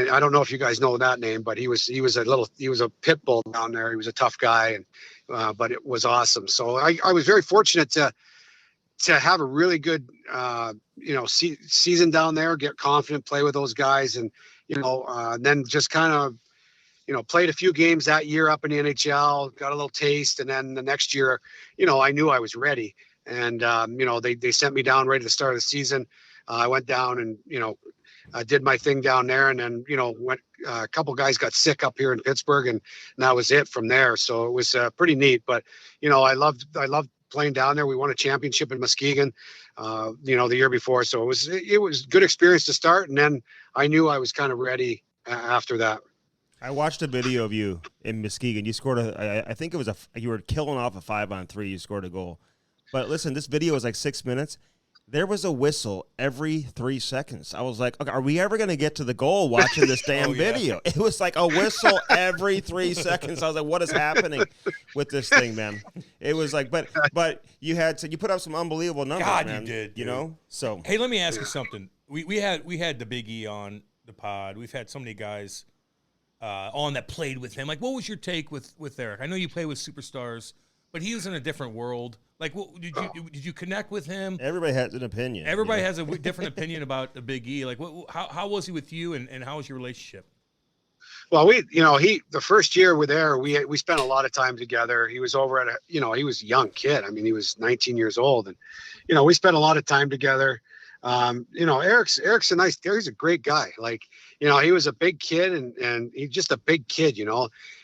I don't know if you guys know that name, but he was a pit bull down there. He was a tough guy, and but it was awesome. So I was very fortunate to have a really good season down there, get confident, play with those guys, and then just kind of played a few games that year up in the NHL, got a little taste, and then the next year, I knew I was ready. And, they sent me down right at the start of the season. I went down and, I did my thing down there, and then, a couple guys got sick up here in Pittsburgh, and that was it from there. So it was pretty neat, but, I loved playing down there. We won a championship in Muskegon, the year before. So it was good experience to start. And then I knew I was kind of ready after that. I watched a video of you in Muskegon. You scored I think it was you were killing off a 5-on-3. You scored a goal. But listen, this video was like 6 minutes. There was a whistle every 3 seconds. I was like, okay, are we ever going to get to the goal watching this damn video? It was like a whistle every 3 seconds. I was like, what is happening with this thing, man? It was like, but you put up some unbelievable numbers, God, man. you did. You know? So hey, let me ask you something. We had the Big E on the pod. We've had so many guys on that played with him. Like, what was your take with Eric? I know you play with superstars, but he was in a different world. Like, did you connect with him? Everybody has an opinion. Everybody has a different opinion about the Big E. Like, how was he with you, and how was your relationship? Well, the first year we're there, we spent a lot of time together. He was over at he was a young kid. I mean, he was 19 years old, and we spent a lot of time together. Eric's he's a great guy. Like, he was a big kid, and he's just a big kid.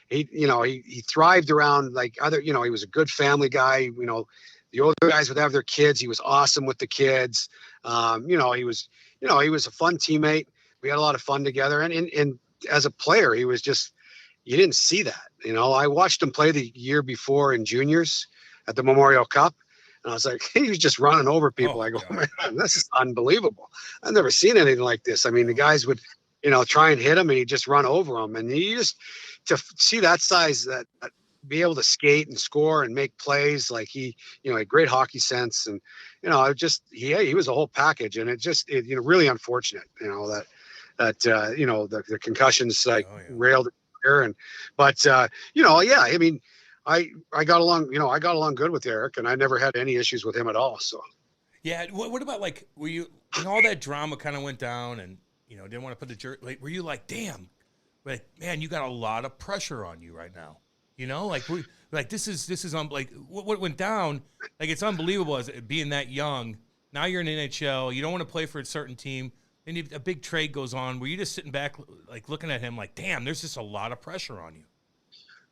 He thrived around like other. He was a good family guy. The older guys would have their kids. He was awesome with the kids. He was a fun teammate. We had a lot of fun together, and as a player, he was just, you didn't see that. I watched him play the year before in juniors at the Memorial Cup. And I was like, he was just running over people. I go, man, this is unbelievable. I've never seen anything like this. I mean, the guys would, try and hit him, and he'd just run over them. And to see that size, that be able to skate and score and make plays, like he had great hockey sense. And, he was a whole package. And it really unfortunate, that the concussions railed here. I mean, I got along good with Eric, and I never had any issues with him at all. So, yeah. What about, like, were you, when all that drama kind of went down, and didn't want to put the jerk, like, were you like, damn, like, man, you got a lot of pressure on you right now? This is like what went down. Like, it's unbelievable as being that young. Now you're in NHL. You don't want to play for a certain team. And a big trade goes on. Were you just sitting back, like, looking at him, like, damn, there's just a lot of pressure on you?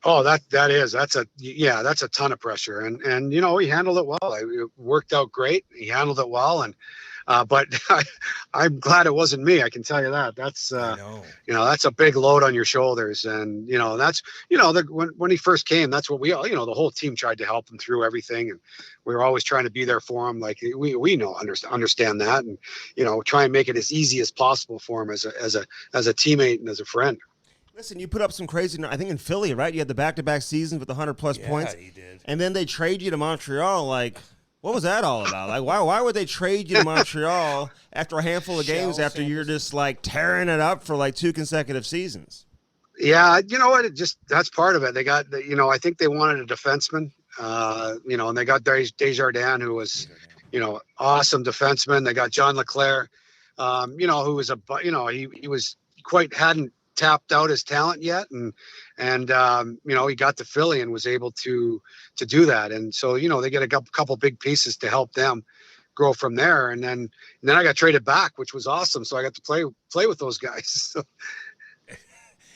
Oh, that's a ton of pressure. And he handled it well. It worked out great. He handled it well. And, But I'm glad it wasn't me. I can tell you that. That's that's a big load on your shoulders, and that's when he first came, that's what we all, the whole team tried to help him through everything, and we were always trying to be there for him. Like we understand that, and try and make it as easy as possible for him as a teammate and as a friend. Listen, you put up some crazy. I think in Philly, right? You had the back-to-back seasons with 100+ points. Yeah, he did. And then they trade you to Montreal. Like, what was that all about? Like, why would they trade you to Montreal after a handful of games after you're just like tearing it up for like 2 consecutive seasons? Yeah, you know what? That's part of it. They got, I think they wanted a defenseman. And they got Desjardins, who was, awesome defenseman. They got John Leclerc, who was he was hadn't tapped out his talent yet, and he got to Philly and was able to do that, and so they get a couple big pieces to help them grow from there, and then I got traded back, which was awesome, so I got to play with those guys. So.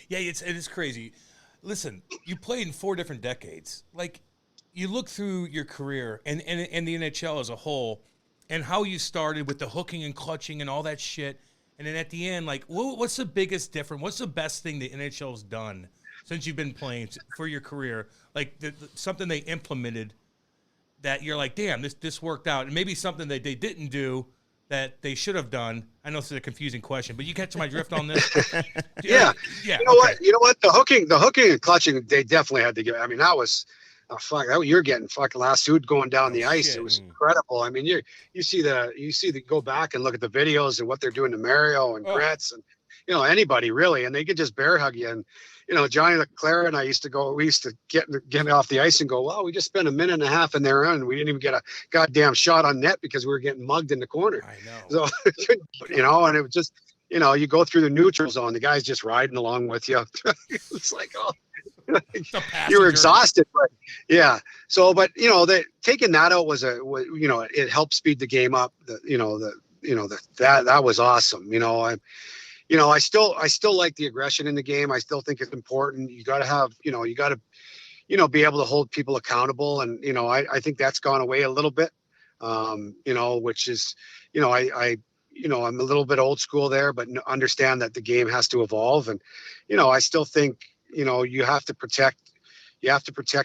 Yeah, it is crazy. Listen, you played in 4 different decades. Like, you look through your career and the NHL as a whole, and how you started with the hooking and clutching and all that shit. And then at the end, like, what's the biggest difference? What's the best thing the NHL's done since you've been playing for your career? Like, something they implemented that you're like, damn, this worked out. And maybe something that they didn't do that they should have done. I know this is a confusing question, but you catch my drift on this? Yeah. Yeah. You know what? The hooking and clutching, they definitely had to give. I mean, that was – you're getting fucking lassoed going down the ice. It was incredible. I mean, you see go back and look at the videos and what they're doing to Mario and Gretz and anybody really, and they could just bear hug you. And Johnny Leclerc and I used to get off the ice and go, well, we just spent a minute and a half in there and we didn't even get a goddamn shot on net because we were getting mugged in the corner. I know. So and it was just you go through the neutral zone, the guy's just riding along with you. It's like, oh. You were exhausted, but yeah. So, but taking that out it helped speed the game up. That was awesome. I still like the aggression in the game. I still think it's important. You got to have, be able to hold people accountable, and I think that's gone away a little bit. Which is, I'm a little bit old school there, but understand that the game has to evolve, and I still think. You have to protect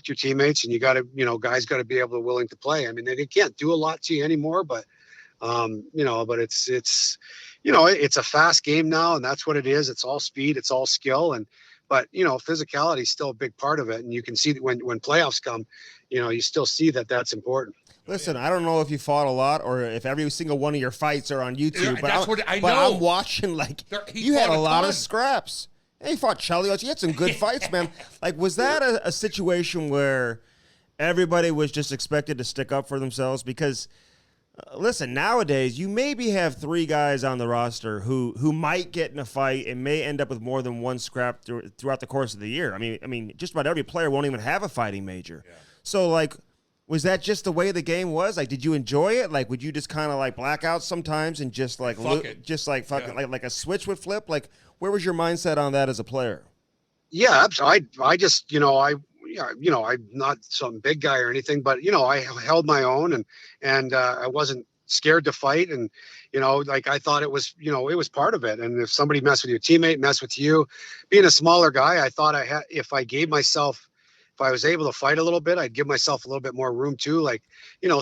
your teammates, and you got to, guys got to be willing to play. I mean, they can't do a lot to you anymore, but but it's a fast game now, and that's what it is. It's all speed, it's all skill, but physicality is still a big part of it. And you can see that when playoffs come, you still see that that's important. Listen, I don't know if you fought a lot or if every single one of your fights are on YouTube, but I'm watching you had a lot of scraps. Hey, he fought Chelios. He had some good fights, man. Like, was that a situation where everybody was just expected to stick up for themselves? Because, listen, nowadays you maybe have 3 guys on the roster who might get in a fight and may end up with more than one scrap throughout the course of the year. I mean, just about every player won't even have a fighting major. Yeah. So, like, was that just the way the game was? Like, did you enjoy it? Like, would you just kind of like black out sometimes and just like like a switch would flip? Like, where was your mindset on that as a player? Yeah, I just, I'm not some big guy or anything, but, I held my own and I wasn't scared to fight. And, I thought it was, it was part of it. And if somebody messed with your teammate, messed with you, being a smaller guy, I thought if I was able to fight a little bit, I'd give myself a little bit more room too. Like,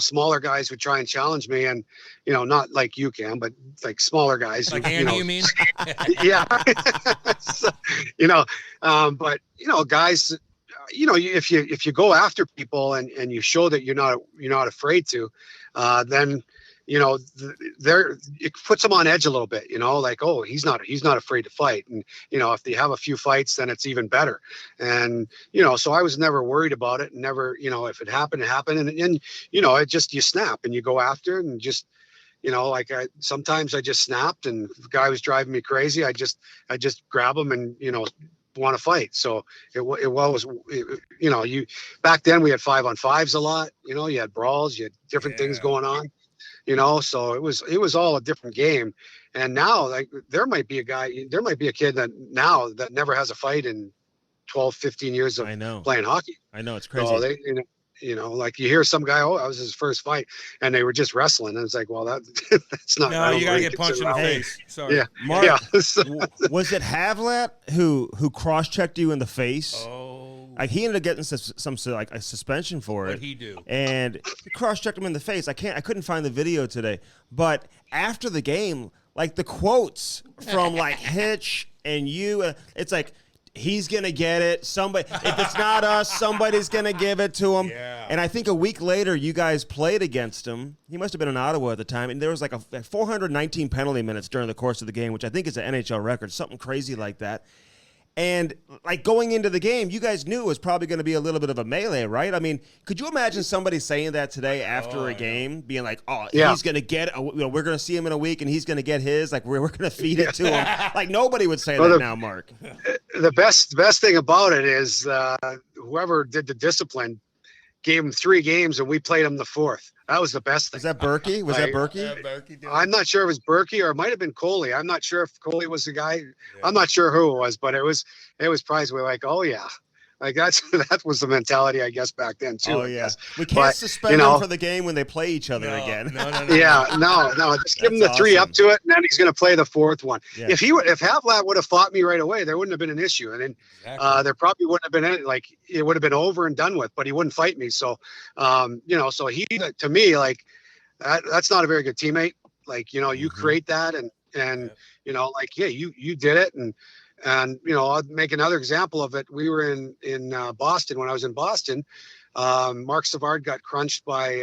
smaller guys would try and challenge me, and not like you can, but like smaller guys. Like Andy, you mean? Yeah. So, but guys, if you go after people and you show that you're not afraid to, then it puts them on edge a little bit, like, oh, he's not afraid to fight. And, if they have a few fights, then it's even better. And, so I was never worried about it, and never, if it happened, it happened. And it just, you snap and you go after it, and just, sometimes I just snapped, and if the guy was driving me crazy, I just grab him and, want to fight. So back then we had 5-on-5s a lot, you had brawls, you had different things going on. So it was all a different game. And now, like, there might be a kid that never has a fight in 12, 15 years of playing hockey. I know, it's crazy. So Like you hear some guy, oh, that was his first fight, and they were just wrestling, and it's like, well, that's not. No, you gotta get punched in the face. Sorry. Yeah, Mark, yeah. Was it Havlat who cross-checked you in the face? Oh, Like he ended up getting some like a suspension for it. what'd he do? And he cross-checked him in the face. I couldn't find the video today, but after the game, like the quotes from like Hitch and you, it's like, he's going to get it. Somebody, if it's not us, somebody's going to give it to him. Yeah. And I think a week later, you guys played against him. He must have been in Ottawa at the time. And there was like 419 penalty minutes during the course of the game, which I think is an NHL record, something crazy like that. And like going into the game, you guys knew it was probably going to be a little bit of a melee, right? I mean, could you imagine somebody saying that today after a game, being like, "Oh, he's going to get it. We're going to see him in a week, and he's going to get his. Like we're going to feed it to him." Like nobody would say that now, Mark. The best thing about it is whoever did the discipline gave him 3 games, and we played him the 4th. That was the best thing. Was that Berkey? Was that Berkey? Yeah, Berkey did. I'm not sure if it was Berkey or it might have been Coley. I'm not sure if Coley was the guy. Yeah. I'm not sure who it was, but it was probably like, oh yeah, like that was the mentality, I guess, back then too. Oh yeah, we can't suspend them for the game when they play each other again. No. Yeah, no. Just give him the 3 up to it, and then he's going to play the 4th one. Yeah. If Havlat would have fought me right away, there wouldn't have been an issue, and then there probably wouldn't have been any, like it would have been over and done with. But he wouldn't fight me, so so he, to me, like that's not a very good teammate. Like you create that, and like you did it, and I'll make another example of it. We were in Boston. When I was in Boston, Mark Savard got crunched by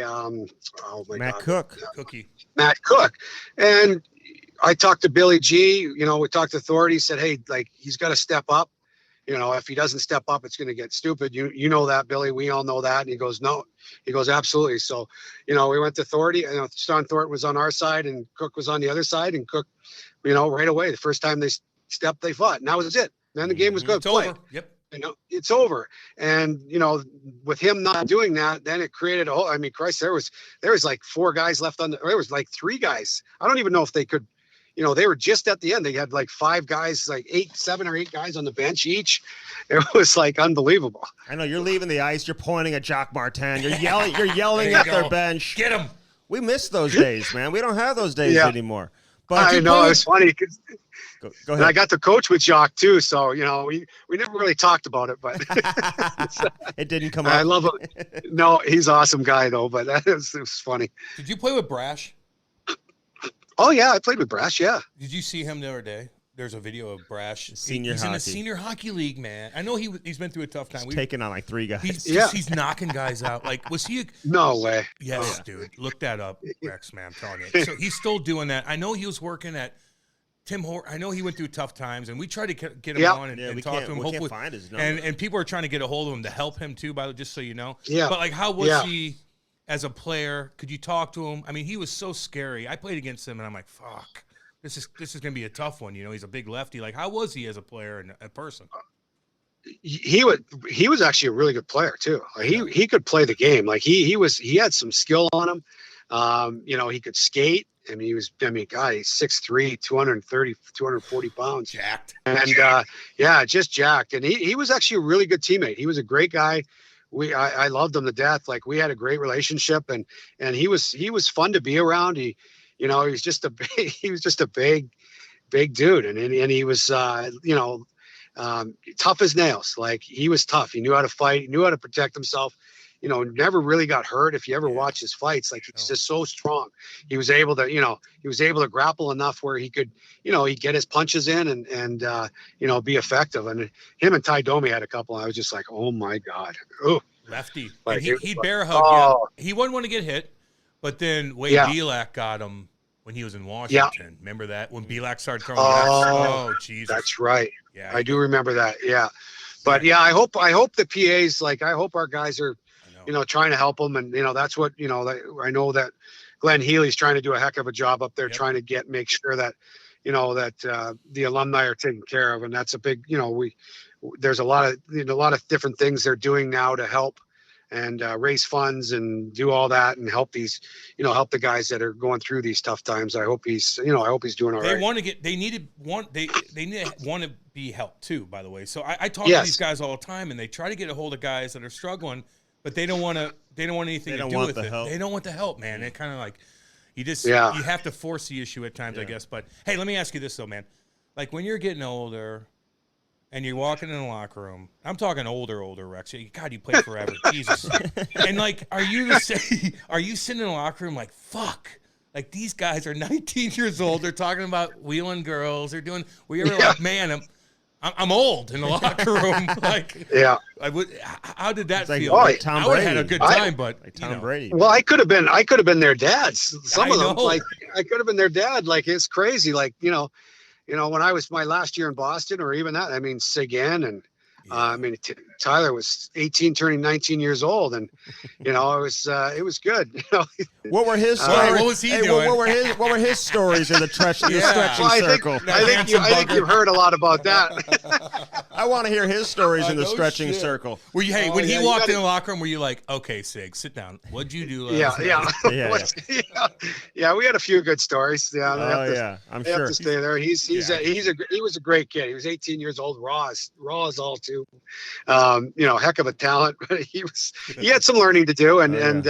Matt Cook. Matt Cook. And I talked to Billy G, we talked to authorities, said, hey, like he's got to step up. If he doesn't step up, it's going to get stupid. You know that, Billy. We all know that. And he goes, no. He goes, absolutely. So, we went to authority. Sean Thornton was on our side and Cook was on the other side. And Cook, right away, the first time they stepped, they fought. And that was it. Then the game was good. It's over. Yep. It's over. And, with him not doing that, then it created a whole, Christ, there was like 4 guys left there was like 3 guys. I don't even know if they could, they were just at the end. They had like 5 guys, like 7 or 8 guys on the bench each. It was like unbelievable. I know you're leaving the ice. You're pointing at Jacques Martin. You're yelling at their bench. Get him. We miss those days, man. We don't have those days anymore. But I know it's funny. Go ahead. And I got to coach with Jacques too, so we never really talked about it, but it didn't come up. I love him. No, he's an awesome guy though, but it was funny. Did you play with Brash? Oh yeah, I played with Brash. Yeah. Did you see him the other day? There's a video of Brash. He's in the senior hockey league, man. I know he's been through a tough time. He's taken on like 3 guys. He's knocking guys out. Like, was he? No way. Yes, dude. Look that up, Rex, man. I'm telling you. So he's still doing that. I know he was working at Tim Hortons. I know he went through tough times, and we tried to get him on and talk to him. Hopefully, can't find his number. And people are trying to get a hold of him to help him too. By the way, just so you know. Yeah. But like, how was he as a player? Could you talk to him? He was so scary. I played against him, and I'm like, fuck. This is gonna be a tough one, he's a big lefty. Like, how was he as a player and a person? He was actually a really good player too. He could play the game. Like he had some skill on him. He could skate. God, he's 6'3", 230, 240 pounds. Jacked. And just jacked. And he was actually a really good teammate. He was a great guy. I loved him to death. Like we had a great relationship, and he was fun to be around. He was just a big dude. And he was, tough as nails. Like he was tough. He knew how to fight. He knew how to protect himself. Never really got hurt. If you ever watch his fights, like he's just so strong. He was able to grapple enough where he could, he'd get his punches in and be effective. And him and Ty Domi had a couple. I was just like, oh my God. Ooh. Lefty. Like, he'd bear hug. Yeah. He wouldn't want to get hit, but then Wade Belak got him when he was in Washington. Yeah. Remember that? When Belak started throwing Jesus. That's right. Yeah. I do remember that. Yeah. But I hope the PAs, like, I hope our guys are, trying to help them. And, that's what, I know that Glenn Healy's trying to do a heck of a job up there, trying to make sure that, that the alumni are taken care of. And that's a big, there's a lot of different things they're doing now to help and raise funds and do all that and help these, help the guys that are going through these tough times. I hope he's doing all right. They need to want to be helped too, by the way. So I talk to these guys all the time, and they try to get a hold of guys that are struggling but they don't want to. They don't want anything to do with it. Help. They don't want the help, man. They're kind of like, you have to force the issue at times, I guess. But hey, let me ask you this though, man. Like when you're getting older, and you're walking in the locker room. I'm talking older, Rex. God, you played forever, Jesus. And like, are you sitting in the locker room like, fuck? Like these guys are 19 years old. They're talking about wheeling girls. They're doing. Were you ever like, man, I'm old in the locker room. Like, how did that feel? Like Tom I would Brady. have had a good time, but like Tom Brady. Well, I could have been their dads. Some of them, like I could have been their dad. Like it's crazy. Like when I was my last year in Boston, or even that, I mean, Sagan and Tyler was 18, turning 19 years old, and it was good. What were his stories? What was he doing? What were his stories in the stretching circle? I think you've heard a lot about that. I want to hear his stories in the stretching circle. Were you? Hey, when he walked in the locker room, were you like, okay, Sig, sit down. What'd you do last night? Yeah. We had a few good stories. Yeah. I'm sure. Have to stay there. He was a great kid. He was 18 years old. Raw as all too. Heck of a talent, but he had some learning to do, and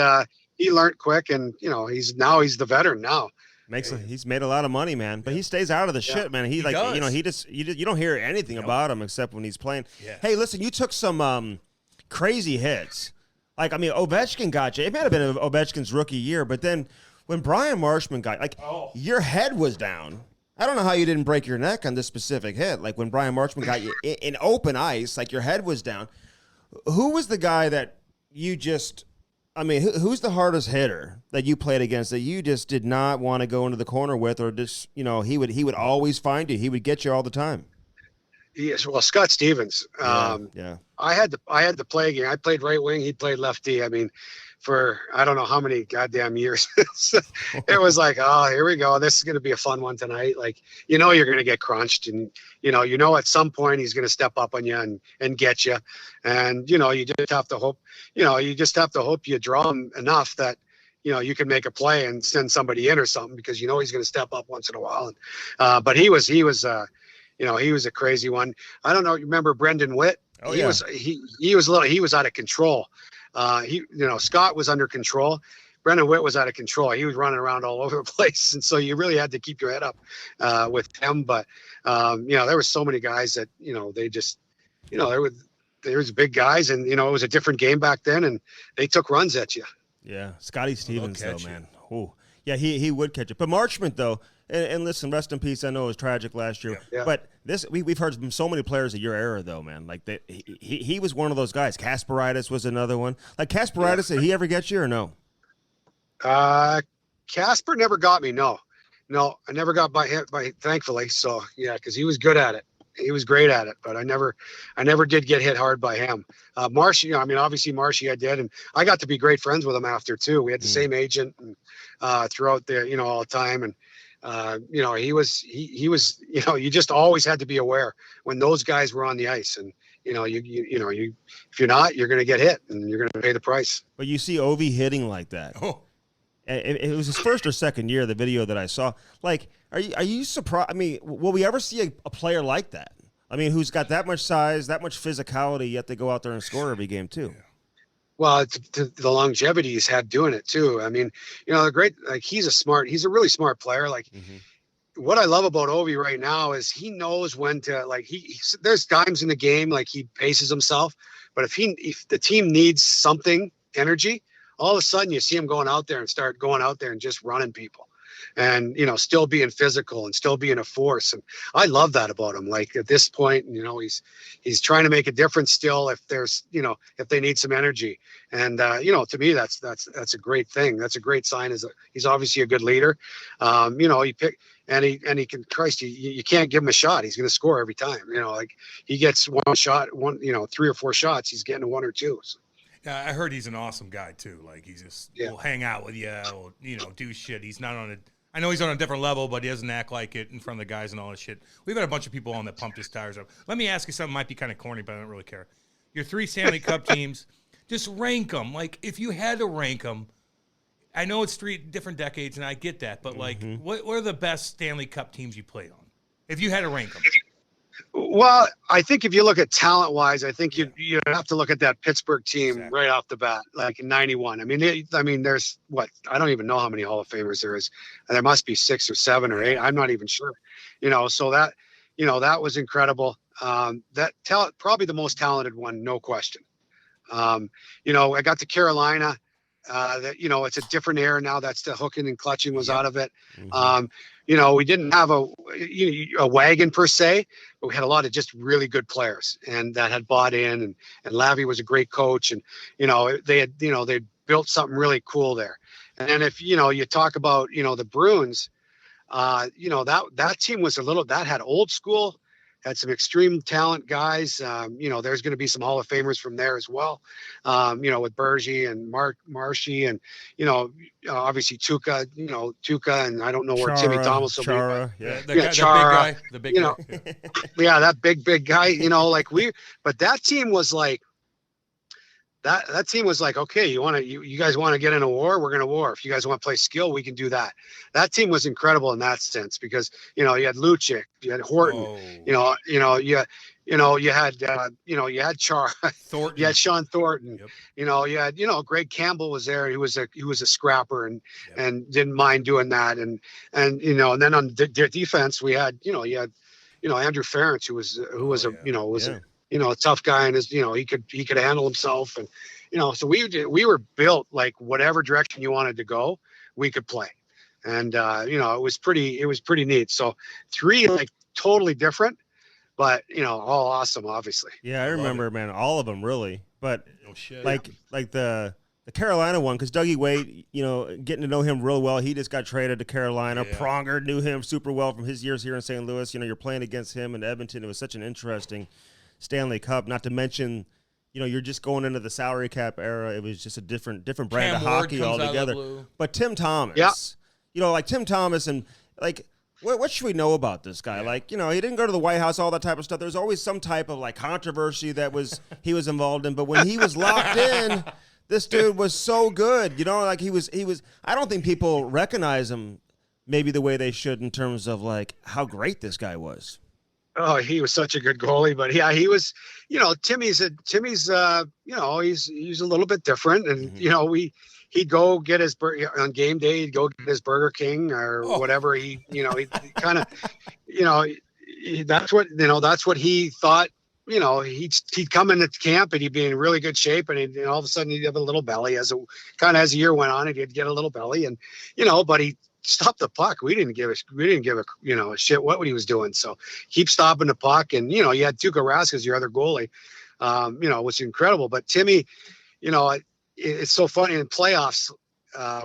he learned quick, and he's the veteran now. He's made a lot of money, man, but he stays out of the shit, man. He does. You don't hear anything about him except when he's playing. Yeah. Hey, listen, you took some crazy hits. Like, I mean, Ovechkin got you. It might have been Ovechkin's rookie year, but then when Brian Marshman got, your head was down. I don't know how you didn't break your neck on this specific hit. Like when Brian Marshman got you in open ice, like your head was down. Who was the guy that you just, who's the hardest hitter that you played against that you just did not want to go into the corner with, or just, he would always find you. He would get you all the time. Yes. Well, Scott Stevens. Yeah. I had to play a game. I played right wing. He played left D. For I don't know how many goddamn years. It was like, oh, here we go. This is going to be a fun one tonight. Like, you're going to get crunched, and at some point he's going to step up on you and get you. And, you just have to hope, you draw him enough that, you can make a play and send somebody in or something, because, he's going to step up once in a while. And, but he was a crazy one. I don't know. You remember Brendan Witt? Oh, he was out of control. Scott was under control. Brendan Witt was out of control. He was running around all over the place. And so you really had to keep your head up with him. But, there were so many guys that, they just, there was big guys, and, it was a different game back then, and they took runs at you. Yeah. Scotty Stevens, though, man. Ooh. Yeah, he would catch it. But Marchment, though, and listen, rest in peace. I know it was tragic last year. Yeah. But we've heard from so many players of your era, though, man. Like, he was one of those guys. Kasperitis was another one. Like, Kasperitis, did he ever get you or no? Casper never got me, no. No, I never got by him, thankfully. So, yeah, because he was good at it. He was great at it, but I never did get hit hard by him. Marshy, obviously Marshy I did, and I got to be great friends with him after too. We had the same agent and, throughout the, all the time. And, he was, you just always had to be aware when those guys were on the ice, and, if you're not, you're going to get hit and you're going to pay the price. But you see Ovi hitting like that. Oh. It was his first or second year, the video that I saw. Like, are you surprised? Will we ever see a player like that? Who's got that much size, that much physicality, yet they go out there and score every game too? Well, the longevity he's had doing it too. The great, like, he's a really smart player. Like, what I love about Ovi right now is he knows when to, like, there's times in the game, like, he paces himself, but if the team needs something, energy, all of a sudden you see him going out there and just running people, and, still being physical and still being a force. And I love that about him. Like, at this point, he's trying to make a difference still if there's, if they need some energy. And, to me, that's a great thing. That's a great sign. He's obviously a good leader. He can, Christ, you can't give him a shot. He's going to score every time. Like, he gets one shot, 3 or 4 shots, he's getting 1 or 2. So. Yeah, I heard he's an awesome guy too. Like, he just will hang out with you, will, do shit. He's not I know he's on a different level, but he doesn't act like it in front of the guys and all this shit. We've had a bunch of people on that pumped his tires up. Let me ask you something, might be kind of corny, but I don't really care. Your 3 Stanley Cup teams, just rank them. Like, if you had to rank them, I know it's 3 different decades, and I get that, but like, what are the best Stanley Cup teams you played on? If you had to rank them. Well, I think if you look at talent-wise, I think you have to look at that Pittsburgh team right off the bat, like in '91. I mean, there's what, I don't even know how many Hall of Famers there is. There must be 6 or 7 or 8. I'm not even sure. So that was incredible. That talent, probably the most talented one, no question. I got to Carolina. It's a different era now. That's the hooking and clutching was out of it. Mm-hmm. We didn't have a wagon per se, but we had a lot of just really good players and that had bought in, and Lavi was a great coach, and they built something really cool there. And then if you talk about the Bruins, that team was that had old school, had some extreme talent guys. There's going to be some Hall of Famers from there as well. With Bergie and Marshy and, obviously Tuca, and I don't know where Timmy Thomas will Chara, be. Chara, the big guy. Yeah, that big guy, but that team was like, that team was like, okay, you guys want to get in a war? We're going to war. If you guys want to play skill, we can do that. That team was incredible in that sense because, you had Lucic, you had Horton, you had Char, Thornton. you had Sean Thornton, Yep. you had, Greg Campbell was there. He was a scrapper and didn't mind doing that. And then on the defense, we had, you had Andrew Ferentz, who was a tough guy, and he could handle himself, and so we were built like whatever direction you wanted to go, we could play, and it was pretty neat. So 3 like totally different, but all awesome, obviously. Yeah, I remember, man, all of them really, but like the Carolina one, because Dougie Wade, getting to know him real well. He just got traded to Carolina. Yeah. Pronger knew him super well from his years here in St. Louis. You're playing against him in Edmonton. It was such an interesting Stanley Cup, not to mention, you're just going into the salary cap era. It was just a different brand Cam of Ward hockey altogether. But Tim Thomas, like Tim Thomas, and like, what should we know about this guy? Yeah. Like, he didn't go to the White House, all that type of stuff. There's always some type of like controversy that he was involved in. But when he was locked in, this dude was so good. Like he was. I don't think people recognize him maybe the way they should in terms of like how great this guy was. Oh, he was such a good goalie, but yeah, he was, Timmy's, he's a little bit different, and he'd go get his on game day, he'd go get his Burger King or whatever. He kind of, that's what he thought. He'd come into camp and he'd be in really good shape, and all of a sudden he'd have a little belly as the year went on, and he'd get a little belly, and but he stopped the puck. We didn't give a shit what he was doing. So keep stopping the puck. And, you had Tuukka Rask as your other goalie, was incredible. But Timmy, it's so funny in playoffs.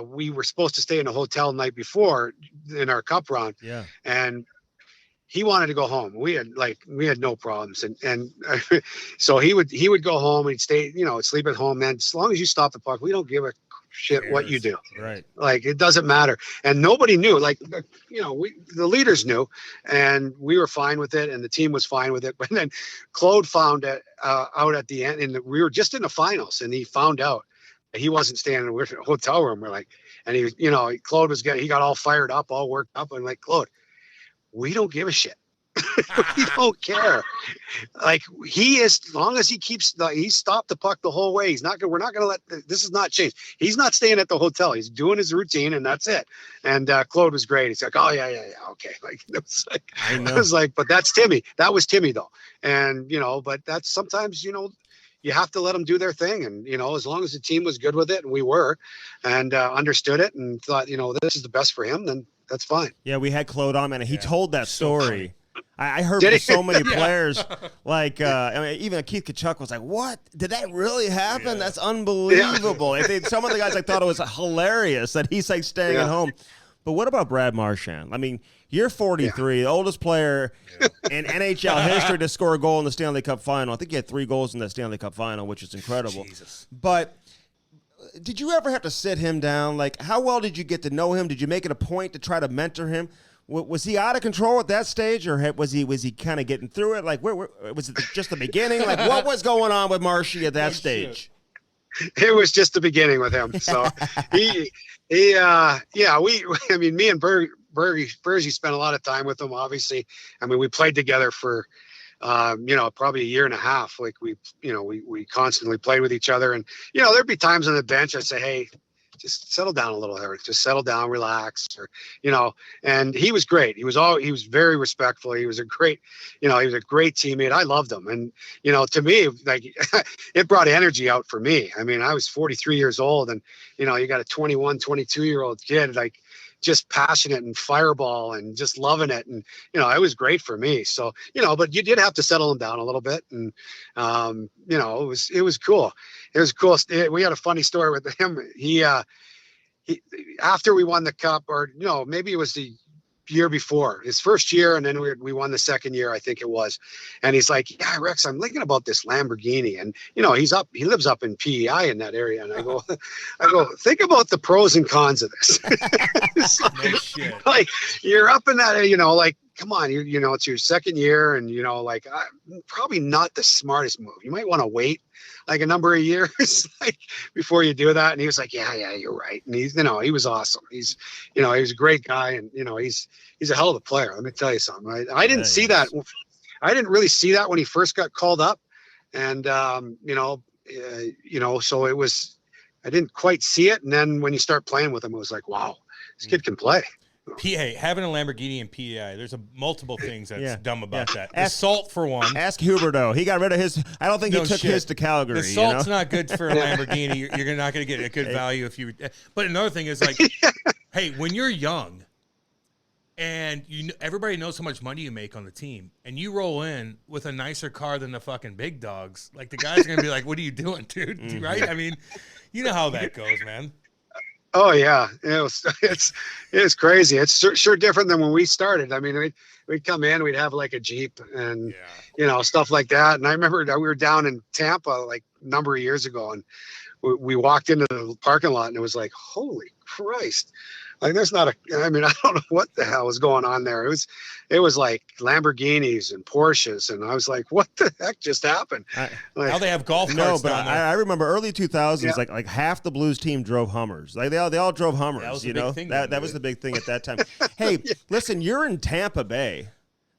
We were supposed to stay in a hotel the night before in our cup run. Yeah. And he wanted to go home. We had no problems. And so he would go home and he'd stay, sleep at home. Man, as long as you stop the puck, we don't give a shit what you do. Right. Like, it doesn't matter. And nobody knew, like, the leaders knew, and we were fine with it, and the team was fine with it. But then Claude found it out at the end, and we were just in the finals, and he found out that he wasn't staying in a hotel room. We're like, and he, Claude he got all fired up, all worked up, and like, Claude, we don't give a shit. We don't care. Like, as long as he stopped the puck the whole way. We're not going to let, this is not change. He's not staying at the hotel. He's doing his routine, and that's it. And Claude was great. He's like, oh yeah. Okay. Like, it was like, but that's Timmy. That was Timmy though. And, but that's sometimes, you have to let them do their thing. And, as long as the team was good with it, and we were, and understood it and thought, this is the best for him, then that's fine. Yeah. We had Claude on, man, and he told that story. I heard from so many players, like even Keith Tkachuk was like, "What? Did that really happen? Yeah. That's unbelievable!" Yeah. Some of the guys thought it was hilarious that he's like staying at home. But what about Brad Marchand? I mean, you're 43, the oldest player in NHL history to score a goal in the Stanley Cup Final. I think he had 3 goals in the Stanley Cup Final, which is incredible. Jesus. But did you ever have to sit him down? Like, how well did you get to know him? Did you make it a point to try to mentor him? Was he out of control at that stage, or was he kind of getting through it? Like, where was it just the beginning? Like, what was going on with Marshy at that stage? It was just the beginning with him. So me and Bergie spent a lot of time with him. Obviously, I mean, we played together for probably a year and a half. Like we constantly played with each other, and there'd be times on the bench I'd say, hey, just settle down a little, Eric. Just settle down, relax, or And he was great. He was very respectful. He was a great teammate. I loved him, and to me, like it brought energy out for me. I mean, I was 43 years old, and you got a 21, 22-year-old kid like just passionate and fireball and just loving it, and it was great for me. So but you did have to settle him down a little bit, and it was cool. It was cool. We had a funny story with him. He after we won the cup, or maybe it was the year before, his first year, and then we won the second year, I think it was. And he's like, yeah, Rex, I'm thinking about this Lamborghini. And he lives up in PEI in that area. And I go, think about the pros and cons of this. It's like, No shit. Like you're up in that, like, come on, it's your second year, and probably not the smartest move. You might want to wait like a number of years like before you do that. And he was like, yeah, you're right. And he's, he was awesome. He's, he was a great guy, and he's a hell of a player. Let me tell you something. I didn't see that. I didn't really see that when he first got called up, and so it was. I didn't quite see it, and then when you start playing with him, it was like, wow, this kid can play. PA, having a Lamborghini in PEI, there's multiple things that's dumb about that. The Ask- salt, for one. Ask Huberto. He got rid of his. I don't think he took his to Calgary. The salt's not good for a Lamborghini. You're not going to get a good value if you. But another thing is like, hey, when you're young, and everybody knows how much money you make on the team, and you roll in with a nicer car than the fucking big dogs, like the guys are going to be like, "What are you doing, dude?" Mm-hmm. Right? I mean, you know how that goes, man. Oh yeah, it's crazy. It's sure different than when we started. I mean, we'd come in, we'd have like a Jeep and stuff like that. And I remember that we were down in Tampa like a number of years ago, and we walked into the parking lot, and it was like, holy Christ! Like I don't know what the hell was going on there. It was like Lamborghinis and Porsches, and I was like, what the heck just happened? Now they have golf carts. No, but I remember early 2000s, like half the Blues team drove Hummers. Like they all drove Hummers. That was the big thing. That was the big thing at that time. Hey, listen, you're in Tampa Bay.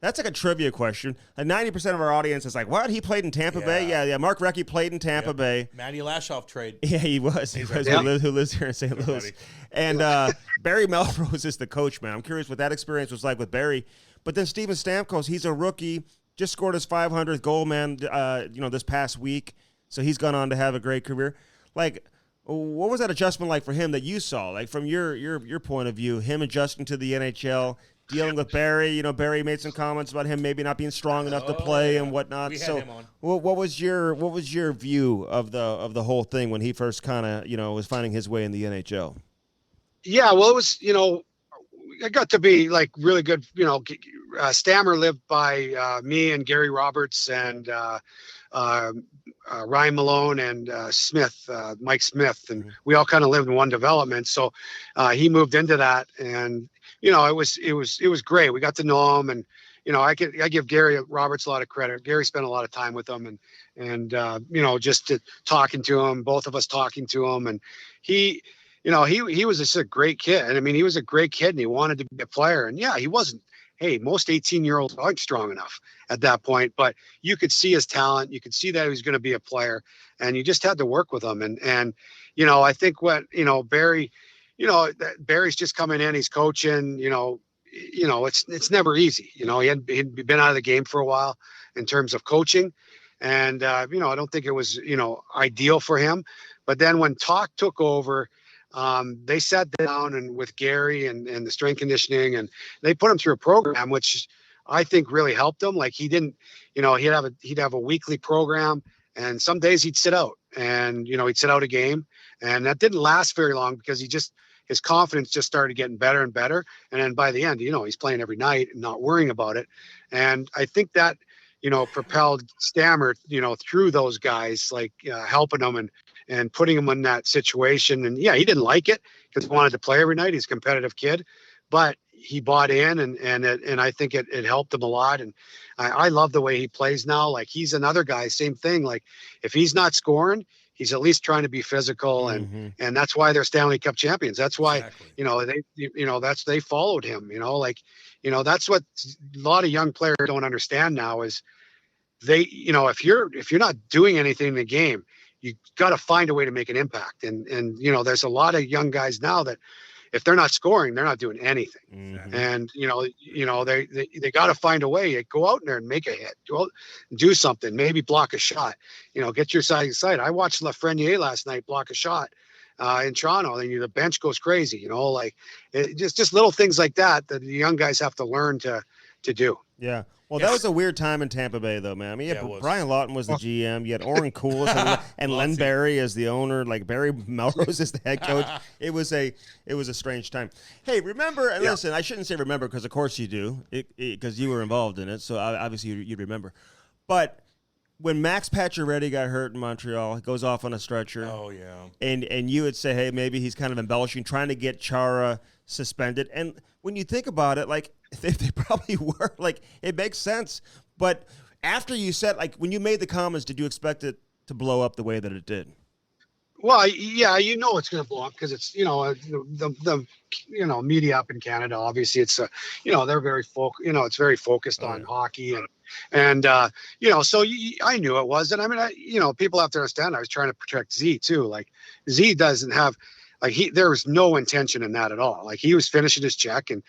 That's like a trivia question. And 90% of our audience is like, what? He played in Tampa Bay? Yeah. Mark Recchi played in Tampa Bay. Matty Lashoff trade. Yeah, he was. Who lives here in St. Louis. And Barry Melrose is the coach, man. I'm curious what that experience was like with Barry. But then Steven Stamkos, he's a rookie, just scored his 500th goal, man, this past week. So he's gone on to have a great career. Like, what was that adjustment like for him that you saw? Like, from your point of view, him adjusting to the NHL, dealing with Barry, Barry made some comments about him maybe not being strong enough to play and whatnot. We had him on. What was your view of the whole thing when he first kind of was finding his way in the NHL? Yeah, well, it was I got to be like really good. Stammer lived by me and Gary Roberts and Ryan Malone and Mike Smith, and we all kind of lived in one development. So he moved into that, and it was great. We got to know him, and I give Gary Roberts a lot of credit. Gary spent a lot of time with him, and just talking to him, both of us talking to him, and he was just a great kid. And I mean, he was a great kid, and he wanted to be a player. And yeah, he wasn't. Hey, most 18-year-olds aren't strong enough at that point, but you could see his talent. You could see that he was going to be a player, and you just had to work with him. And I think what Barry, Barry's just coming in. He's coaching. It's never easy. He'd been out of the game for a while in terms of coaching, and I don't think it was ideal for him. But then when Talk took over, they sat down and with Gary and the strength conditioning, and they put him through a program, which I think really helped him. Like he didn't, he'd have a weekly program, and some days he'd sit out, and, he'd sit out a game, and that didn't last very long because his confidence just started getting better and better. And then by the end, he's playing every night and not worrying about it. And I think that, propelled Stammer, through those guys, like helping them and putting him in that situation. And yeah, he didn't like it because he wanted to play every night. He's a competitive kid, but he bought in, and I think it helped him a lot. And I love the way he plays now. Like he's another guy, same thing. Like if he's not scoring, he's at least trying to be physical, and that's why they're Stanley Cup champions. That's why, they followed him, that's what a lot of young players don't understand now is, they, if you're not doing anything in the game, you got to find a way to make an impact. And there's a lot of young guys now that if they're not scoring, they're not doing anything. Mm-hmm. And they got to find a way. Go out there and make a hit. Do something. Maybe block a shot. Get your side to side. I watched Lafreniere last night block a shot in Toronto. And the bench goes crazy. Just little things like that the young guys have to learn to do. Yeah. Well, that was a weird time in Tampa Bay, though, man. I mean, Brian Lawton was the GM. You had Oren Koulis and Len Barry as the owner, like Barry Melrose as the head coach. It was a strange time. Hey, remember? And listen, I shouldn't say remember because, of course, you do, because you were involved in it. So obviously you'd remember. But when Max Pacioretty got hurt in Montreal, he goes off on a stretcher. Oh yeah. And you would say, hey, maybe he's kind of embellishing, trying to get Chara suspended. And when you think about it, like, they probably were. Like, it makes sense. But after you said, like, when you made the comments, did you expect it to blow up the way that it did? Well, yeah, it's going to blow up because it's, the media up in Canada, obviously it's, they're very it's very focused on hockey and so I knew it was. And I mean, people have to understand, I was trying to protect Z too. Like, Z doesn't have, like, there was no intention in that at all. Like, he was finishing his check and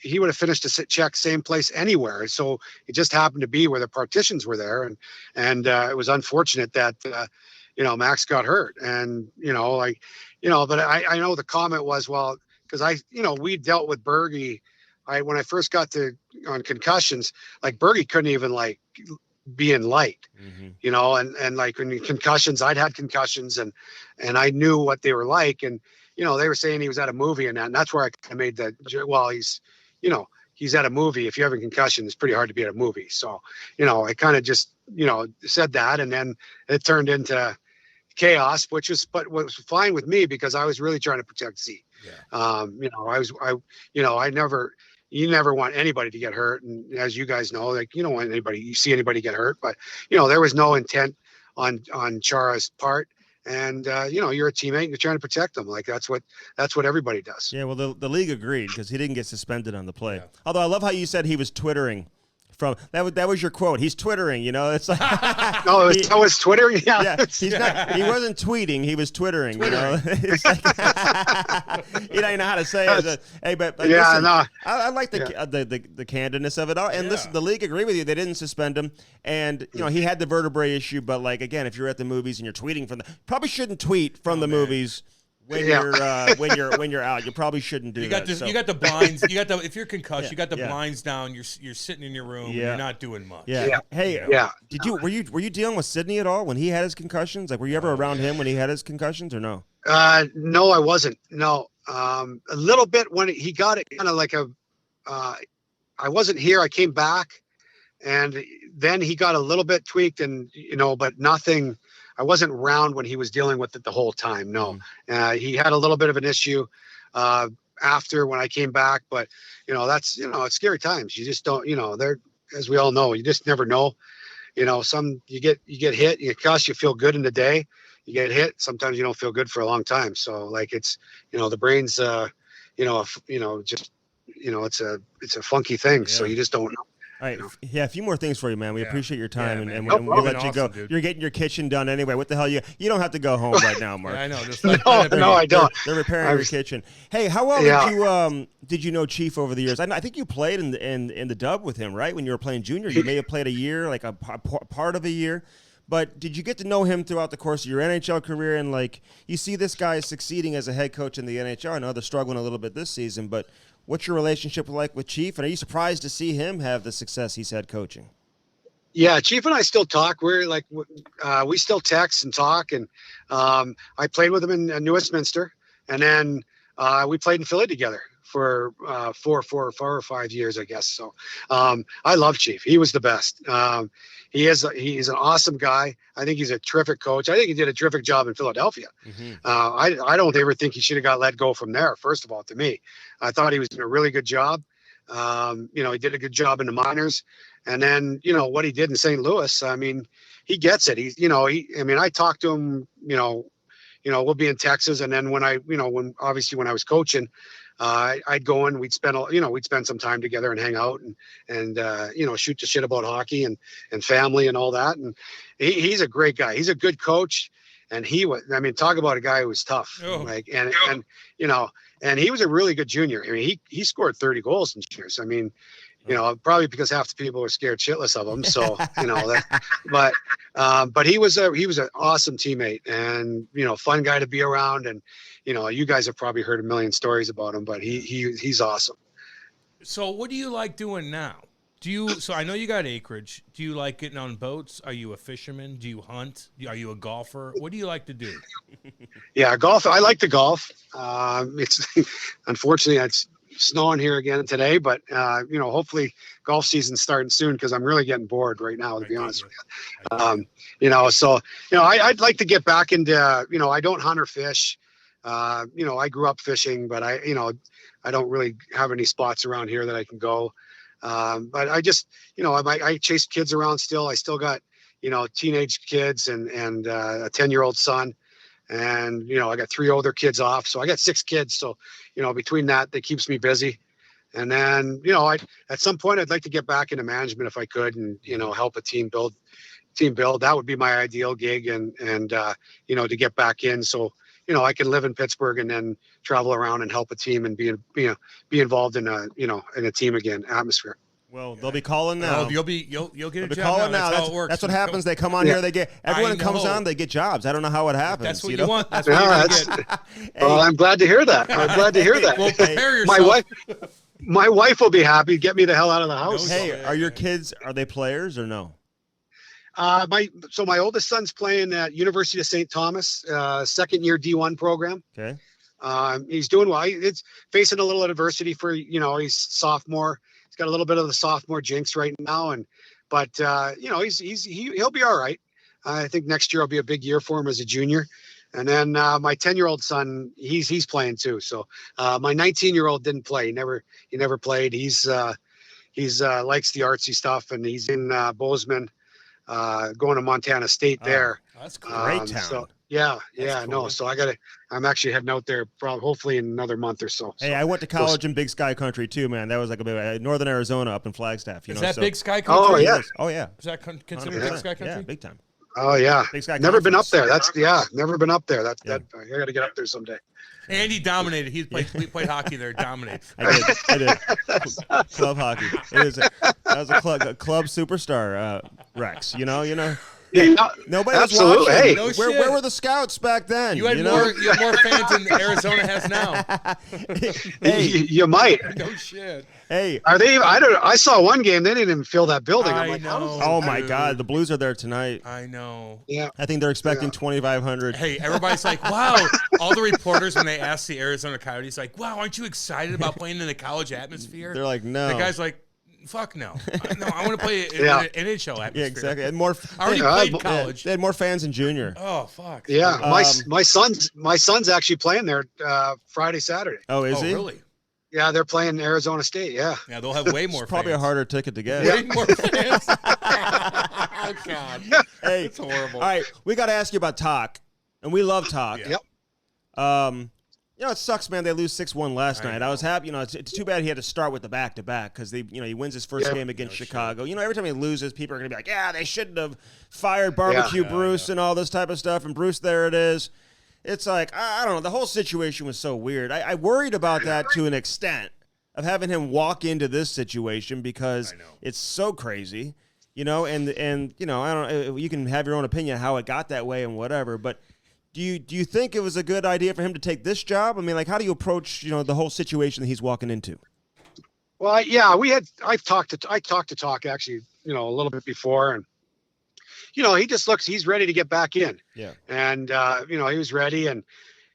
he would have finished a check same place anywhere. So it just happened to be where the partitions were there. And it was unfortunate that, Max got hurt. And, but I know the comment was, well, because we dealt with Bergie. When I first got on concussions, like, Bergie couldn't even, like, be in light, and like, when concussions, I'd had concussions and I knew what they were like. And, they were saying he was at a movie and that, and that's where I made that, well, he's at a movie. If you have a concussion, it's pretty hard to be at a movie. So, I kind of just, said that, and then it turned into chaos, which was fine with me because I was really trying to protect Z. Yeah. You never want anybody to get hurt. And as you guys know, like, you don't want you see anybody get hurt, but, there was no intent on Chara's part. And, you're a teammate and you're trying to protect them. Like, that's what everybody does. Yeah. Well, the league agreed because he didn't get suspended on the play. Yeah. Although I love how you said he was Twittering. From that was your quote. He's twittering, it's like no, that was twittering. Yeah, he wasn't tweeting. He was twittering. It's like, you don't know how to say it. Hey, but yeah, listen, no, I like the candidness of it all. And listen, the league agreed with you. They didn't suspend him, and he had the vertebrae issue. But, like, again, if you're at the movies and you're tweeting from probably shouldn't tweet from the movies. When you're out, you probably shouldn't do that. You got the blinds. If you're concussed, you got the blinds down. You're sitting in your room. Yeah. And you're not doing much. Yeah. Hey. Yeah. Were you dealing with Sidney at all when he had his concussions? Like, were you ever around him when he had his concussions or no? No, I wasn't. No. A little bit when he got it, kind of like I wasn't here. I came back, and then he got a little bit tweaked, and but nothing. I wasn't around when he was dealing with it the whole time. No, he had a little bit of an issue after when I came back, but that's it's scary times. You just don't, they're, as we all know, you just never know. Some you get hit, you get cussed, you feel good in the day. You get hit, sometimes you don't feel good for a long time. So, like, it's the brain's just it's a funky thing. Yeah. So you just don't know. All right. Yeah, a few more things for you, man. We appreciate your time, and we'll let you go. Dude. You're getting your kitchen done anyway. What the hell? You don't have to go home right now, Mark. I know. No, I don't. They're repairing your kitchen. Hey, how well did you know Chief over the years? I think you played in the Dub with him, right? When you were playing junior, you may have played a year, like a part of a year. But did you get to know him throughout the course of your NHL career? And, like, you see this guy succeeding as a head coach in the NHL. I know they're struggling a little bit this season, but what's your relationship like with Chief? And are you surprised to see him have the success he's had coaching? Yeah, Chief and I still talk. We're like, we still text and talk. And I played with him in New Westminster. And then we played in Philly together for 4 or 5 years, I guess. So I love Chief. He was the best. He's an awesome guy. I think he's a terrific coach. I think he did a terrific job in Philadelphia. Mm-hmm. I don't ever think he should have got let go from there. First of all, to me, I thought he was doing a really good job. He did a good job in the minors, and then what he did in St. Louis. I mean, he gets it. I talked to him. We'll be in Texas, and then when I was coaching, I'd go in, we'd spend some time together and hang out and shoot the shit about hockey and family and all that. And he's a great guy. He's a good coach. And talk about a guy who was tough, and he was a really good junior. I mean, he scored 30 goals in juniors. I mean, probably because half the people were scared shitless of him. So, but he was an awesome teammate and, fun guy to be around. And, you guys have probably heard a million stories about him, but he's awesome. So what do you like doing now? So I know you got acreage. Do you like getting on boats? Are you a fisherman? Do you hunt? Are you a golfer? What do you like to do? Yeah, golf. I like to golf. It's unfortunately it's snowing here again today, but hopefully golf season's starting soon because I'm really getting bored right now, to be honest with you. I'd like to get back into, I don't hunt or fish. I grew up fishing, but I don't really have any spots around here that I can go. But I just, I chase kids around still. I still got, teenage kids and a 10-year-old son. And, I got 3 older kids off. So I got 6 kids. So, between that keeps me busy. And then, at some point I'd like to get back into management if I could and, help a team build. That would be my ideal gig and to get back in. So, I can live in Pittsburgh and then travel around and help a team and be involved in a team again atmosphere. Well, they'll be calling now. You'll get a job calling now. That's how it works. That's what happens. They come on here. They get everyone that comes on. They get jobs. I don't know how it happens. That's what you want. That's what you get. Well, I'm glad to hear that. Well, prepare yourself. My wife will be happy. Get me the hell out of the house. Hey, are your kids? Are they players or no? My oldest son's playing at University of St. Thomas, second-year D1 program. Okay. He's doing well. It's facing a little adversity for he's sophomore. He's got a little bit of the sophomore jinx right now, but he'll be all right. I think next year will be a big year for him as a junior. And then my 10-year-old son, he's playing too. So my 19-year-old didn't play. He never played. He's likes the artsy stuff, and he's in Bozeman. Going to Montana State there. That's great town. So, cool. So I'm actually heading out there hopefully in another month or so. Hey, I went to college in Big Sky Country too, man. That was like a big northern Arizona up in Flagstaff. Is that Big Sky Country? Oh yeah. Oh yeah. Is that considered Big Sky Country? Yeah, big time. Oh yeah. Big Sky never been up there. Never been up there. I got to get up there someday. Andy dominated. We played hockey there. Dominated. I did. Club hockey. That was a club superstar, Rex. Yeah, nobody was absolutely. watching. Hey, no where were the scouts back then? You had more fans than Arizona has now. Hey, you might. No shit. Hey, are they? I saw one game. They didn't even fill that building. I'm like, know. Oh my God, the Blues are there tonight. I know. Yeah, I think they're expecting 2,500. Hey, everybody's like, wow. All the reporters when they ask the Arizona Coyotes, like, wow, aren't you excited about playing in the college atmosphere? They're like, no. The guy's like, fuck no. No, I want to play in an NHL atmosphere. Yeah, exactly. And I already played college. They had more fans in junior. Oh fuck. Yeah, my son's actually playing there Friday, Saturday. Oh, is he? Really? Yeah, they're playing Arizona State. Yeah. Yeah, they'll have way more. It's probably fans. a harder ticket to get. Way more fans. Oh God. Hey, it's horrible. All right, we got to ask you about Talk, and we love Talk. Yep. It sucks, man. They lose 6-1 last night. I was happy. It's too bad he had to start with the back-to-back because he wins his first game against Chicago. Every time he loses, people are going to be like, yeah, they shouldn't have fired Barbecue Bruce and all this type of stuff. And Bruce, there it is. It's like, I don't know. The whole situation was so weird. I worried about that to an extent of having him walk into this situation because it's so crazy, and I don't know. You can have your own opinion how it got that way and whatever, but do you think it was a good idea for him to take this job? I mean, like, how do you approach, the whole situation that he's walking into? Well, I talked to Talk actually, a little bit before, and he just he's ready to get back in. Yeah. And he was ready, and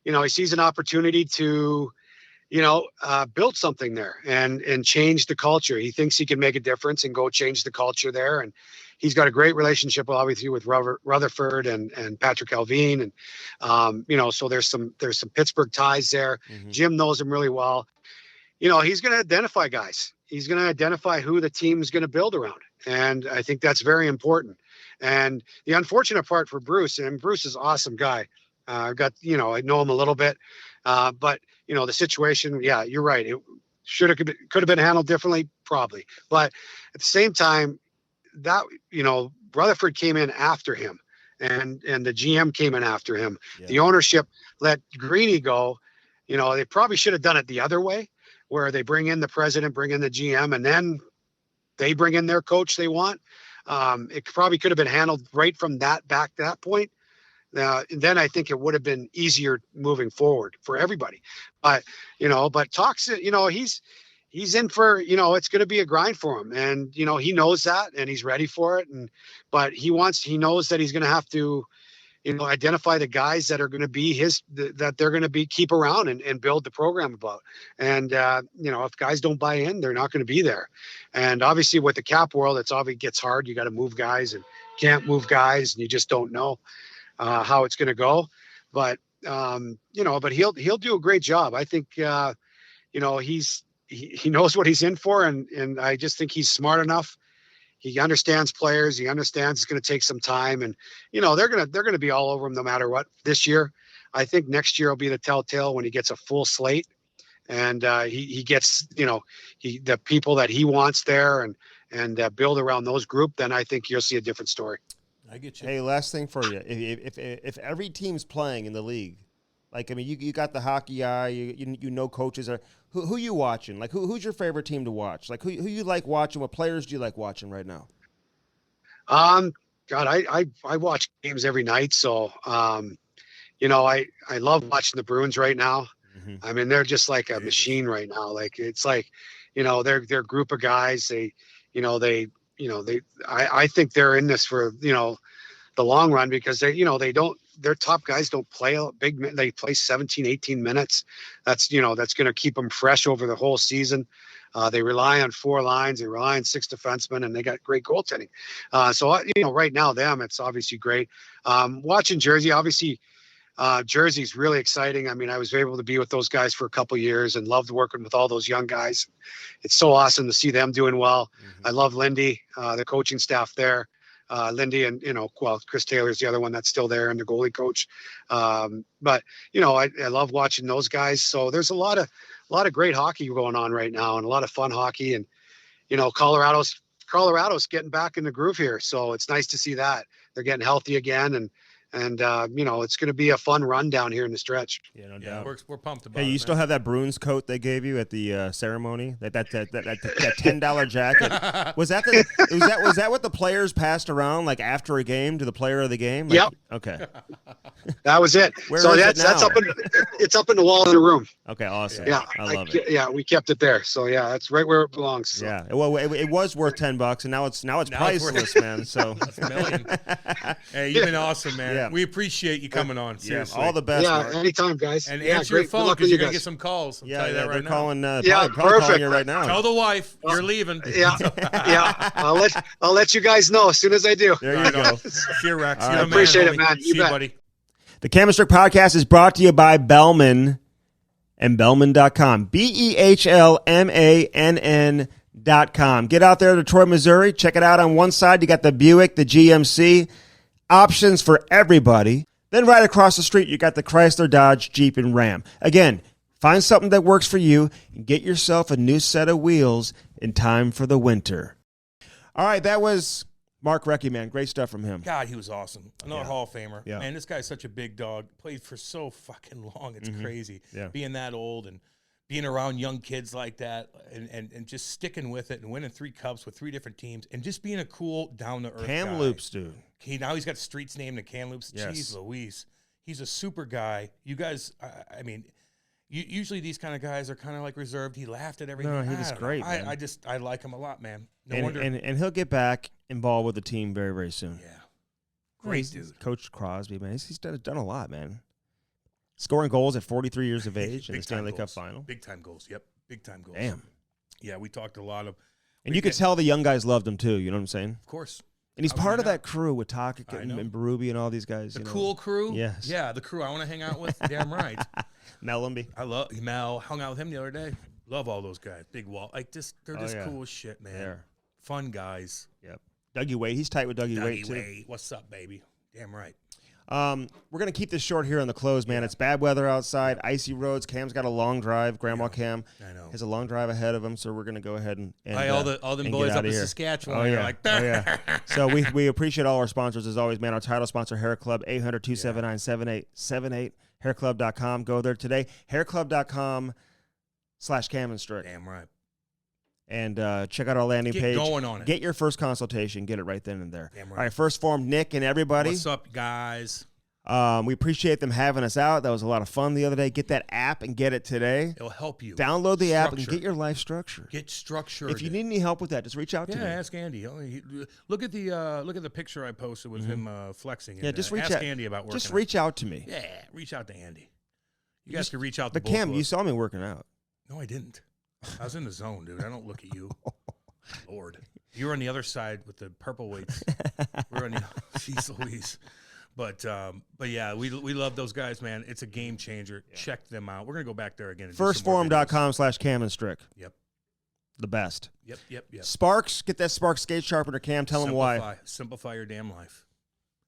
he sees an opportunity to build something there and change the culture. He thinks he can make a difference and go change the culture there. And he's got a great relationship, obviously, with Rutherford and Patrick Alvin. And, so there's some Pittsburgh ties there. Mm-hmm. Jim knows him really well. He's going to identify guys. He's going to identify who the team's going to build around. And I think that's very important. And the unfortunate part for Bruce, and Bruce is an awesome guy. I know him a little bit. But the situation, yeah, you're right. It could have been handled differently, probably. But at the same time, that Rutherford came in after him, and the GM came in after him. Yeah. The ownership let Greeny go. They probably should have done it the other way, where they bring in the president, bring in the GM, and then they bring in their coach they want. It probably could have been handled right from back to that point. And then I think it would have been easier moving forward for everybody. But Tocchet, he's in for, it's going to be a grind for him, and he knows that, and he's ready for it. But he knows that he's going to have to, identify the guys that are going to be that they're going to be keep around and build the program about. And if guys don't buy in, they're not going to be there. And obviously with the cap world, it's obviously gets hard. You got to move guys and can't move guys, and you just don't know how it's going to go. But but he'll do a great job. I think he knows what he's in for, and I just think he's smart enough. He understands players. He understands it's going to take some time, and they're going to be all over him no matter what this year. I think next year will be the telltale when he gets a full slate, and he gets the people that he wants there, and build around those group. Then I think you'll see a different story. I get you. Hey, last thing for you: if every team's playing in the league, you got the hockey eye, you coaches are who you watching? Like who's your favorite team to watch? Like who you like watching? What players do you like watching right now? God, I watch games every night, so I love watching the Bruins right now. Mm-hmm. I mean, they're just like a machine right now. Like it's like they're a group of guys. I think they're in this for the long run, because their top guys don't play they play 17, 18 minutes. That's going to keep them fresh over the whole season. They rely on 4 lines, they rely on 6 defensemen, and they got great goaltending. So right now it's obviously great. Watching Jersey, obviously Jersey's really exciting. I mean, I was able to be with those guys for a couple of years and loved working with all those young guys. It's so awesome to see them doing well. Mm-hmm. I love Lindy, the coaching staff there. Lindy and, Chris Taylor's the other one that's still there, and the goalie coach. But I love watching those guys. So there's a lot of great hockey going on right now, and a lot of fun hockey. And, Colorado's getting back in the groove here. So it's nice to see that they're getting healthy again. And it's going to be a fun run down here in the stretch. Yeah, no doubt. We're pumped about it. Hey, you still have that Bruins coat they gave you at the ceremony? That $10 jacket. Was that what the players passed around like after a game to the player of the game? Like, yep. Okay. That was it. So that's up in the wall in the room. Okay, awesome. Yeah, I love it. Yeah, we kept it there. So yeah, that's right where it belongs. So. Yeah. Well, it was worth $10, and now it's priceless, man. So that's a million. Hey, you've been awesome, man. Yeah. We appreciate you coming on. Seriously. Yeah, all the best. Yeah, Mark. anytime, guys. And answer your phone, because you're going to get some calls. I'll tell you that right they're now. calling. Perfect. Calling you right now. Tell the wife you're leaving. Yeah. I'll let you guys know as soon as I do. There you go. See Rex. I appreciate it, man. See you, buddy. The Cam Strick podcast is brought to you by Bellman and Bellman.com. BEHLMANN.com. Get out there to Detroit, Missouri. Check it out. On one side, you got the Buick, the GMC. Options for everybody. Then right across the street, you got the Chrysler, Dodge, Jeep, and Ram. Again, find something that works for you and get yourself a new set of wheels in time for the winter. All right, that was Mark Recchi, man. Great stuff from him. God, he was awesome. Another Hall of Famer. Yeah. Man, this guy's such a big dog. Played for so fucking long. It's crazy. Yeah. Being that old and being around young kids like that, and just sticking with it and winning 3 cups with 3 different teams, and just being a cool, down-to-earth guy. Kamloops, dude. Now he's got streets named in Kamloops. Yes. Jeez Louise. He's a super guy. You guys, I mean, usually these kind of guys are kind of like reserved. He laughed at everything. No, he was great, man. I like him a lot, man. No and, wonder. And he'll get back involved with the team very, very soon. Yeah. Great He's dude. Coach Crosby, man. He's done a lot, man. Scoring goals at 43 years of age in the Stanley Cup final. Big time goals. Yep. Big time goals. Damn. Yeah, we talked a lot of. And you could tell the young guys loved him too. You know what I'm saying? Of course. And he's part of that crew with Tage and Berube and all these guys. The cool crew? Yes. Yeah, the crew I want to hang out with. Damn right. Mel Lumby. I love Mel. Hung out with him the other day. Love all those guys. Big Wall. Like, they're just cool as shit, man. There. Fun guys. Yep. Dougie Wade. He's tight with Dougie Wade, too. Wade. What's up, baby? Damn right. We're going to keep this short here on the close, man. It's bad weather outside, icy roads. Cam's got a long drive. Grandma Cam has a long drive ahead of him, so we're going to go ahead and all them boys up in Saskatchewan. Oh, yeah. Like, oh, yeah. So we appreciate all our sponsors, as always, man. Our title sponsor, Hair Club, 800-279-7878, hairclub.com. Go there today. hairclub.com/Cam Strick. Damn right. And check out our landing page. Get going on it. Get your first consultation. Get it right then and there. Damn right. All right, First Form, Nick and everybody. What's up, guys? We appreciate them having us out. That was a lot of fun the other day. Get that app and get it today. It'll help you. Download the app and get your life structured. Get structured. If you need any help with that, just reach out to me. Yeah, ask Andy. Look at the picture I posted with him flexing. Yeah, just reach ask out. Andy about working. Just reach out to me. Yeah, reach out to Andy. You guys can reach out to But both Cam, of you us. saw me working out. No, I didn't. I was in the zone, dude. I don't look at you. Lord. You were on the other side with the purple weights. We're on the jeez Louise. But yeah, we love those guys, man. It's a game changer. Yeah. Check them out. We're gonna go back there again. And Firstform.com/Cam and Strick. Yep. The best. Yep. Sparks, get that Sparks skate sharpener, Cam. Tell them why. Simplify your damn life.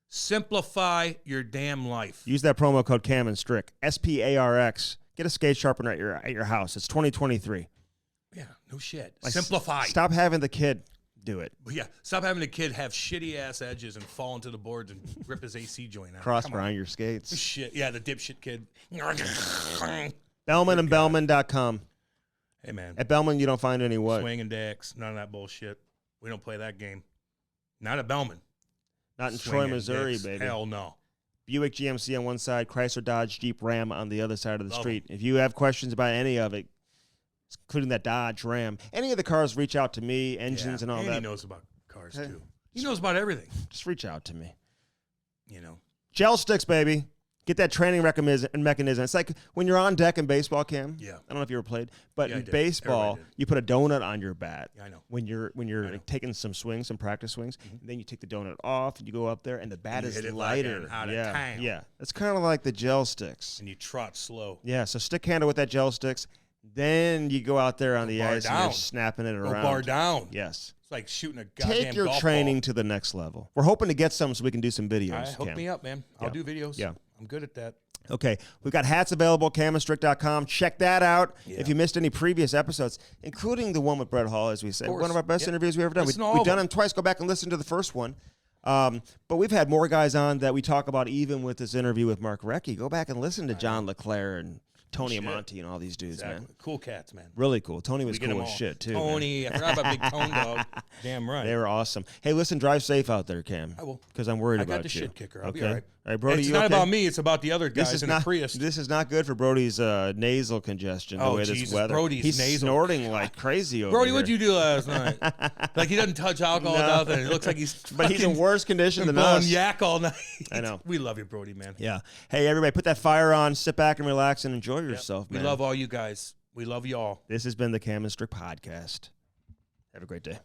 Simplify your damn life. Use that promo code Cam and Strick. SPARX. Get a skate sharpener at your house. It's 2023. Yeah, no shit. Simplify. Stop having the kid do it. Yeah, stop having the kid have shitty ass edges and fall into the boards and rip his AC joint out. Cross behind your skates. Shit. Yeah, the dipshit kid. Bellman and Bellman.com. Hey, man. At Bellman, you don't find any what? Swinging decks. None of that bullshit. We don't play that game. Not at Bellman. Not in Troy, Missouri, dicks. baby. Hell no. Buick GMC on one side, Chrysler, Dodge, Jeep, Ram on the other side of the street. If you have questions about any of it, including that Dodge, Ram, any of the cars, reach out to me, engines and all that. He knows about cars, too. He knows about everything. Just reach out to me. You know. Gel sticks, baby. Get that training mechanism. It's like when you're on deck in baseball, Cam. Yeah. I don't know if you ever played, but in did. baseball, you put a donut on your bat. Yeah, I know. When you're like, taking some swings, some practice swings, and then you take the donut off and you go up there, and the bat is lighter. Yeah. It's kind of like the gel sticks. And you trot slow. Yeah. So stick handle with that gel sticks. Then you go out there on the ice and you're snapping it around. Bar down. Yes. It's like shooting a goddamn Take your golf training ball. to the next level. We're hoping to get some so we can do some videos. Hook me up, man. I'll do videos. Yeah. I'm good at that. Okay, we've got hats available, camandstrick.com. Check that out. Yeah. If you missed any previous episodes, including the one with Brett Hall, as we said, one of our best interviews we've ever done. We've done them twice. Go back and listen to the first one. But we've had more guys on that we talk about even with this interview with Mark Recchi. Go back and listen to John LeClaire and Tony Amonte and all these dudes, man. Cool cats, man. Really cool. Tony was cool as shit, too. Tony, I forgot about Big Tone Dog. Damn right. They were awesome. Hey, listen, drive safe out there, Cam. I will. Because I'm worried about you. I got the shit kicker. I'll be all right. All right, Brody, it's you not okay? about me. It's about the other guys in the Prius. This is not good for Brody's nasal congestion, the way this weather. Brody's He's snorting like crazy over Brody, here. what'd you do last night? Like, he doesn't touch alcohol, nothing. It looks like he's But he's in worse condition than us. Yak all night. I know. We love you, Brody, man. Yeah. Hey, everybody, put that fire on, sit back and relax and enjoy yourself, man. We love all you guys. We love y'all. This has been the Cam and Strick Podcast. Have a great day.